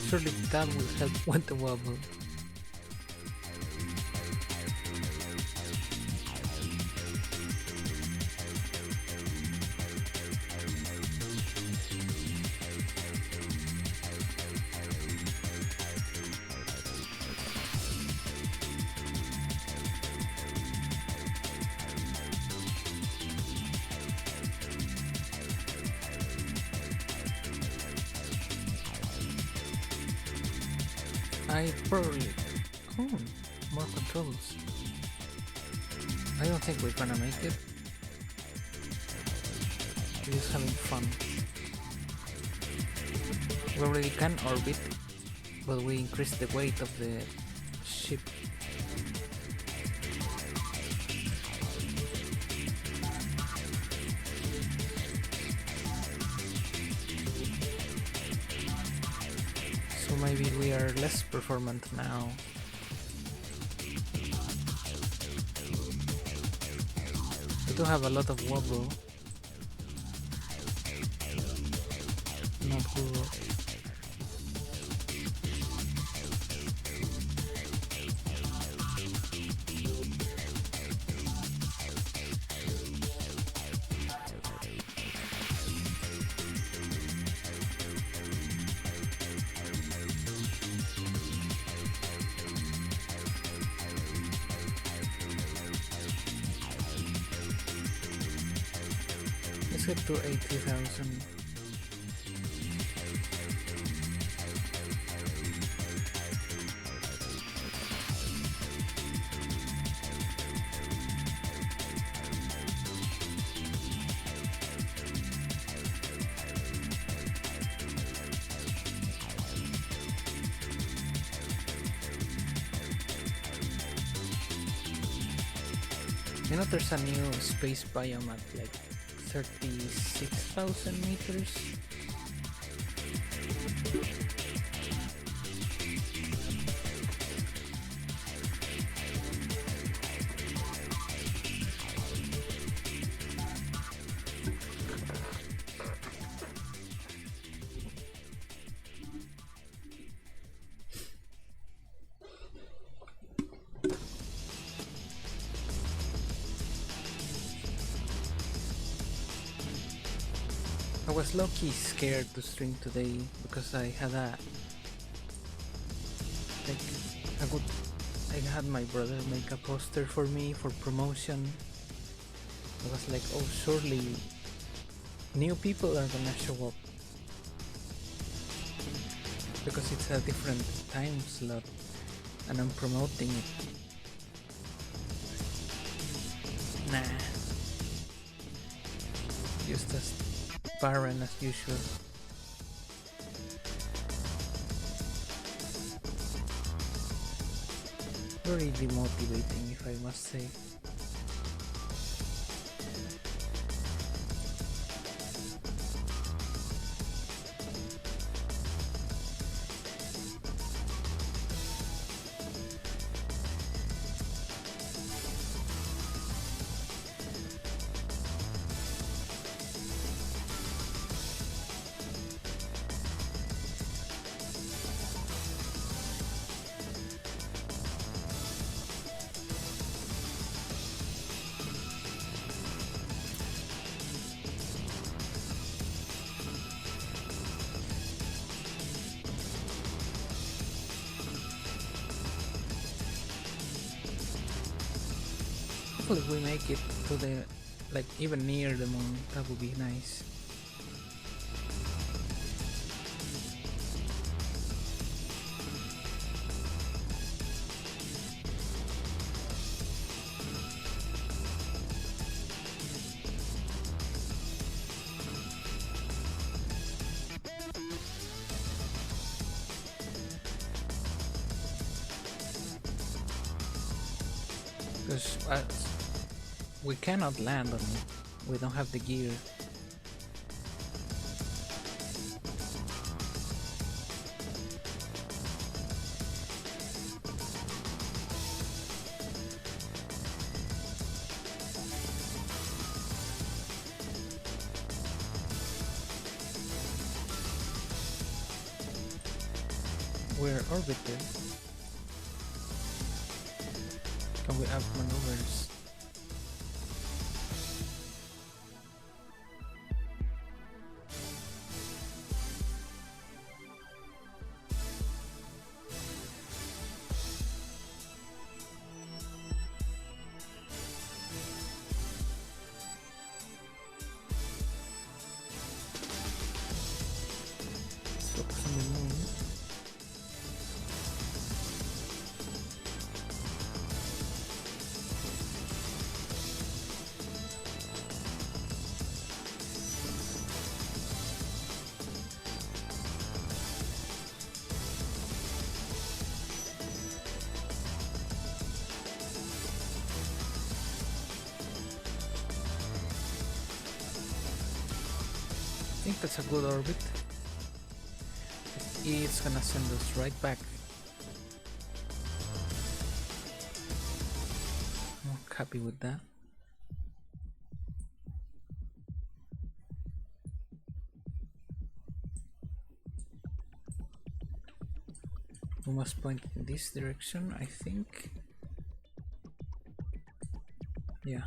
Surely that will help with the wobble. I probably... Oh, more controls. I don't think we're gonna make it. We're just having fun. We already can orbit, but we increase the weight of the ship. So maybe we are less performant now. We do have a lot of wobble. Not good. Let's get to 80,000. You know, there's a new space biome at like 36,000 meters. I was low-key scared to stream today because I had I had my brother make a poster for me for promotion. I was like, oh, surely new people are gonna show up because it's a different time slot and I'm promoting it. Nah, just as barren as usual. Very demotivating, if I must say. Hopefully we make it to the, like, even near the moon. That would be nice. Because we cannot land on it. We don't have the gear. We're orbited. Can we have maneuvers? Let's focus on the moon. I think that's a good orbit. It's gonna send us right back. I'm happy with that. We must point in this direction, I think. Yeah.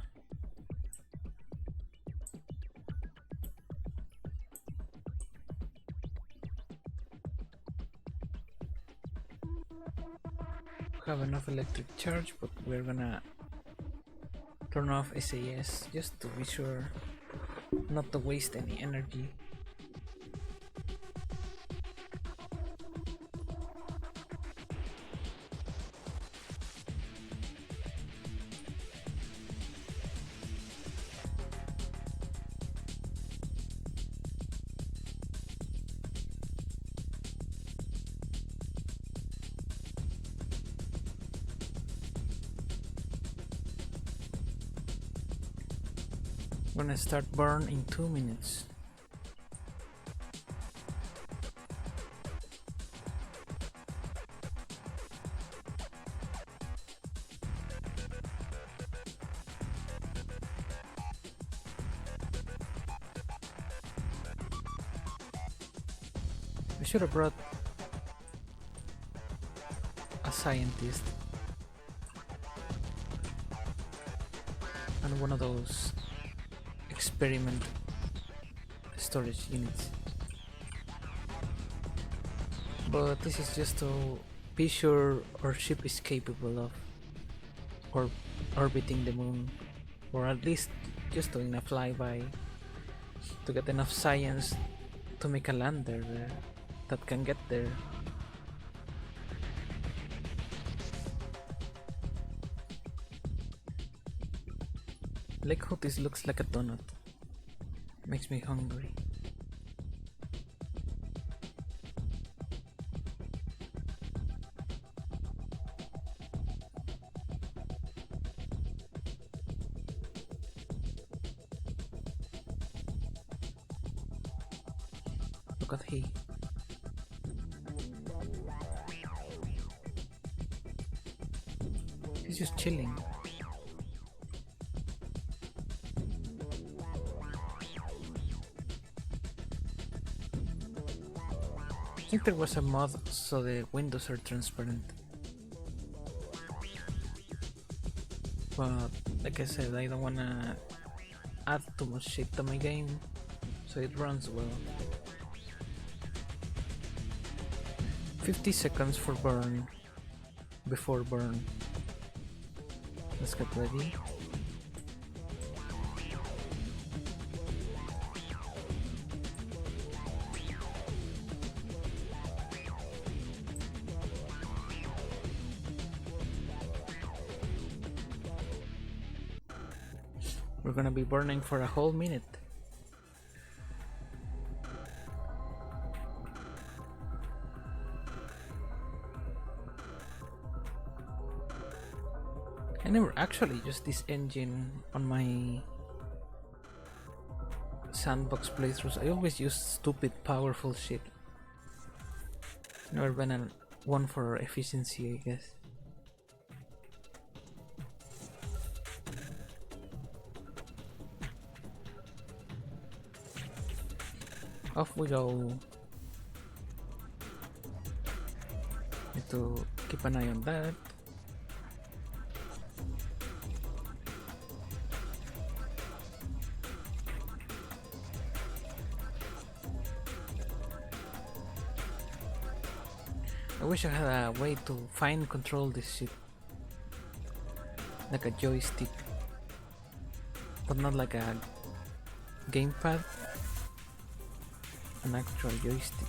Have enough electric charge, but we're gonna turn off SAS just to be sure not to waste any energy. We're gonna start burn in 2 minutes. I should have brought a scientist and one of those experiment storage units, but this is just to be sure our ship is capable of orbiting the moon, or at least just doing a flyby to get enough science to make a lander there that can get there. Lake Hootis looks like a donut. Makes me hungry. Look at he. He's just chilling. I think there was a mod so the windows are transparent, but like I said, I don't wanna add too much shit to my game, so it runs well. 50 seconds for burn, before burn. Let's get ready. We're gonna be burning for a whole minute. I never actually used this engine on my sandbox playthroughs. I always use stupid powerful shit. Never been one for efficiency, I guess. Off we go. Need to keep an eye on that. I wish I had a way to fine control this shit. Like a joystick. But not like a gamepad. An actual joystick.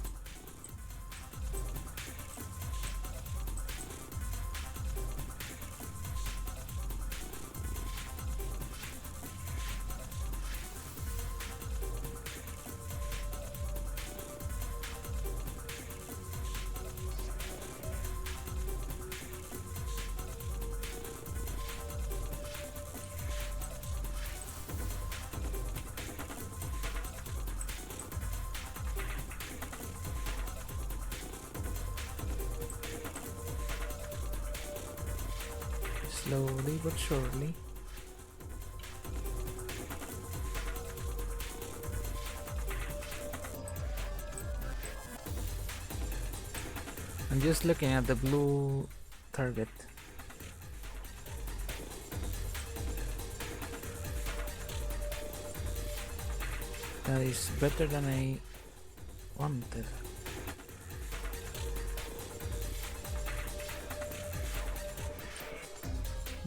Slowly but surely. I'm just looking at the blue target. That is better than I wanted.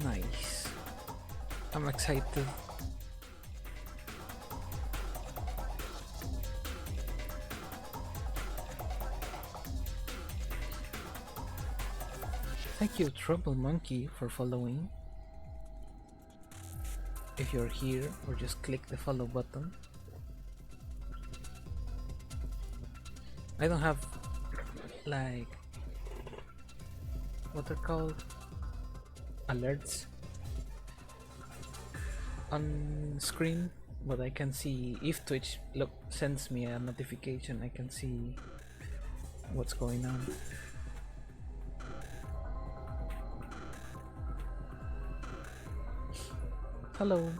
Nice. I'm excited. Thank you, Trouble Monkey, for following. If you're here, or just click the follow button. I don't have like what they're called, alerts on screen, but I can see if Twitch sends me a notification. I can see what's going on. Hello.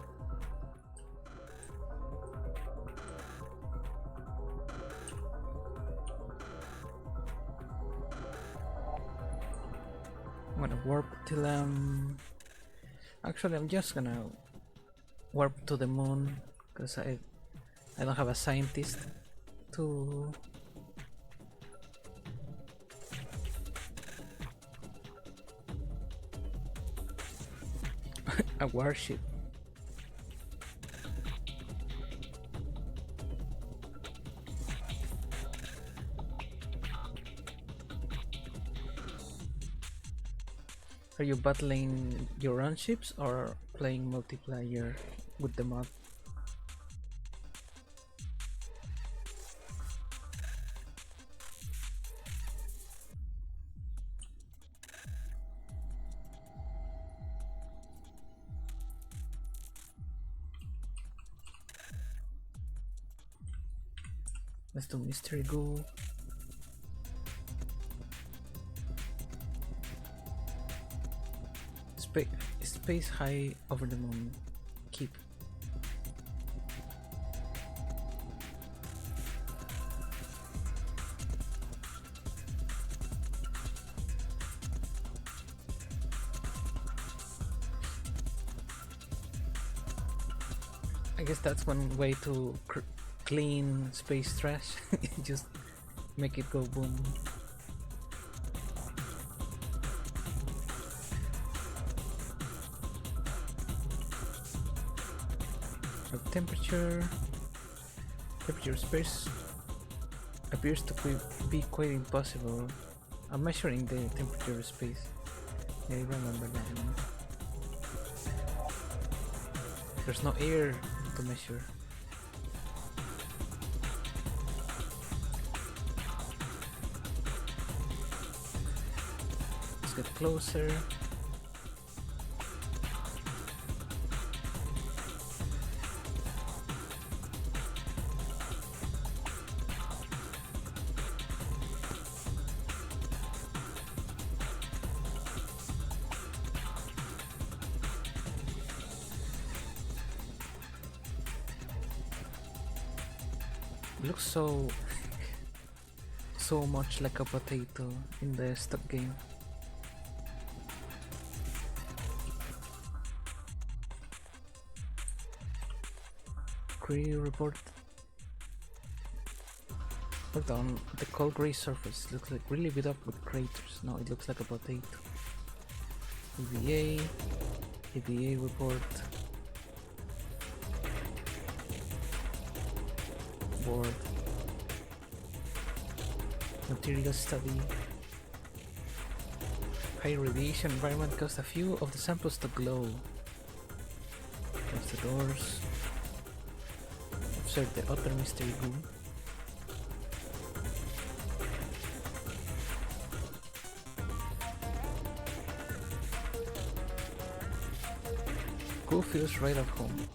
I'm gonna warp till actually I'm just gonna warp to the moon because I don't have a scientist to a warship. Are you battling your own ships or playing multiplayer with the mod? Let's do mystery go. Space high over the moon. Keep. I guess that's one way to clean space trash. Just make it go boom. Temperature space appears to be quite impossible. I'm measuring the temperature of space. I remember that one. There's no air to measure. Let's get closer. Looks so much like a potato in the stock game. Crew report. Look down the cold gray surface. Looks like really beat up with craters. No, it looks like a potato. EVA report. Board. Material study. High radiation environment caused a few of the samples to glow. Close the doors. Observe the outer mystery room. Cool feels right at home.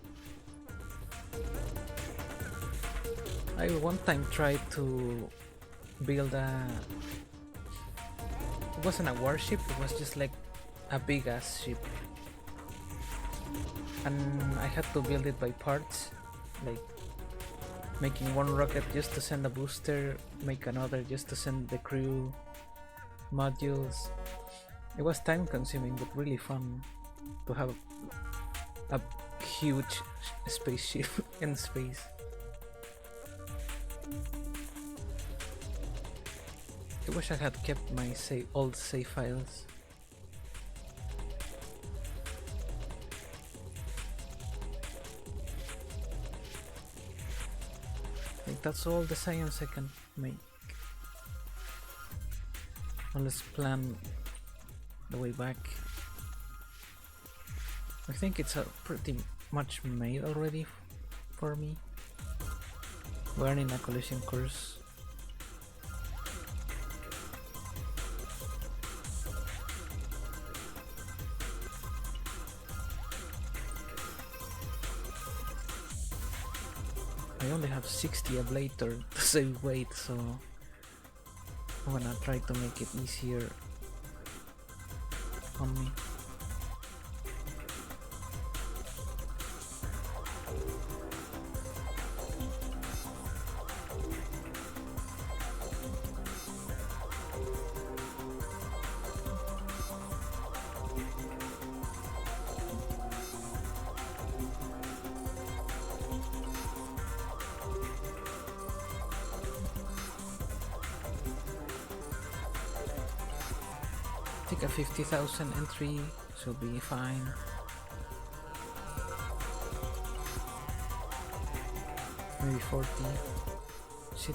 I one time tried to build a... It wasn't a warship, it was just like a big ass ship. And I had to build it by parts, like making one rocket just to send a booster, make another just to send the crew modules. It was time consuming but really fun to have a huge spaceship in space. I wish I had kept my old save files. I think that's all the science I can make. Now let's plan the way back. I think it's pretty much made already for me. We're in a collision course. I only have 60 ablator to save weight, so I'm gonna try to make it easier on me. I think a 50,000 entry should be fine. Maybe 40. Shit.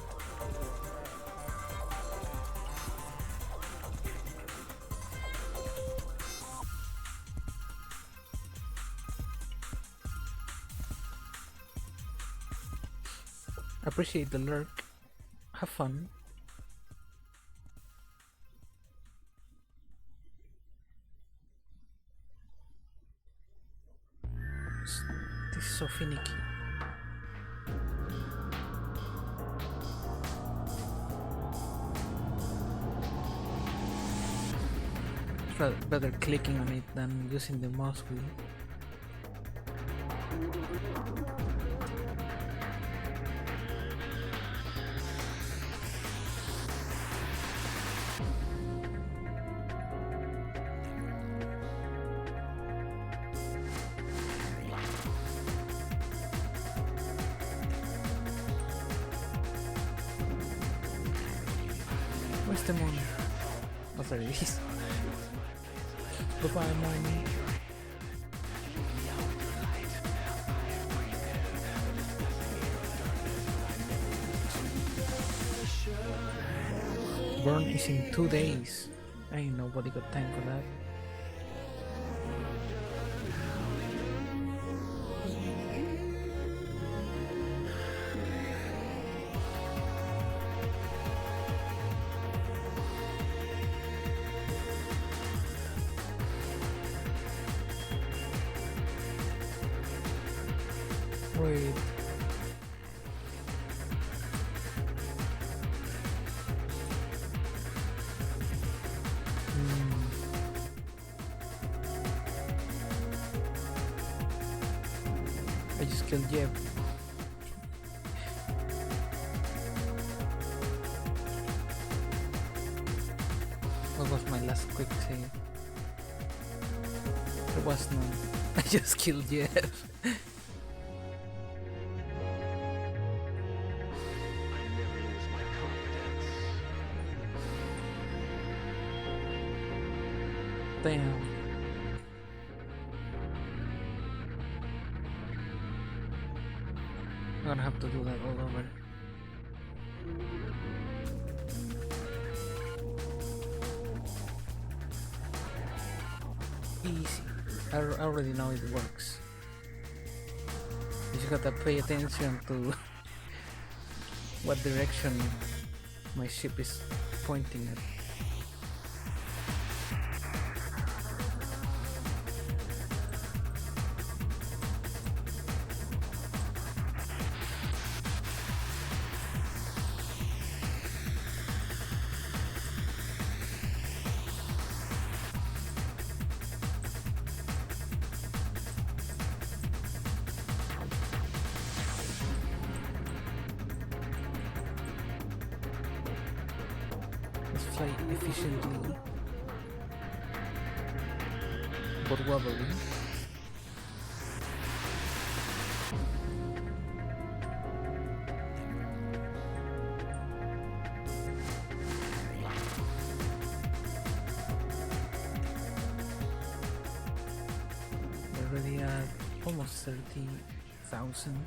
Appreciate the lurk. Have fun. This is so finicky. It's better clicking on it than using the mouse wheel. Where's the moon? Oh, there it is. Goodbye, moon. Burn is in 2 days. Ain't nobody got time for that. Wait. Hmm. I just killed Jeb. What was my last quick save? There was none. I just killed Jeff. Damn. I'm gonna have to do that all over. Easy. I already know it works. You just gotta pay attention to what direction my ship is pointing at. Let's fly efficiently but wobbly. We're already at almost 30,000.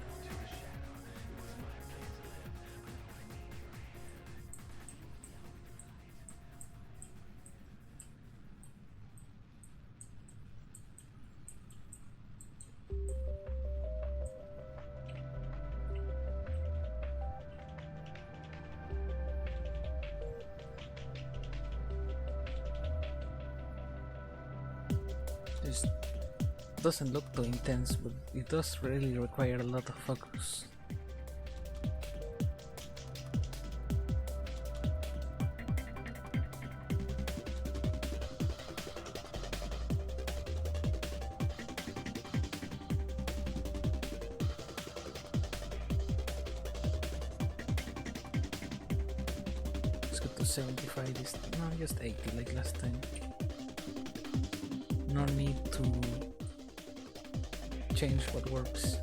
It doesn't look too intense, but it does really require a lot of focus. Let's go to 75 this time. No, just 80 like last time. No need to change what works.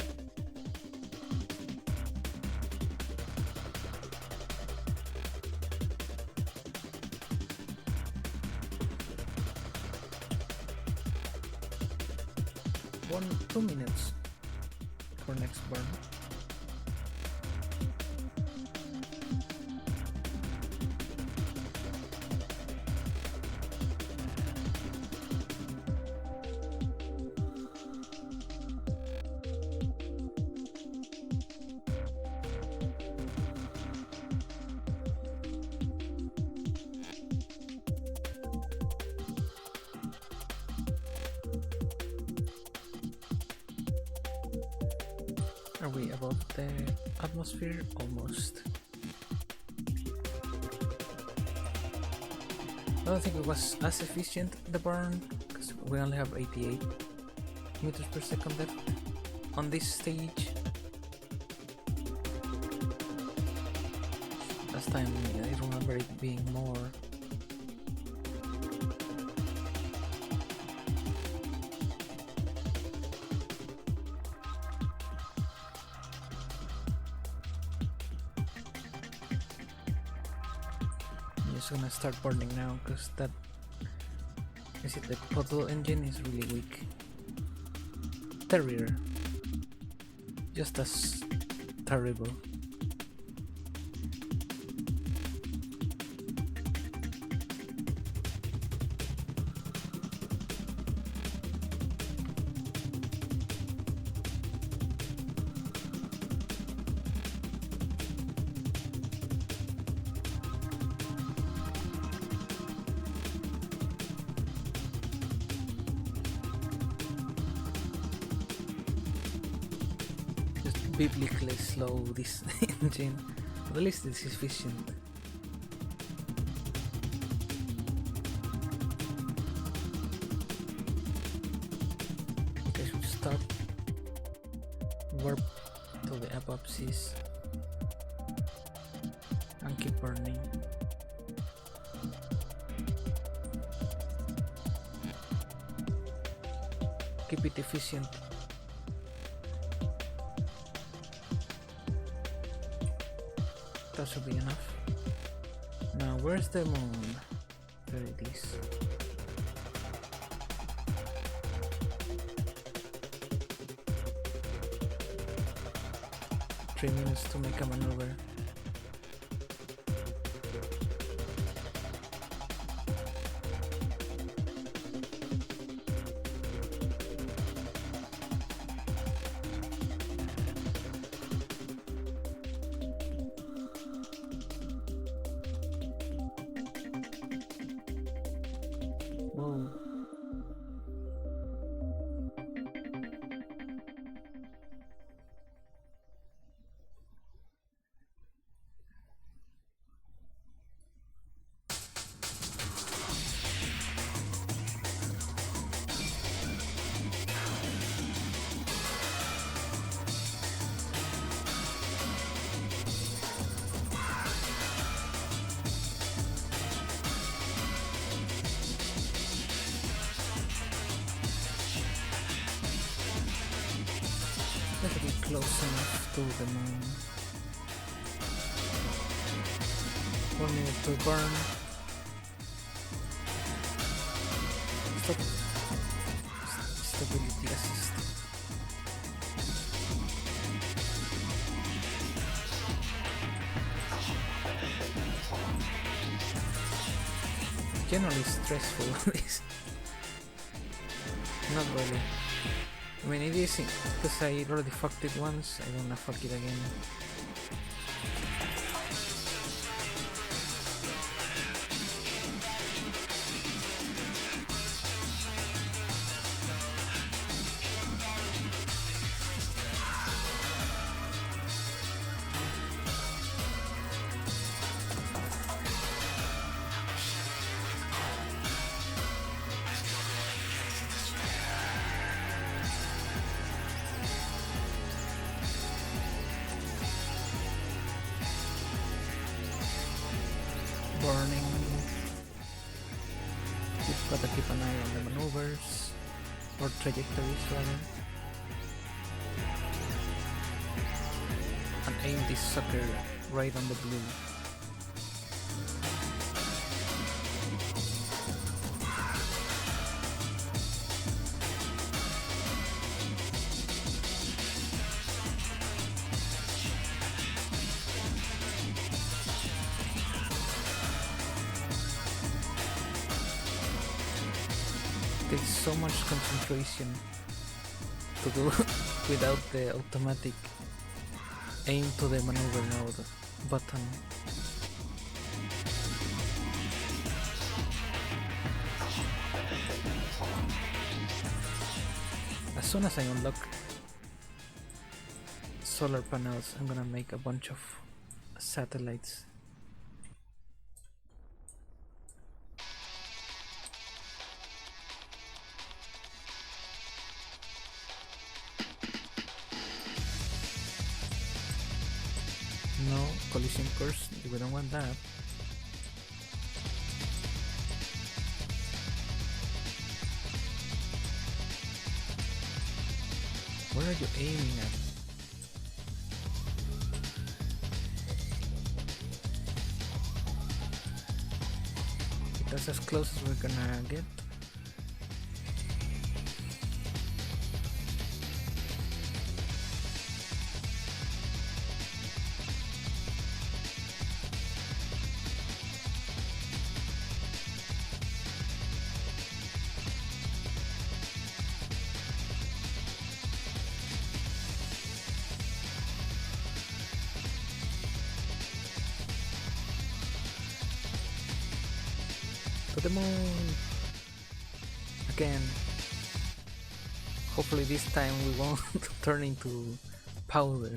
One, 2 minutes for next burn. Are we above the atmosphere? Almost. I don't think it was as efficient the burn because we only have 88 meters per second left on this stage. Last time I remember it being more. Gonna start burning now because that is it. The Puddle engine is really weak. Terrier, just as terrible. biblically slow, this engine. But at least it's efficient. Okay, should start warp to the apopsis and keep burning. Keep it efficient. That should be enough. Now, where's the moon? There it is. Three minutes to make a maneuver. Whoa. Let's be close enough to the moon. 1 minute to burn. Stop. Stability assist. Generally stressful. This. Not really. I mean, it is because I already fucked it once. I don't wanna fuck it again. Burning. You've gotta keep an eye on the maneuvers, or trajectories rather, and aim this sucker right on the blue. Takes so much concentration to do without the automatic aim to the maneuver node button. As soon as I unlock solar panels, I'm gonna make a bunch of satellites. No collision course, we don't want that. Where are you aiming at? That's as close as we're gonna get. To the moon again. Hopefully this time we won't turn into powder.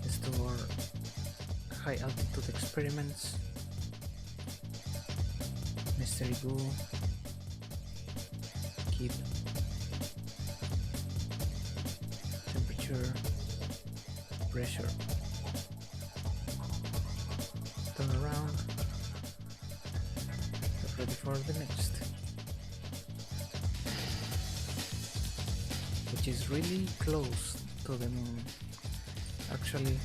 Store high altitude experiments. Mystery goo. Keep temperature, pressure. Turn around. Get ready for the next. Which is really close to the moon. Actually,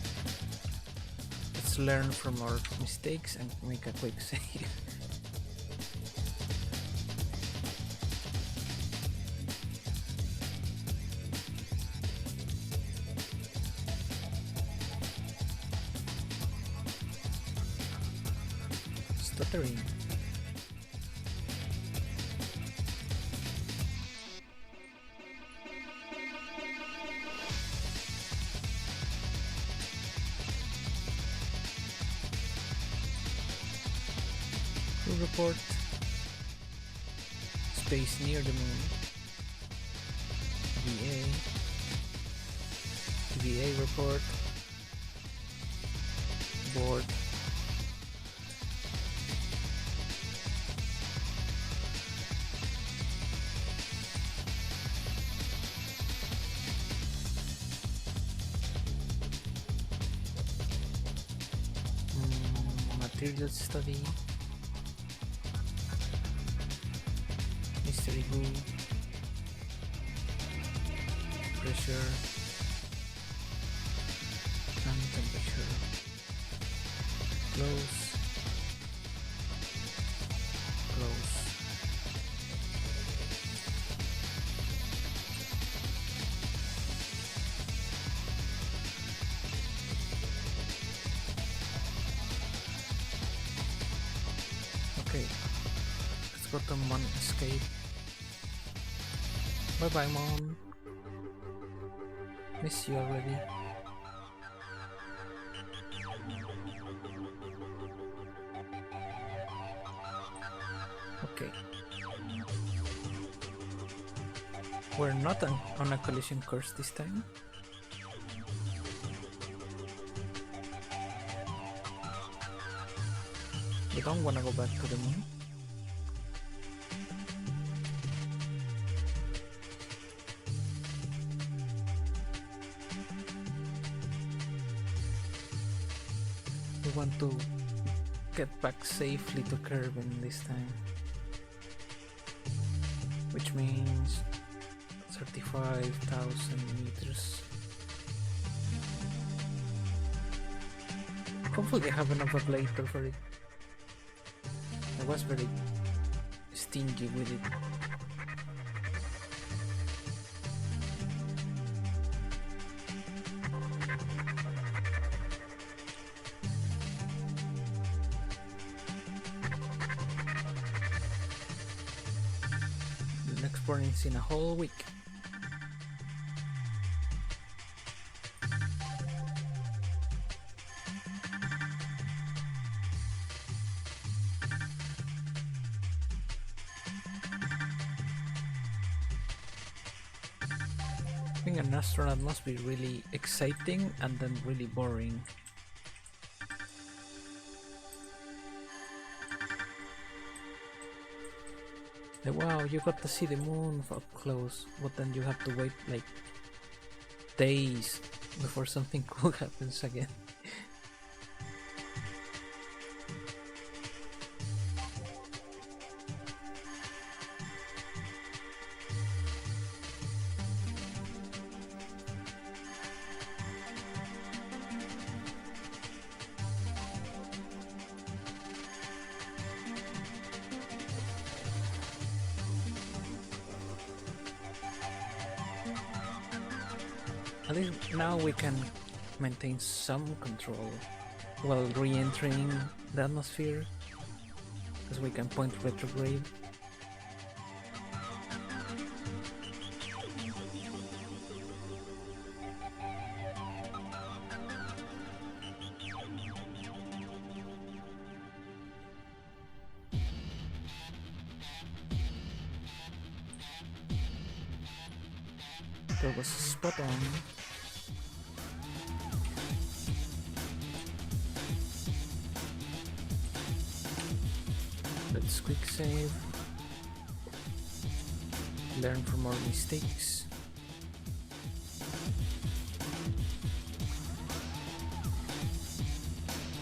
let's learn from our mistakes and make a quick save. Stuttering. Report. Space near the moon. VA report. Board. Material study. Mystery goo. Pressure and temperature. Close. Close. Okay. Let's go to one escape. Bye bye, Mom. Miss you already. Okay. We're not on a collision course this time. We don't wanna go back to the moon. We want to get back safely to Kerbin this time. Which means 35,000 meters. Hopefully I have enough ablator for it. I was very stingy with it. The next morning's in a whole week. Being an astronaut must be really exciting and then really boring. Like, wow, you got to see the moon up close, but then you have to wait like days before something cool happens again. At least now we can maintain some control while re-entering the atmosphere, because we can point retrograde. That was spot on. Let's quick save. Learn from our mistakes.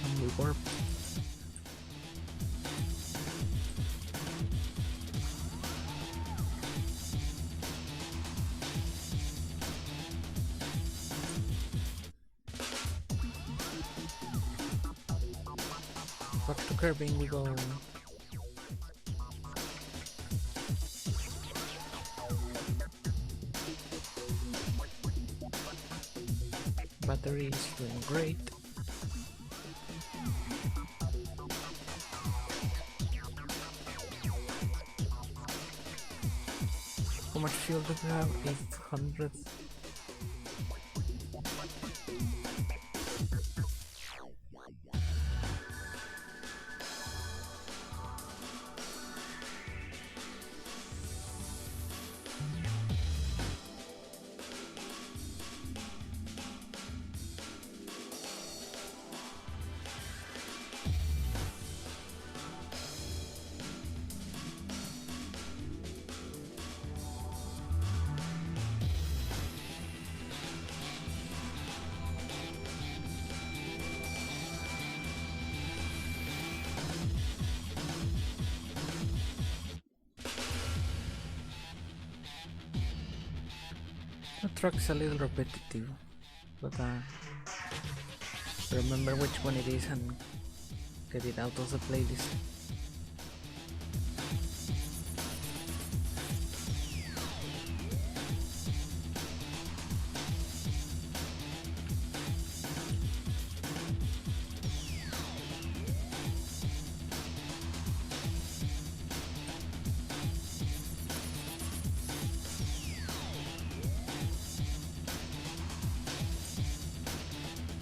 And we warp. Back to curbing we go. Battery is doing great. How much fuel do we have? 800. The track's a little repetitive, but remember which one it is and get it out of the playlist.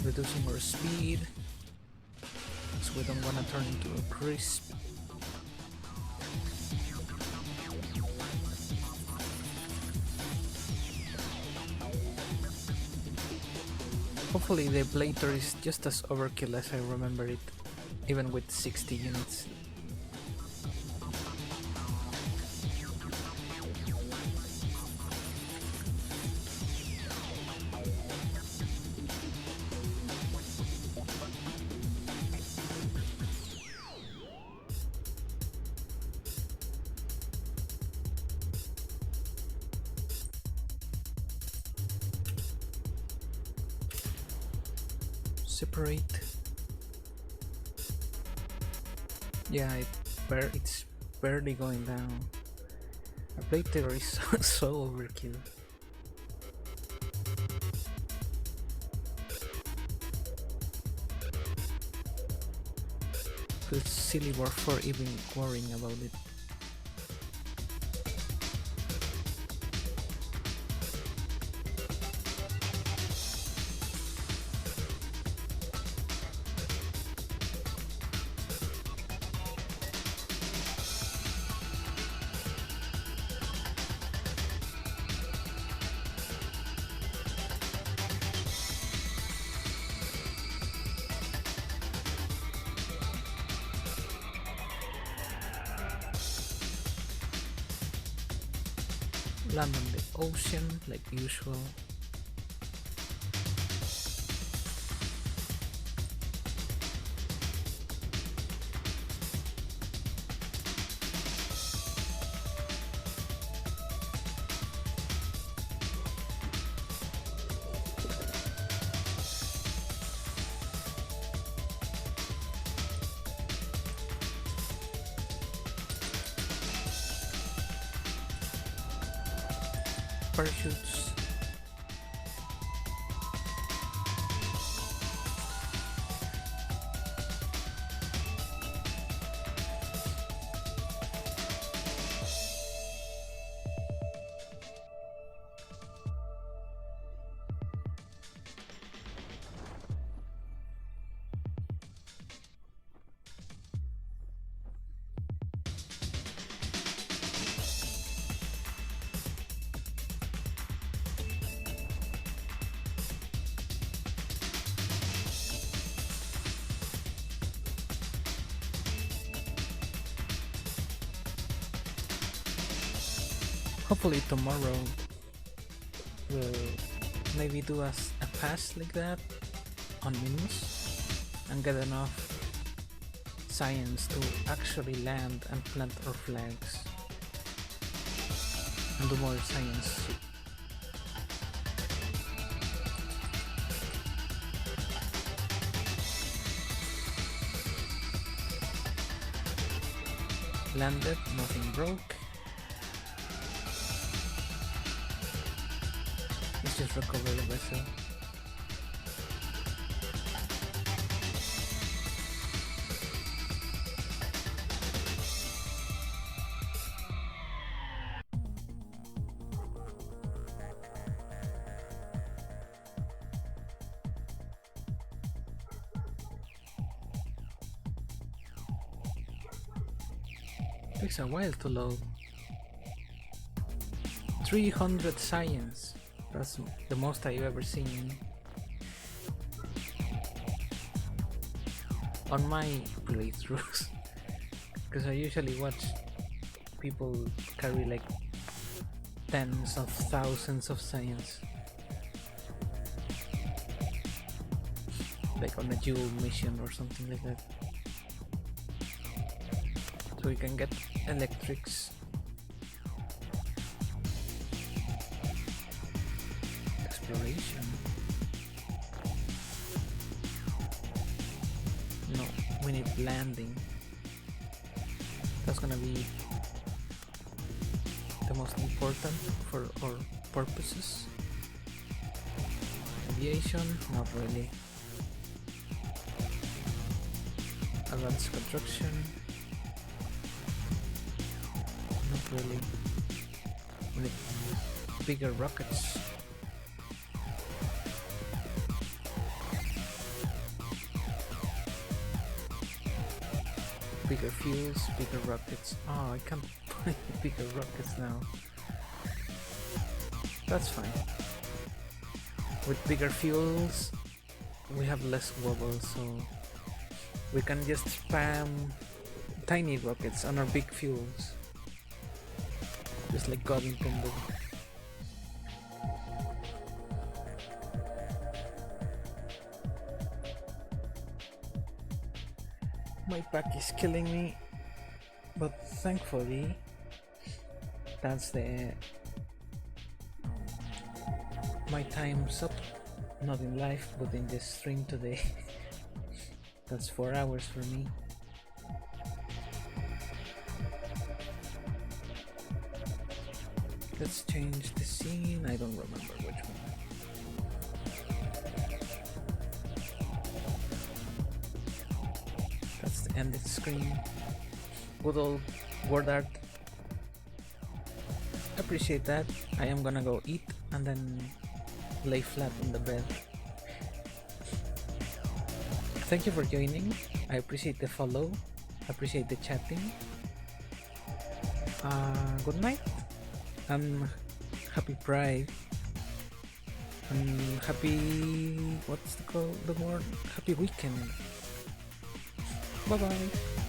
Reducing our speed, so we don't want to turn into a crisp. Hopefully the blader is just as overkill as I remember it, even with 60 units. Separate. Yeah, it's barely going down. A blader is so overkill. Feels silly for even worrying about it. Land on the ocean like usual. Parachutes. Hopefully tomorrow we'll maybe do a pass like that on Minus and get enough science to actually land and plant our flags and do more science. Landed, nothing broke. Let's just recover the vessel. Takes a while to load. 300 science. That's the most I've ever seen on my playthroughs. Because I usually watch people carry like tens of thousands of science, like on a dual mission or something like that. So we can get electrics. Exploration. No, we need landing. That's gonna be the most important for our purposes. Aviation, not really. Advanced construction, not really. We need bigger rockets. Bigger fuels, bigger rockets. Oh, I can't buy bigger rockets now. That's fine. With bigger fuels, we have less wobble, so we can just spam tiny rockets on our big fuels. Just like Godin can do. My pack is killing me, but thankfully that's my time's up, not in life but in this stream today. That's 4 hours for me. Let's change the scene. I don't remember which one. That's the end screen. Good old word art. Appreciate that. I am gonna go eat and then lay flat on the bed. Thank you for joining. I appreciate the follow. Appreciate the chatting. Good night. And happy Pride. And happy, what's the word? Happy weekend. Bye bye.